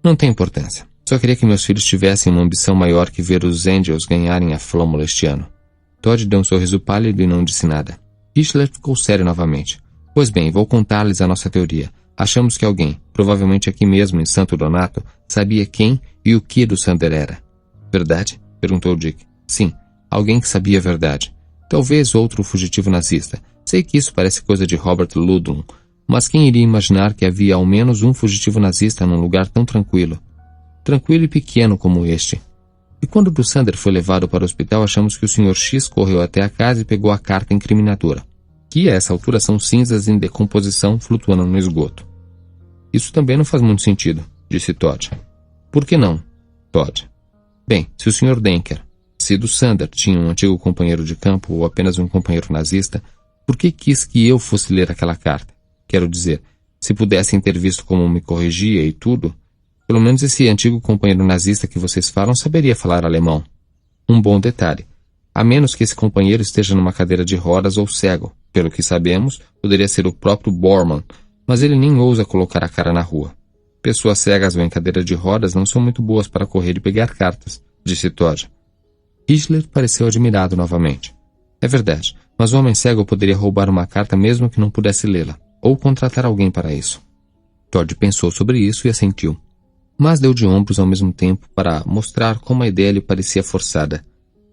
Não tem importância. Só queria que meus filhos tivessem uma ambição maior que ver os Angels ganharem a flâmula este ano. Todd deu um sorriso pálido e não disse nada. Hitchler ficou sério novamente. Pois bem, vou contar-lhes a nossa teoria. Achamos que alguém, provavelmente aqui mesmo em Santo Donato, sabia quem e o que Dussander era. Verdade? Perguntou Dick. Sim, alguém que sabia a verdade. Talvez outro fugitivo nazista. Sei que isso parece coisa de Robert Ludlum, mas quem iria imaginar que havia ao menos um fugitivo nazista num lugar tão tranquilo? Tranquilo e pequeno como este. E quando Dussander foi levado para o hospital, achamos que o Sr. X correu até a casa e pegou a carta incriminadora, que a essa altura são cinzas em decomposição flutuando no esgoto. Isso também não faz muito sentido, disse Todd. Por que não? Todd. Bem, se o Sr. Denker, se Sander tinha um antigo companheiro de campo ou apenas um companheiro nazista, por que quis que eu fosse ler aquela carta? Quero dizer, se pudessem ter visto como me corrigia e tudo, pelo menos esse antigo companheiro nazista que vocês falam saberia falar alemão. Um bom detalhe. A menos que esse companheiro esteja numa cadeira de rodas ou cego. Pelo que sabemos, poderia ser o próprio Bormann, mas ele nem ousa colocar a cara na rua. Pessoas cegas ou em cadeira de rodas não são muito boas para correr e pegar cartas, disse Todd. Hitler pareceu admirado novamente. É verdade, mas o homem cego poderia roubar uma carta mesmo que não pudesse lê-la, ou contratar alguém para isso. Todd pensou sobre isso e assentiu, mas deu de ombros ao mesmo tempo para mostrar como a ideia lhe parecia forçada.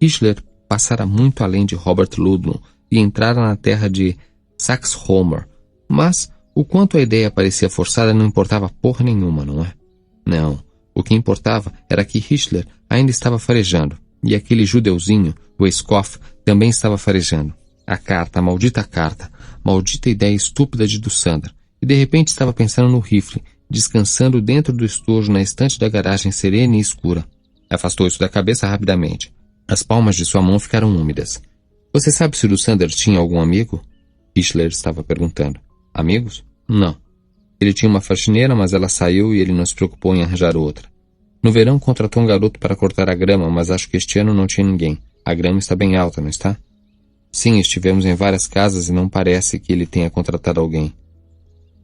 Hitler passara muito além de Robert Ludlum e entrara na terra de Saxe-Homer, mas o quanto a ideia parecia forçada não importava porra nenhuma, não é? Não, o que importava era que Hitler ainda estava farejando, e aquele judeuzinho, o Escoff, também estava farejando. A carta, a maldita ideia estúpida de Sander, e de repente estava pensando no rifle, descansando dentro do estojo na estante da garagem serena e escura. Afastou isso da cabeça rapidamente. As palmas de sua mão ficaram úmidas. Você sabe se o Sander tinha algum amigo? Hitler estava perguntando. Amigos? Não. Ele tinha uma faxineira, mas ela saiu e ele não se preocupou em arranjar outra. No verão contratou um garoto para cortar a grama, mas acho que este ano não tinha ninguém. A grama está bem alta, não está? Sim, estivemos em várias casas e não parece que ele tenha contratado alguém.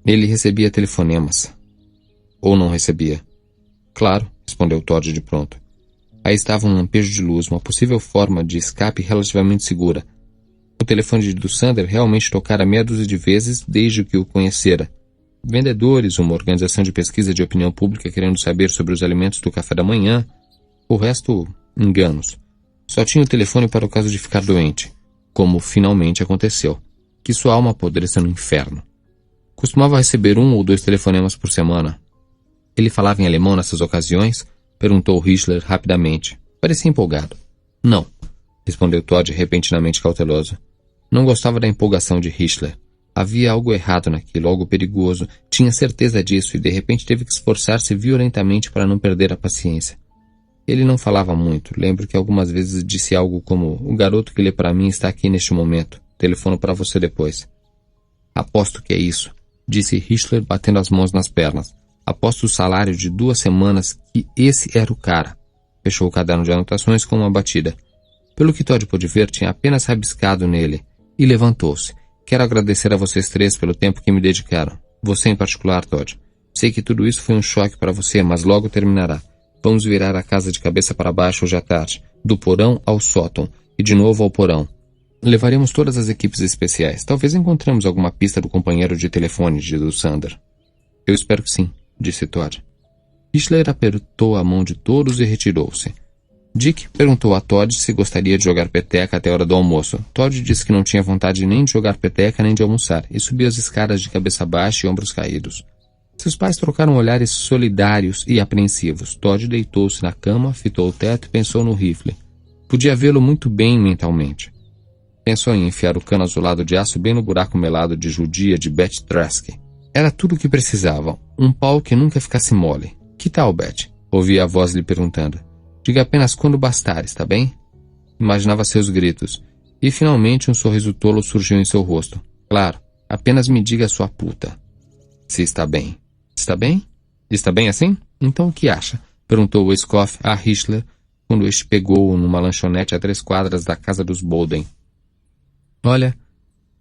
Ele recebia telefonemas. Ou não recebia? Claro, respondeu Todd de pronto. Aí estava um lampejo de luz, uma possível forma de escape relativamente segura. O telefone de Sander realmente tocara meia dúzia de vezes desde que o conhecera. Vendedores, uma organização de pesquisa de opinião pública querendo saber sobre os alimentos do café da manhã. O resto, enganos. Só tinha o telefone para o caso de ficar doente, como finalmente aconteceu. Que sua alma apodreça no inferno. Costumava receber 1 ou 2 telefonemas por semana. Ele falava em alemão nessas ocasiões? Perguntou Hitler rapidamente. Parecia empolgado. Não, respondeu Todd repentinamente cauteloso. Não gostava da empolgação de Hitler. Havia algo errado naquilo, algo perigoso. Tinha certeza disso e de repente teve que esforçar-se violentamente para não perder a paciência. Ele não falava muito. Lembro que algumas vezes disse algo como: o garoto que lê para mim está aqui neste momento. Telefono para você depois. Aposto que é isso, disse Hitler batendo as mãos nas pernas. Aposto o salário de 2 semanas que esse era o cara. Fechou o caderno de anotações com uma batida. Pelo que Todd pôde ver, tinha apenas rabiscado nele. E levantou-se. Quero agradecer a vocês 3 pelo tempo que me dedicaram. Você em particular, Todd. Sei que tudo isso foi um choque para você, mas logo terminará. Vamos virar a casa de cabeça para baixo hoje à tarde, do porão ao sótão, e de novo ao porão. Levaremos todas as equipes especiais. Talvez encontremos alguma pista do companheiro de telefone de Sander. Eu espero que sim, disse Todd. Hitler apertou a mão de todos e retirou-se. Dick perguntou a Todd se gostaria de jogar peteca até a hora do almoço. Todd disse que não tinha vontade nem de jogar peteca nem de almoçar, e subiu as escadas de cabeça baixa e ombros caídos. Seus pais trocaram olhares solidários e apreensivos. Todd deitou-se na cama, fitou o teto e pensou no rifle. Podia vê-lo muito bem mentalmente. Pensou em enfiar o cano azulado de aço bem no buraco melado de judia de Beth Trask. Era tudo o que precisavam. Um pau que nunca ficasse mole. Que tal, Beth? Ouvia a voz lhe perguntando. Diga apenas quando bastar, está bem? Imaginava seus gritos. E finalmente um sorriso tolo surgiu em seu rosto. Claro, apenas me diga sua puta. Se está bem. Está bem? Está bem assim? Então o que acha? Perguntou o Escoff a Hitler quando este pegou-o numa lanchonete a 3 quadras da casa dos Bolden. Olha,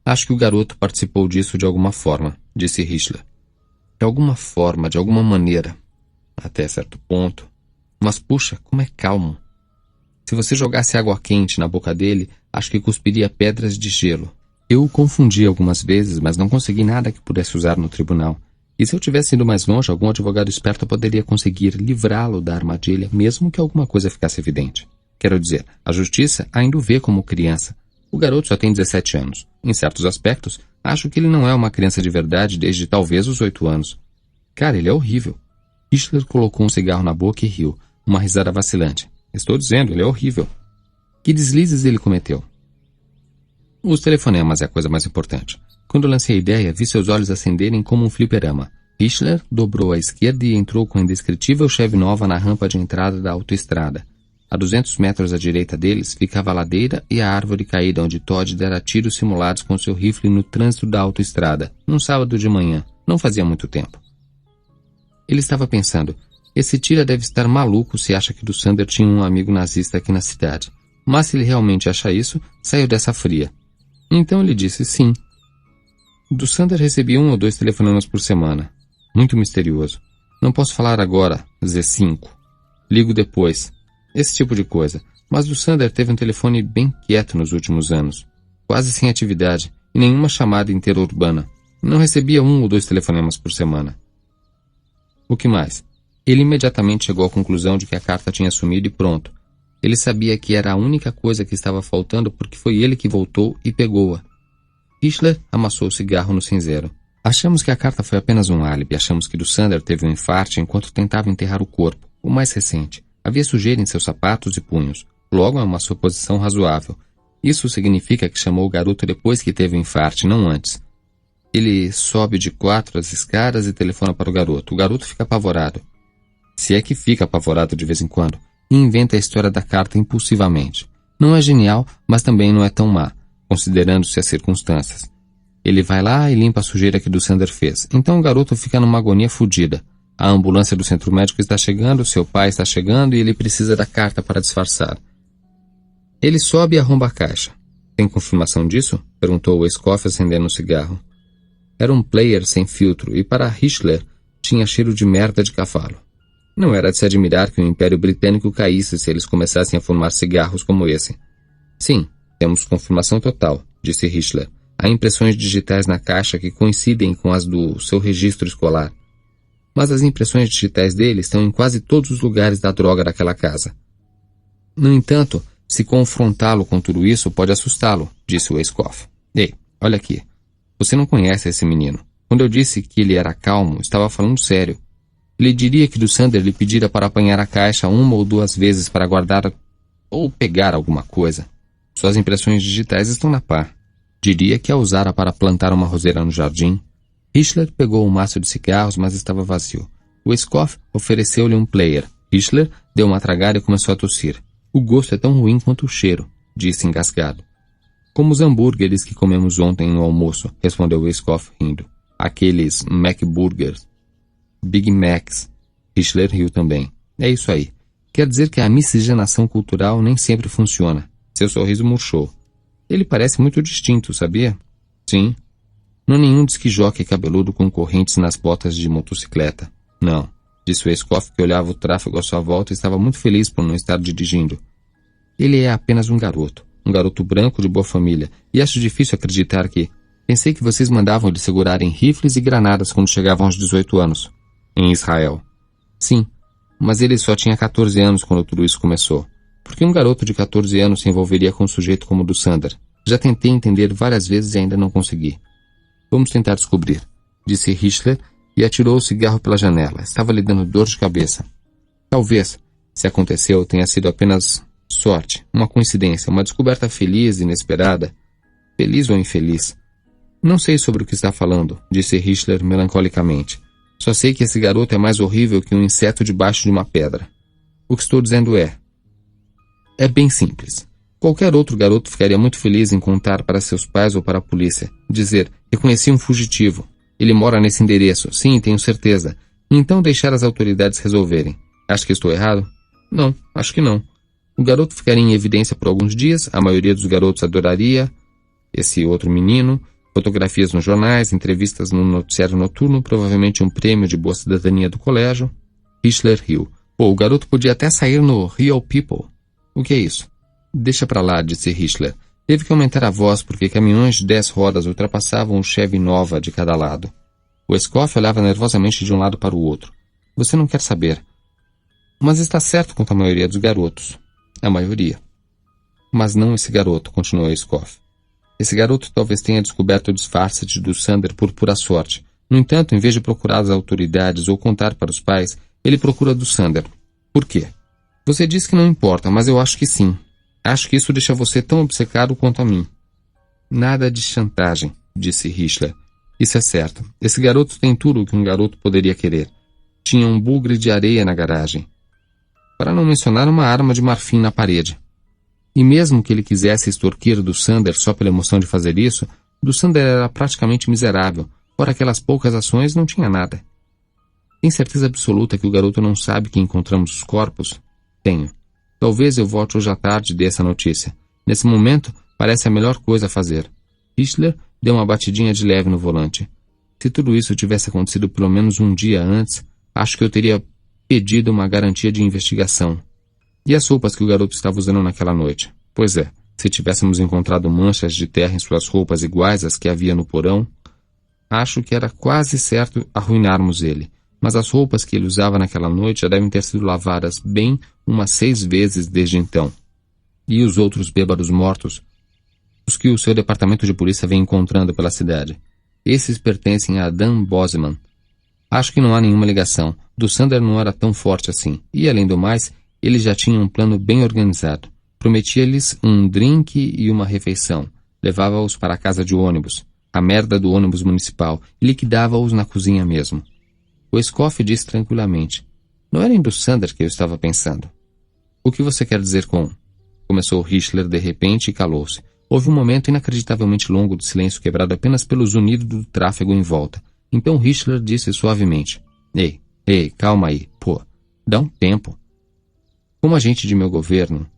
acho que o garoto participou disso de alguma forma, disse Hitler. De alguma forma, de alguma maneira. Até certo ponto. Mas puxa, como é calmo. Se você jogasse água quente na boca dele, acho que cuspiria pedras de gelo. Eu o confundi algumas vezes, mas não consegui nada que pudesse usar no tribunal. E se eu tivesse ido mais longe, algum advogado esperto poderia conseguir livrá-lo da armadilha, mesmo que alguma coisa ficasse evidente. Quero dizer, a justiça ainda o vê como criança. O garoto só tem 17 anos. Em certos aspectos, acho que ele não é uma criança de verdade desde talvez os 8 anos. Cara, ele é horrível. Hitler colocou um cigarro na boca e riu. Uma risada vacilante. Estou dizendo, ele é horrível. Que deslizes ele cometeu? Os telefonemas é a coisa mais importante. Quando lancei a ideia, vi seus olhos acenderem como um fliperama. Hichler dobrou à esquerda e entrou com a indescritível Chevy nova na rampa de entrada da autoestrada. A 200 metros à direita deles ficava a ladeira e a árvore caída onde Todd dera tiros simulados com seu rifle no trânsito da autoestrada, num sábado de manhã. Não fazia muito tempo. Ele estava pensando, esse tira deve estar maluco se acha que do Sander tinha um amigo nazista aqui na cidade. Mas se ele realmente acha isso, saiu dessa fria. Então ele disse sim. Do Sander recebia 1 ou 2 telefonemas por semana. Muito misterioso. Não posso falar agora, Z5. Ligo depois. Esse tipo de coisa. Mas do Sander teve um telefone bem quieto nos últimos anos. Quase sem atividade e nenhuma chamada interurbana. Não recebia 1 ou 2 telefonemas por semana. O que mais? Ele imediatamente chegou à conclusão de que a carta tinha sumido e pronto. Ele sabia que era a única coisa que estava faltando porque foi ele que voltou e pegou-a. Hichler amassou o cigarro no cinzeiro. Achamos que a carta foi apenas um álibi. Achamos que do Sander teve um infarte enquanto tentava enterrar o corpo, o mais recente. Havia sujeira em seus sapatos e punhos. Logo é uma suposição razoável. Isso significa que chamou o garoto depois que teve o infarte, não antes. Ele sobe de 4 as escadas e telefona para o garoto. O garoto fica apavorado. Se é que fica apavorado de vez em quando. E inventa a história da carta impulsivamente. Não é genial, mas também não é tão má, considerando-se as circunstâncias. Ele vai lá e limpa a sujeira que do Sander fez. Então o garoto fica numa agonia fodida. A ambulância do centro médico está chegando, seu pai está chegando e ele precisa da carta para disfarçar. Ele sobe e arromba a caixa. Tem confirmação disso? Perguntou o Escoff acendendo um cigarro. Era um player sem filtro e para Hichler tinha cheiro de merda de cavalo. Não era de se admirar que o Império Britânico caísse se eles começassem a fumar cigarros como esse. Sim, temos confirmação total, disse Hichler. Há impressões digitais na caixa que coincidem com as do seu registro escolar. Mas as impressões digitais dele estão em quase todos os lugares da droga daquela casa. No entanto, se confrontá-lo com tudo isso pode assustá-lo, disse o Escoff. Ei, olha aqui. Você não conhece esse menino. Quando eu disse que ele era calmo, estava falando sério. Ele diria que do Sander lhe pedira para apanhar a caixa 1 ou 2 vezes para guardar ou pegar alguma coisa. Suas impressões digitais estão na pá. Diria que a usara para plantar uma roseira no jardim. Hichler pegou um maço de cigarros, mas estava vazio. O Escoff ofereceu-lhe um player. Hichler deu uma tragada e começou a tossir. O gosto é tão ruim quanto o cheiro, disse engasgado. Como os hambúrgueres que comemos ontem no almoço, respondeu o Escoff rindo. Aqueles McBurgers. Big Macs. Hichler riu também. É isso aí. Quer dizer que a miscigenação cultural nem sempre funciona. Seu sorriso murchou. Ele parece muito distinto, sabia? Sim. Não é nenhum disc-jockey cabeludo com correntes nas botas de motocicleta. Não, disse o Escoff que olhava o tráfego à sua volta e estava muito feliz por não estar dirigindo. Ele é apenas um garoto branco de boa família, e acho difícil acreditar que... Pensei que vocês mandavam ele segurarem rifles e granadas quando chegavam aos 18 anos. Em Israel. Sim, mas ele só tinha 14 anos quando tudo isso começou. Por que um garoto de 14 anos se envolveria com um sujeito como o do Sander? Já tentei entender várias vezes e ainda não consegui. Vamos tentar descobrir, disse Hichler e atirou o cigarro pela janela. Estava lhe dando dor de cabeça. Talvez, se aconteceu, tenha sido apenas sorte, uma coincidência, uma descoberta feliz e inesperada. Feliz ou infeliz? Não sei sobre o que está falando, disse Hichler melancolicamente. Só sei que esse garoto é mais horrível que um inseto debaixo de uma pedra. O que estou dizendo é bem simples. Qualquer outro garoto ficaria muito feliz em contar para seus pais ou para a polícia. Dizer, reconheci um fugitivo. Ele mora nesse endereço. Sim, tenho certeza. E então deixar as autoridades resolverem. Acha que estou errado? Não, acho que não. O garoto ficaria em evidência por alguns dias. A maioria dos garotos adoraria esse outro menino. Fotografias nos jornais, entrevistas no noticiário noturno, provavelmente um prêmio de boa cidadania do colégio. Hichler riu. Pô, o garoto podia até sair no Real People. O que é isso? Deixa pra lá, disse Hichler. Teve que aumentar a voz porque caminhões de 10 rodas ultrapassavam o Chevy Nova de cada lado. O Escoff olhava nervosamente de um lado para o outro. Você não quer saber. Mas está certo quanto a maioria dos garotos. A maioria. Mas não esse garoto, continuou Escoff. Esse garoto talvez tenha descoberto o disfarce do Sander por pura sorte. No entanto, em vez de procurar as autoridades ou contar para os pais, ele procura do Sander. Por quê? Você diz que não importa, mas eu acho que sim. Acho que isso deixa você tão obcecado quanto a mim. Nada de chantagem, disse Hichler. Isso é certo. Esse garoto tem tudo o que um garoto poderia querer. Tinha um bugre de areia na garagem. Para não mencionar uma arma de marfim na parede. E mesmo que ele quisesse extorquir do Sander só pela emoção de fazer isso, do Sander era praticamente miserável. Fora aquelas poucas ações, não tinha nada. Tem certeza absoluta que o garoto não sabe que encontramos os corpos? Tenho. Talvez eu volte hoje à tarde e dê essa notícia. Nesse momento, parece a melhor coisa a fazer. Hitler deu uma batidinha de leve no volante. Se tudo isso tivesse acontecido pelo menos um dia antes, acho que eu teria pedido uma garantia de investigação. E as roupas que o garoto estava usando naquela noite? Pois é, se tivéssemos encontrado manchas de terra em suas roupas iguais às que havia no porão, acho que era quase certo arruinarmos ele. Mas as roupas que ele usava naquela noite já devem ter sido lavadas bem umas 6 vezes desde então. E os outros bêbados mortos, os que o seu departamento de polícia vem encontrando pela cidade. Esses pertencem a Dan Bosman. Acho que não há nenhuma ligação. Do Sander não era tão forte assim. E, além do mais, ele já tinha um plano bem organizado. Prometia-lhes um drink e uma refeição. Levava-os para a casa de ônibus, a merda do ônibus municipal, e liquidava-os na cozinha mesmo. O Escoff disse tranquilamente. Não era em do Sander que eu estava pensando. O que você quer dizer com... Começou Hitler de repente e calou-se. Houve um momento inacreditavelmente longo de silêncio quebrado apenas pelo zunido do tráfego em volta. Então Hitler disse suavemente. Ei, calma aí, pô. Dá um tempo. Como agente de meu governo,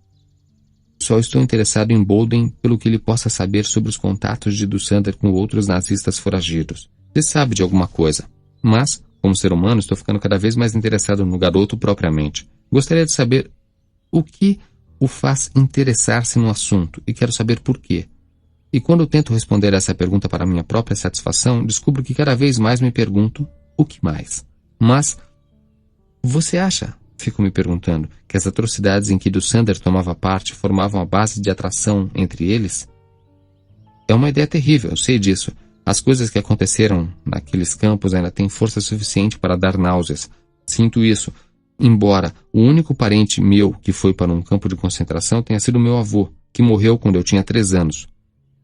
só estou interessado em Bolden pelo que ele possa saber sobre os contatos de do Sander com outros nazistas foragidos. Você sabe de alguma coisa. Mas, como ser humano, estou ficando cada vez mais interessado no garoto propriamente. Gostaria de saber o que o faz interessar-se no assunto, e quero saber por quê. E quando eu tento responder essa pergunta para minha própria satisfação, descubro que cada vez mais me pergunto o que mais. Mas, você acha, fico me perguntando, que as atrocidades em que do Sander tomava parte formavam a base de atração entre eles? É uma ideia terrível, eu sei disso. As coisas que aconteceram naqueles campos ainda têm força suficiente para dar náuseas. Sinto isso. Embora o único parente meu que foi para um campo de concentração tenha sido meu avô, que morreu quando eu tinha 3 anos.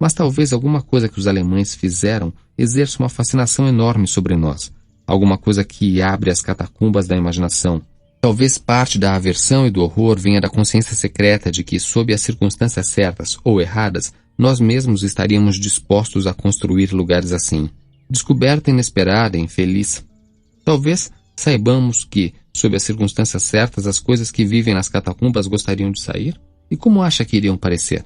Mas talvez alguma coisa que os alemães fizeram exerça uma fascinação enorme sobre nós. Alguma coisa que abre as catacumbas da imaginação. Talvez parte da aversão e do horror venha da consciência secreta de que, sob as circunstâncias certas ou erradas, nós mesmos estaríamos dispostos a construir lugares assim. Descoberta inesperada, infeliz. Talvez saibamos que, sob as circunstâncias certas, as coisas que vivem nas catacumbas gostariam de sair? E como acha que iriam parecer?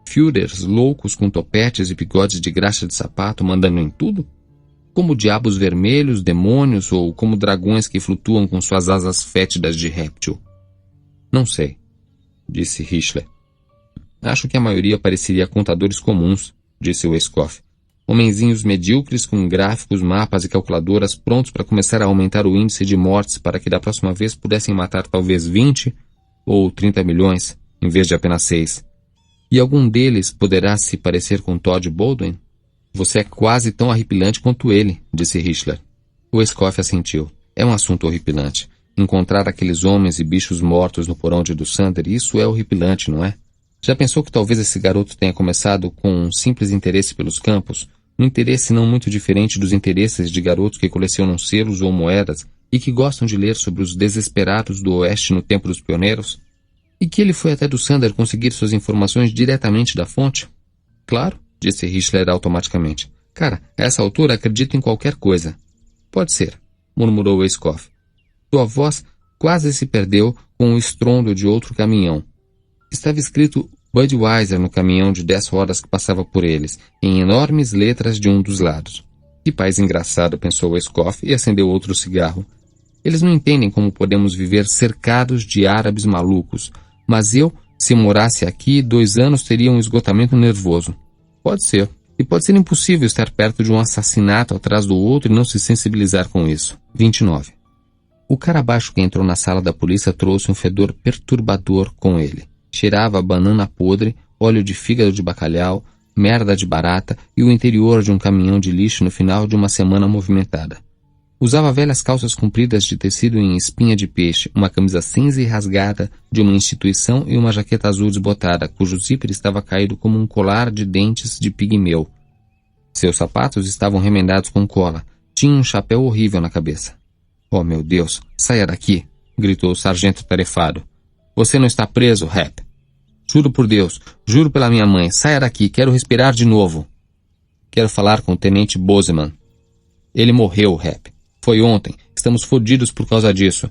Führers loucos com topetes e bigodes de graxa de sapato mandando em tudo? Como diabos vermelhos, demônios ou como dragões que flutuam com suas asas fétidas de réptil? Não sei, disse Hitler. Acho que a maioria pareceria contadores comuns, disse o Escoff. Homenzinhos medíocres com gráficos, mapas e calculadoras prontos para começar a aumentar o índice de mortes para que da próxima vez pudessem matar talvez 20 ou 30 milhões, em vez de apenas 6. E algum deles poderá se parecer com Todd Baldwin? Você é quase tão horripilante quanto ele, disse Hitler. O Escoff assentiu. É um assunto horripilante. Encontrar aqueles homens e bichos mortos no porão de do Sander, isso é horripilante, não é? Já pensou que talvez esse garoto tenha começado com um simples interesse pelos campos? Um interesse não muito diferente dos interesses de garotos que colecionam selos ou moedas e que gostam de ler sobre os desesperados do Oeste no tempo dos pioneiros? E que ele foi até do Sander conseguir suas informações diretamente da fonte? Claro, disse Hitler automaticamente. Cara, a essa altura acredito em qualquer coisa. Pode ser, murmurou o Escoff. Sua voz quase se perdeu com o estrondo de outro caminhão. Estava escrito Budweiser no caminhão de 10 rodas que passava por eles, em enormes letras de um dos lados. Que país engraçado, pensou o Escoff e acendeu outro cigarro. Eles não entendem como podemos viver cercados de árabes malucos, mas eu, se morasse aqui, 2 anos teria um esgotamento nervoso. Pode ser. E pode ser impossível estar perto de um assassinato atrás do outro e não se sensibilizar com isso. 29. O cara baixo que entrou na sala da polícia trouxe um fedor perturbador com ele. Cheirava a banana podre, óleo de fígado de bacalhau, merda de barata e o interior de um caminhão de lixo no final de uma semana movimentada. Usava velhas calças compridas de tecido em espinha de peixe, uma camisa cinza e rasgada de uma instituição e uma jaqueta azul desbotada, cujo zíper estava caído como um colar de dentes de pigmeu. Seus sapatos estavam remendados com cola. Tinha um chapéu horrível na cabeça. Oh, meu Deus, saia daqui, gritou o sargento tarefado. Você não está preso, Hap. Juro por Deus, juro pela minha mãe, saia daqui, quero respirar de novo. Quero falar com o tenente Bozeman. Ele morreu, Hap. Foi ontem, estamos fodidos por causa disso.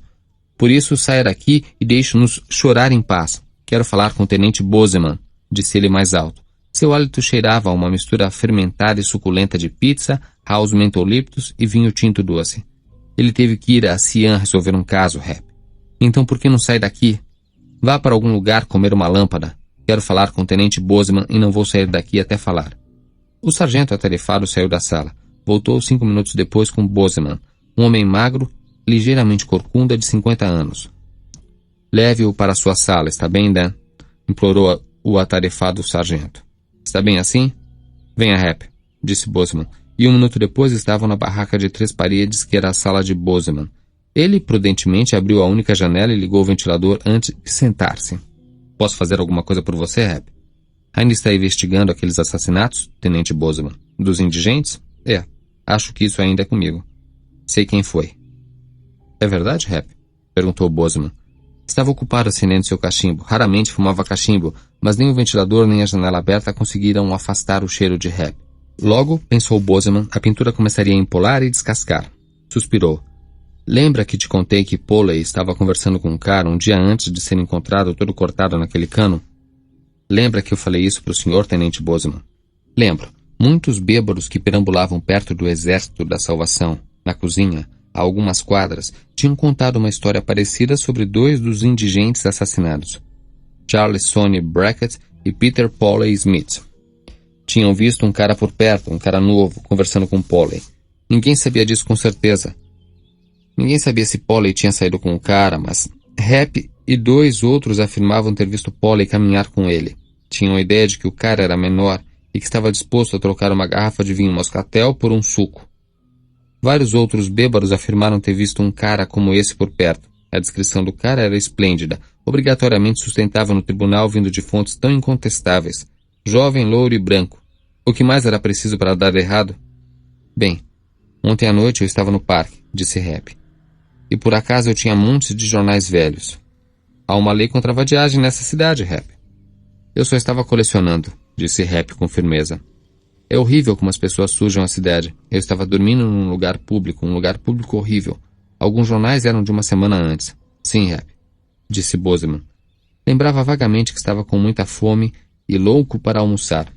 Por isso, saia daqui e deixe-nos chorar em paz. Quero falar com o tenente Bozeman, disse ele mais alto. Seu hálito cheirava a uma mistura fermentada e suculenta de pizza, house mentoliptus e vinho tinto doce. Ele teve que ir a Cian resolver um caso, Hap. Então por que não sai daqui? Vá para algum lugar comer uma lâmpada. Quero falar com o tenente Bozeman e não vou sair daqui até falar. O sargento atarefado saiu da sala. Voltou 5 minutos depois com Bozeman, um homem magro, ligeiramente corcunda de 50 anos. Leve-o para sua sala, está bem, Dan? Implorou o atarefado sargento. Está bem assim? Venha, Hap, disse Bozeman, e 1 minuto depois estavam na barraca de 3 paredes que era a sala de Bozeman. Ele, prudentemente, abriu a única janela e ligou o ventilador antes de sentar-se. Posso fazer alguma coisa por você, Hap? Ainda está investigando aqueles assassinatos, tenente Bozeman? Dos indigentes? É, acho que isso ainda é comigo. Sei quem foi. É verdade, Hap? Perguntou Bozeman. Estava ocupado acendendo seu cachimbo. Raramente fumava cachimbo, mas nem o ventilador nem a janela aberta conseguiram afastar o cheiro de Hap. Logo, pensou Bozeman, a pintura começaria a empolar e descascar. Suspirou. Lembra que te contei que Poley estava conversando com um cara um dia antes de ser encontrado todo cortado naquele cano? Lembra que eu falei isso para o senhor, tenente Bozeman? Lembro. Muitos bêbados que perambulavam perto do Exército da Salvação, na cozinha, a algumas quadras, tinham contado uma história parecida sobre 2 dos indigentes assassinados. Charles Sonny Brackett e Peter Poley Smith. Tinham visto um cara por perto, um cara novo, conversando com Poley. Ninguém sabia disso com certeza. Ninguém sabia se Poley tinha saído com o cara, mas Hap e 2 outros afirmavam ter visto Poley caminhar com ele. Tinham a ideia de que o cara era menor e que estava disposto a trocar uma garrafa de vinho moscatel por um suco. Vários outros bêbados afirmaram ter visto um cara como esse por perto. A descrição do cara era esplêndida, obrigatoriamente sustentável no tribunal vindo de fontes tão incontestáveis. Jovem, louro e branco. O que mais era preciso para dar errado? Bem, ontem à noite eu estava no parque, disse Hap. E por acaso eu tinha montes de jornais velhos. Há uma lei contra a vadiagem nessa cidade, Hap. Eu só estava colecionando, disse Hap com firmeza. É horrível como as pessoas sujam a cidade. Eu estava dormindo num lugar público, um lugar público horrível. Alguns jornais eram de uma semana antes. Sim, Hap, disse Bozeman. Lembrava vagamente que estava com muita fome e louco para almoçar.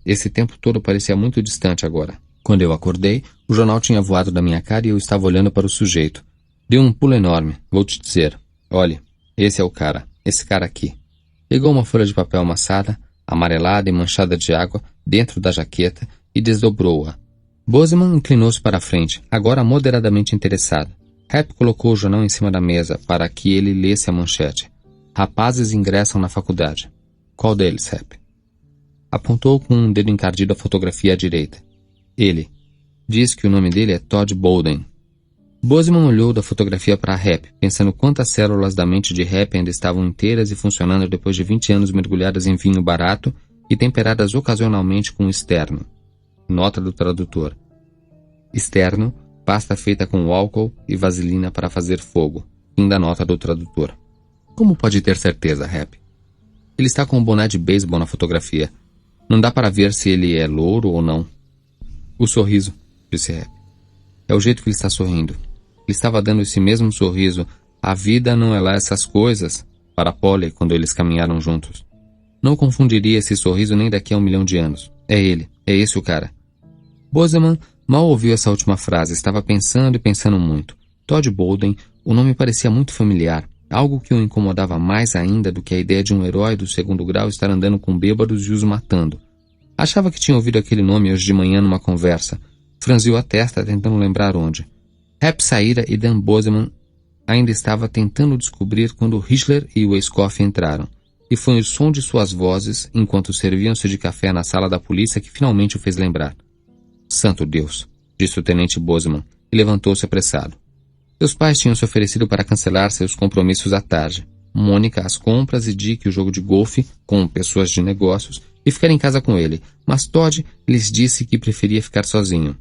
Esse tempo todo parecia muito distante agora. Quando eu acordei, o jornal tinha voado da minha cara e eu estava olhando para o sujeito. Deu um pulo enorme, vou te dizer. Olhe, esse é o cara, esse cara aqui. Pegou uma folha de papel amassada, amarelada e manchada de água, dentro da jaqueta e desdobrou-a. Bozeman inclinou-se para a frente, agora moderadamente interessado. Hap colocou o jornal em cima da mesa para que ele lesse a manchete. Rapazes ingressam na faculdade. Qual deles, Hap? Apontou com um dedo encardido a fotografia à direita. Ele. Diz que o nome dele é Todd Bowden. Bozeman olhou da fotografia para Hap, pensando quantas células da mente de Hap ainda estavam inteiras e funcionando depois de 20 anos mergulhadas em vinho barato e temperadas ocasionalmente com externo. Nota do tradutor. Externo, pasta feita com álcool e vaselina para fazer fogo. Fim da nota do tradutor. Como pode ter certeza, Hap? Ele está com um boné de beisebol na fotografia. Não dá para ver se ele é louro ou não. O sorriso, disse Hap. É o jeito que ele está sorrindo. Ele estava dando esse mesmo sorriso. A vida não é lá essas coisas, para Polly quando eles caminharam juntos. Não confundiria esse sorriso nem daqui a 1 milhão de anos. É ele, é esse o cara. Bozeman mal ouviu essa última frase, estava pensando e pensando muito. Todd Bowden, o nome parecia muito familiar, algo que o incomodava mais ainda do que a ideia de um herói do 2º grau estar andando com bêbados e os matando. Achava que tinha ouvido aquele nome hoje de manhã numa conversa. Franziu a testa, tentando lembrar onde. Hap saíra e Dan Bozeman ainda estava tentando descobrir quando Hitler e o Escoff entraram. E foi o som de suas vozes, enquanto serviam-se de café na sala da polícia, que finalmente o fez lembrar. Santo Deus, disse o tenente Bozeman, e levantou-se apressado. Seus pais tinham se oferecido para cancelar seus compromissos à tarde. Mônica às compras e Dick o jogo de golfe, com pessoas de negócios, e ficar em casa com ele, mas Todd lhes disse que preferia ficar sozinho.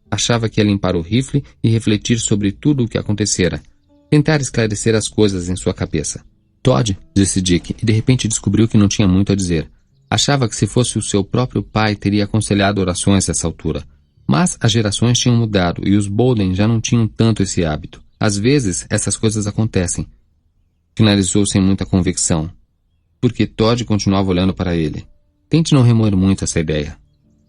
Achava que ia limpar o rifle e refletir sobre tudo o que acontecera. Tentar esclarecer as coisas em sua cabeça. Todd, disse Dick, e de repente descobriu que não tinha muito a dizer. Achava que se fosse o seu próprio pai teria aconselhado orações a essa altura. Mas as gerações tinham mudado e os Bolden já não tinham tanto esse hábito. Às vezes, essas coisas acontecem. Finalizou sem muita convicção, porque Todd continuava olhando para ele. Tente não remoer muito essa ideia.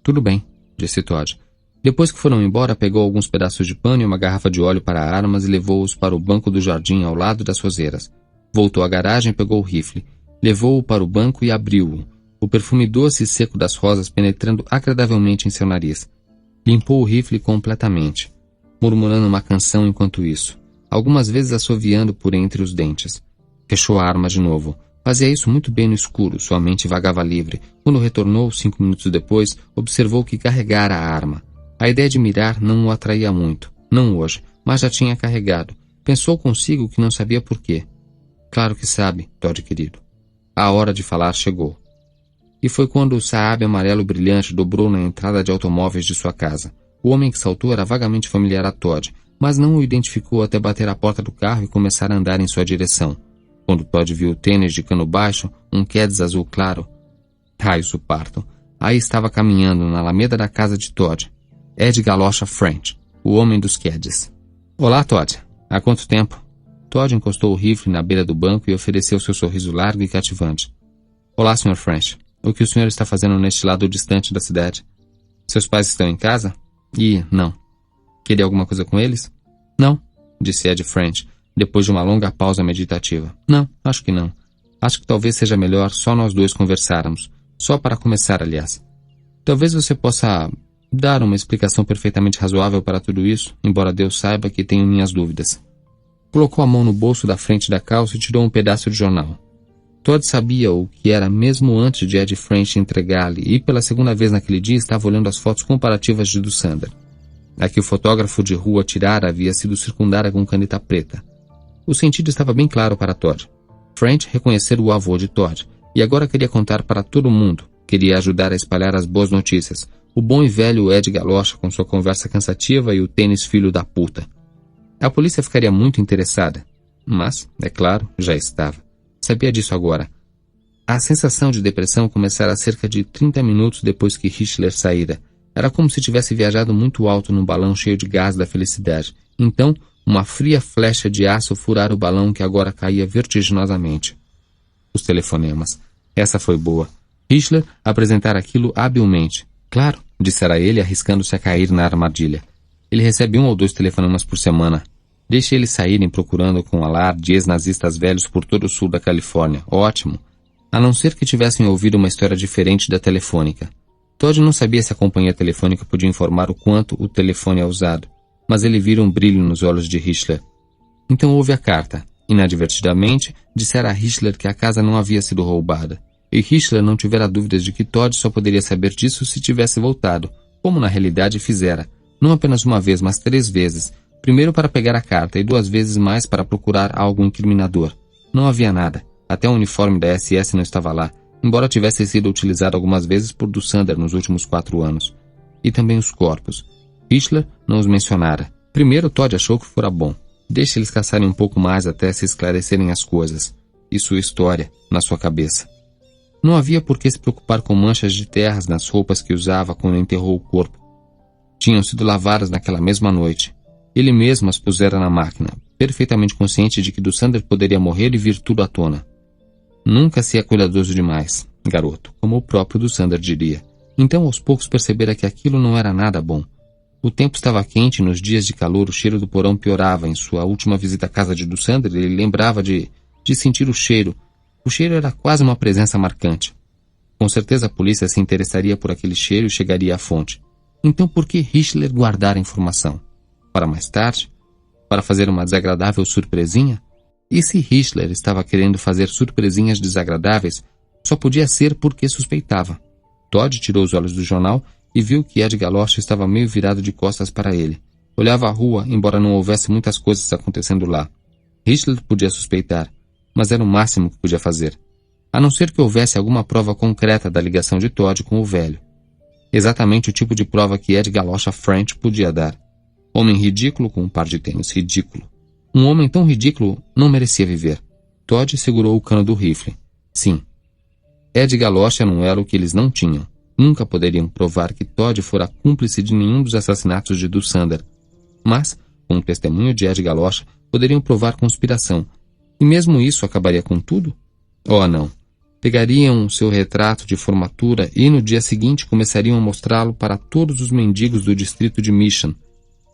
Tudo bem, disse Todd. Depois que foram embora, pegou alguns pedaços de pano e uma garrafa de óleo para armas e levou-os para o banco do jardim ao lado das roseiras. Voltou à garagem e pegou o rifle. Levou-o para o banco e abriu-o, o perfume doce e seco das rosas penetrando agradavelmente em seu nariz. Limpou o rifle completamente, murmurando uma canção enquanto isso, algumas vezes assoviando por entre os dentes. Fechou a arma de novo. Fazia isso muito bem no escuro, sua mente vagava livre. Quando retornou, 5 minutos depois, observou que carregara a arma. A ideia de mirar não o atraía muito. Não hoje, mas já tinha carregado. Pensou consigo que não sabia por quê. Claro que sabe, Todd querido. A hora de falar chegou. E foi quando o Saab amarelo brilhante dobrou na entrada de automóveis de sua casa. O homem que saltou era vagamente familiar a Todd, mas não o identificou até bater a porta do carro e começar a andar em sua direção. Quando Todd viu o tênis de cano baixo, um Keds azul claro. Raios o parto. Aí estava caminhando na alameda da casa de Todd. Ed Galocha French, o homem dos Keds. Olá, Todd. Há quanto tempo? Todd encostou o rifle na beira do banco e ofereceu seu sorriso largo e cativante. Olá, Sr. French. O que o senhor está fazendo neste lado distante da cidade? Seus pais estão em casa? Não. Queria alguma coisa com eles? Não, disse Ed French, depois de uma longa pausa meditativa. Não, acho que não. Acho que talvez seja melhor só nós dois conversarmos. Só para começar, aliás. Talvez você possa dar uma explicação perfeitamente razoável para tudo isso, embora Deus saiba que tenho minhas dúvidas. Colocou a mão no bolso da frente da calça e tirou um pedaço de jornal. Todd sabia o que era mesmo antes de Ed French entregar-lhe e pela segunda vez naquele dia estava olhando as fotos comparativas de do Sander. A que o fotógrafo de rua tirara havia sido circundada com caneta preta. O sentido estava bem claro para Todd. French reconhecera o avô de Todd e agora queria contar para todo mundo, queria ajudar a espalhar as boas notícias. O bom e velho Ed Galocha com sua conversa cansativa e o tênis filho da puta. A polícia ficaria muito interessada, mas, é claro, já estava. Sabia disso agora. A sensação de depressão começara cerca de 30 minutos depois que Hitler saíra. Era como se tivesse viajado muito alto num balão cheio de gás da felicidade. Então, uma fria flecha de aço furara o balão que agora caía vertiginosamente. Os telefonemas. Essa foi boa. Hitler apresentara aquilo habilmente. Claro, dissera ele, arriscando-se a cair na armadilha. Ele recebe 1 ou 2 telefonemas por semana. Deixe eles saírem procurando com alar de ex-nazistas velhos por todo o sul da Califórnia. Ótimo. A não ser que tivessem ouvido uma história diferente da telefônica. Todd não sabia se a companhia telefônica podia informar o quanto o telefone é usado, mas ele vira um brilho nos olhos de Hitler. Então houve a carta. Inadvertidamente, dissera a Hitler que a casa não havia sido roubada. E Hitler não tivera dúvidas de que Todd só poderia saber disso se tivesse voltado, como na realidade fizera. Não apenas uma vez, mas 3 vezes. Primeiro para pegar a carta e 2 vezes mais para procurar algo incriminador. Não havia nada. Até o uniforme da SS não estava lá, embora tivesse sido utilizado algumas vezes por do Sander nos últimos 4 anos. E também os corpos. Hitler não os mencionara. Primeiro Todd achou que fora bom. Deixe eles caçarem um pouco mais até se esclarecerem as coisas. E sua história, na sua cabeça. Não havia por que se preocupar com manchas de terras nas roupas que usava quando enterrou o corpo. Tinham sido lavadas naquela mesma noite. Ele mesmo as pusera na máquina, perfeitamente consciente de que do Sander poderia morrer e vir tudo à tona. Nunca se é cuidadoso demais, garoto, como o próprio do Sander diria. Então aos poucos percebera que aquilo não era nada bom. O tempo estava quente e nos dias de calor o cheiro do porão piorava. Em sua última visita à casa de do Sander, ele lembrava de sentir o cheiro. O cheiro era quase uma presença marcante. Com certeza a polícia se interessaria por aquele cheiro e chegaria à fonte. Então por que Hitler guardar a informação? Para mais tarde? Para fazer uma desagradável surpresinha? E se Hitler estava querendo fazer surpresinhas desagradáveis, só podia ser porque suspeitava. Todd tirou os olhos do jornal e viu que Ed Galocha estava meio virado de costas para ele. Olhava a rua, embora não houvesse muitas coisas acontecendo lá. Hitler podia suspeitar, mas era o máximo que podia fazer. a não ser que houvesse alguma prova concreta da ligação de Todd com o velho. Exatamente o tipo de prova que Ed Galocha French podia dar. Homem ridículo com um par de tênis ridículo. Um homem tão ridículo não merecia viver. Todd segurou o cano do rifle. Sim. Ed Galocha era um elo que eles não tinham. Nunca poderiam provar que Todd fora cúmplice de nenhum dos assassinatos de Dussander. Mas, com o testemunho de Ed Galocha, poderiam provar conspiração. E mesmo isso acabaria com tudo? Oh, não. Pegariam seu retrato de formatura e no dia seguinte começariam a mostrá-lo para todos os mendigos do distrito de Mission.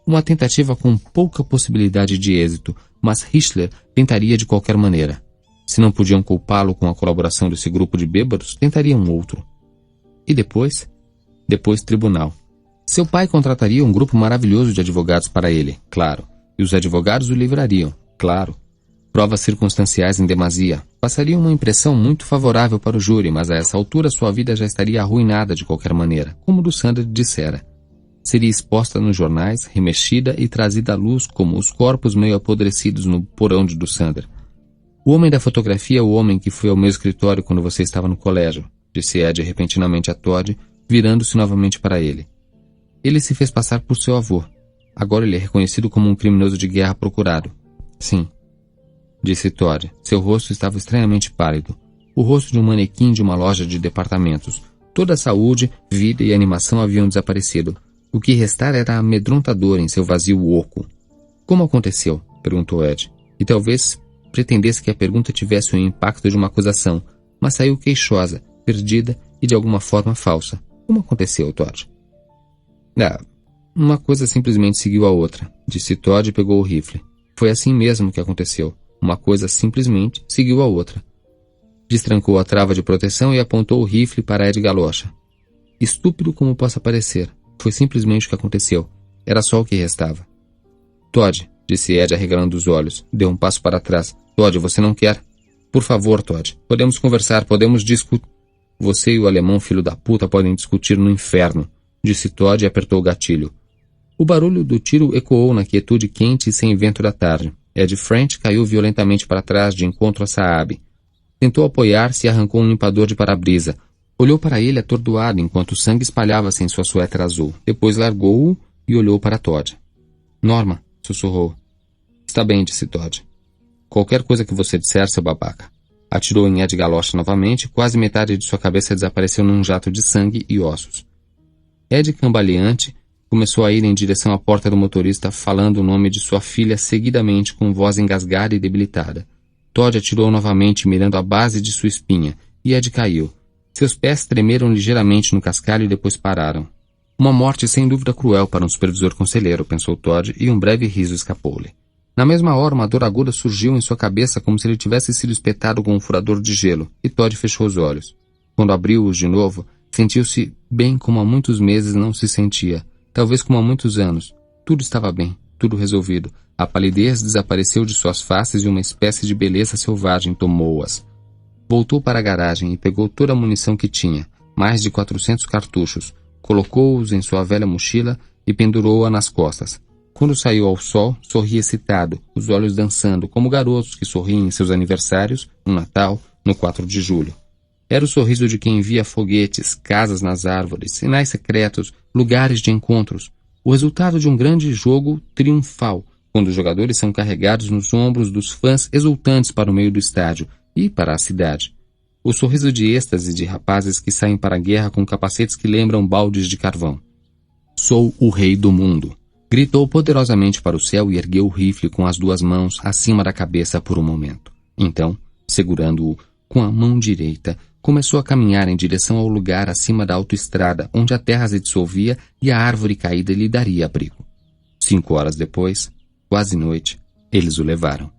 Uma tentativa com pouca possibilidade de êxito, mas Hitler tentaria de qualquer maneira. Se não podiam culpá-lo com a colaboração desse grupo de bêbados, tentariam outro. E depois? Depois tribunal. Seu pai contrataria um grupo maravilhoso de advogados para ele, claro. E os advogados o livrariam, claro. Provas circunstanciais em demasia. Passariam uma impressão muito favorável para o júri, mas a essa altura sua vida já estaria arruinada de qualquer maneira, como Dussander dissera. Seria exposta nos jornais, remexida e trazida à luz como os corpos meio apodrecidos no porão de Dussander. O homem da fotografia é o homem que foi ao meu escritório quando você estava no colégio, disse Ed repentinamente a Todd, virando-se novamente para ele. Ele se fez passar por seu avô. Agora ele é reconhecido como um criminoso de guerra procurado. Sim, disse Todd. Seu rosto estava estranhamente pálido. O rosto de um manequim de uma loja de departamentos. Toda a saúde, vida e animação haviam desaparecido. O que restara era amedrontador em seu vazio oco. Como aconteceu? Perguntou Ed. E talvez pretendesse que a pergunta tivesse o impacto de uma acusação, mas saiu queixosa, perdida e de alguma forma falsa. Como aconteceu, Todd? Uma coisa simplesmente seguiu a outra, disse Todd e pegou o rifle. Foi assim mesmo que aconteceu. Uma coisa simplesmente seguiu a outra. Destrancou a trava de proteção e apontou o rifle para Ed Galocha. Estúpido como possa parecer, foi simplesmente o que aconteceu. Era só o que restava. Todd, disse Ed arregalando os olhos, deu um passo para trás. Todd, você não quer? Por favor, Todd, podemos conversar, podemos discutir. Você e o alemão filho da puta podem discutir no inferno, disse Todd e apertou o gatilho. O barulho do tiro ecoou na quietude quente e sem vento da tarde. Ed French caiu violentamente para trás de encontro a Saab. Tentou apoiar-se e arrancou um limpador de para-brisa. Olhou para ele atordoado enquanto o sangue espalhava-se em sua suéter azul. Depois largou-o e olhou para Todd. Norma, sussurrou. Está bem, disse Todd. Qualquer coisa que você disser, seu babaca. Atirou em Ed Galocha novamente, quase metade de sua cabeça desapareceu num jato de sangue e ossos. Ed, cambaleante, começou a ir em direção à porta do motorista, falando o nome de sua filha seguidamente com voz engasgada e debilitada. Todd atirou novamente, mirando a base de sua espinha, e Ed caiu. Seus pés tremeram ligeiramente no cascalho e depois pararam. Uma morte sem dúvida cruel para um supervisor conselheiro, pensou Todd, e um breve riso escapou-lhe. Na mesma hora, uma dor aguda surgiu em sua cabeça como se ele tivesse sido espetado com um furador de gelo, e Todd fechou os olhos. Quando abriu-os de novo, sentiu-se bem como há muitos meses não se sentia, talvez como há muitos anos. Tudo estava bem, tudo resolvido. A palidez desapareceu de suas faces e uma espécie de beleza selvagem tomou-as. Voltou para a garagem e pegou toda a munição que tinha, mais de 400 cartuchos, colocou-os em sua velha mochila e pendurou-a nas costas. Quando saiu ao sol, sorria excitado, os olhos dançando, como garotos que sorriem em seus aniversários, no Natal, no 4 de julho. Era o sorriso de quem via foguetes, casas nas árvores, sinais secretos, lugares de encontros. O resultado de um grande jogo triunfal, quando os jogadores são carregados nos ombros dos fãs exultantes para o meio do estádio e para a cidade. O sorriso de êxtase de rapazes que saem para a guerra com capacetes que lembram baldes de carvão. Sou o rei do mundo. Gritou poderosamente para o céu e ergueu o rifle com as duas mãos acima da cabeça por um momento. Então, segurando-o com a mão direita, começou a caminhar em direção ao lugar acima da autoestrada, onde a terra se dissolvia e a árvore caída lhe daria abrigo. 5 horas depois, quase noite, eles o levaram.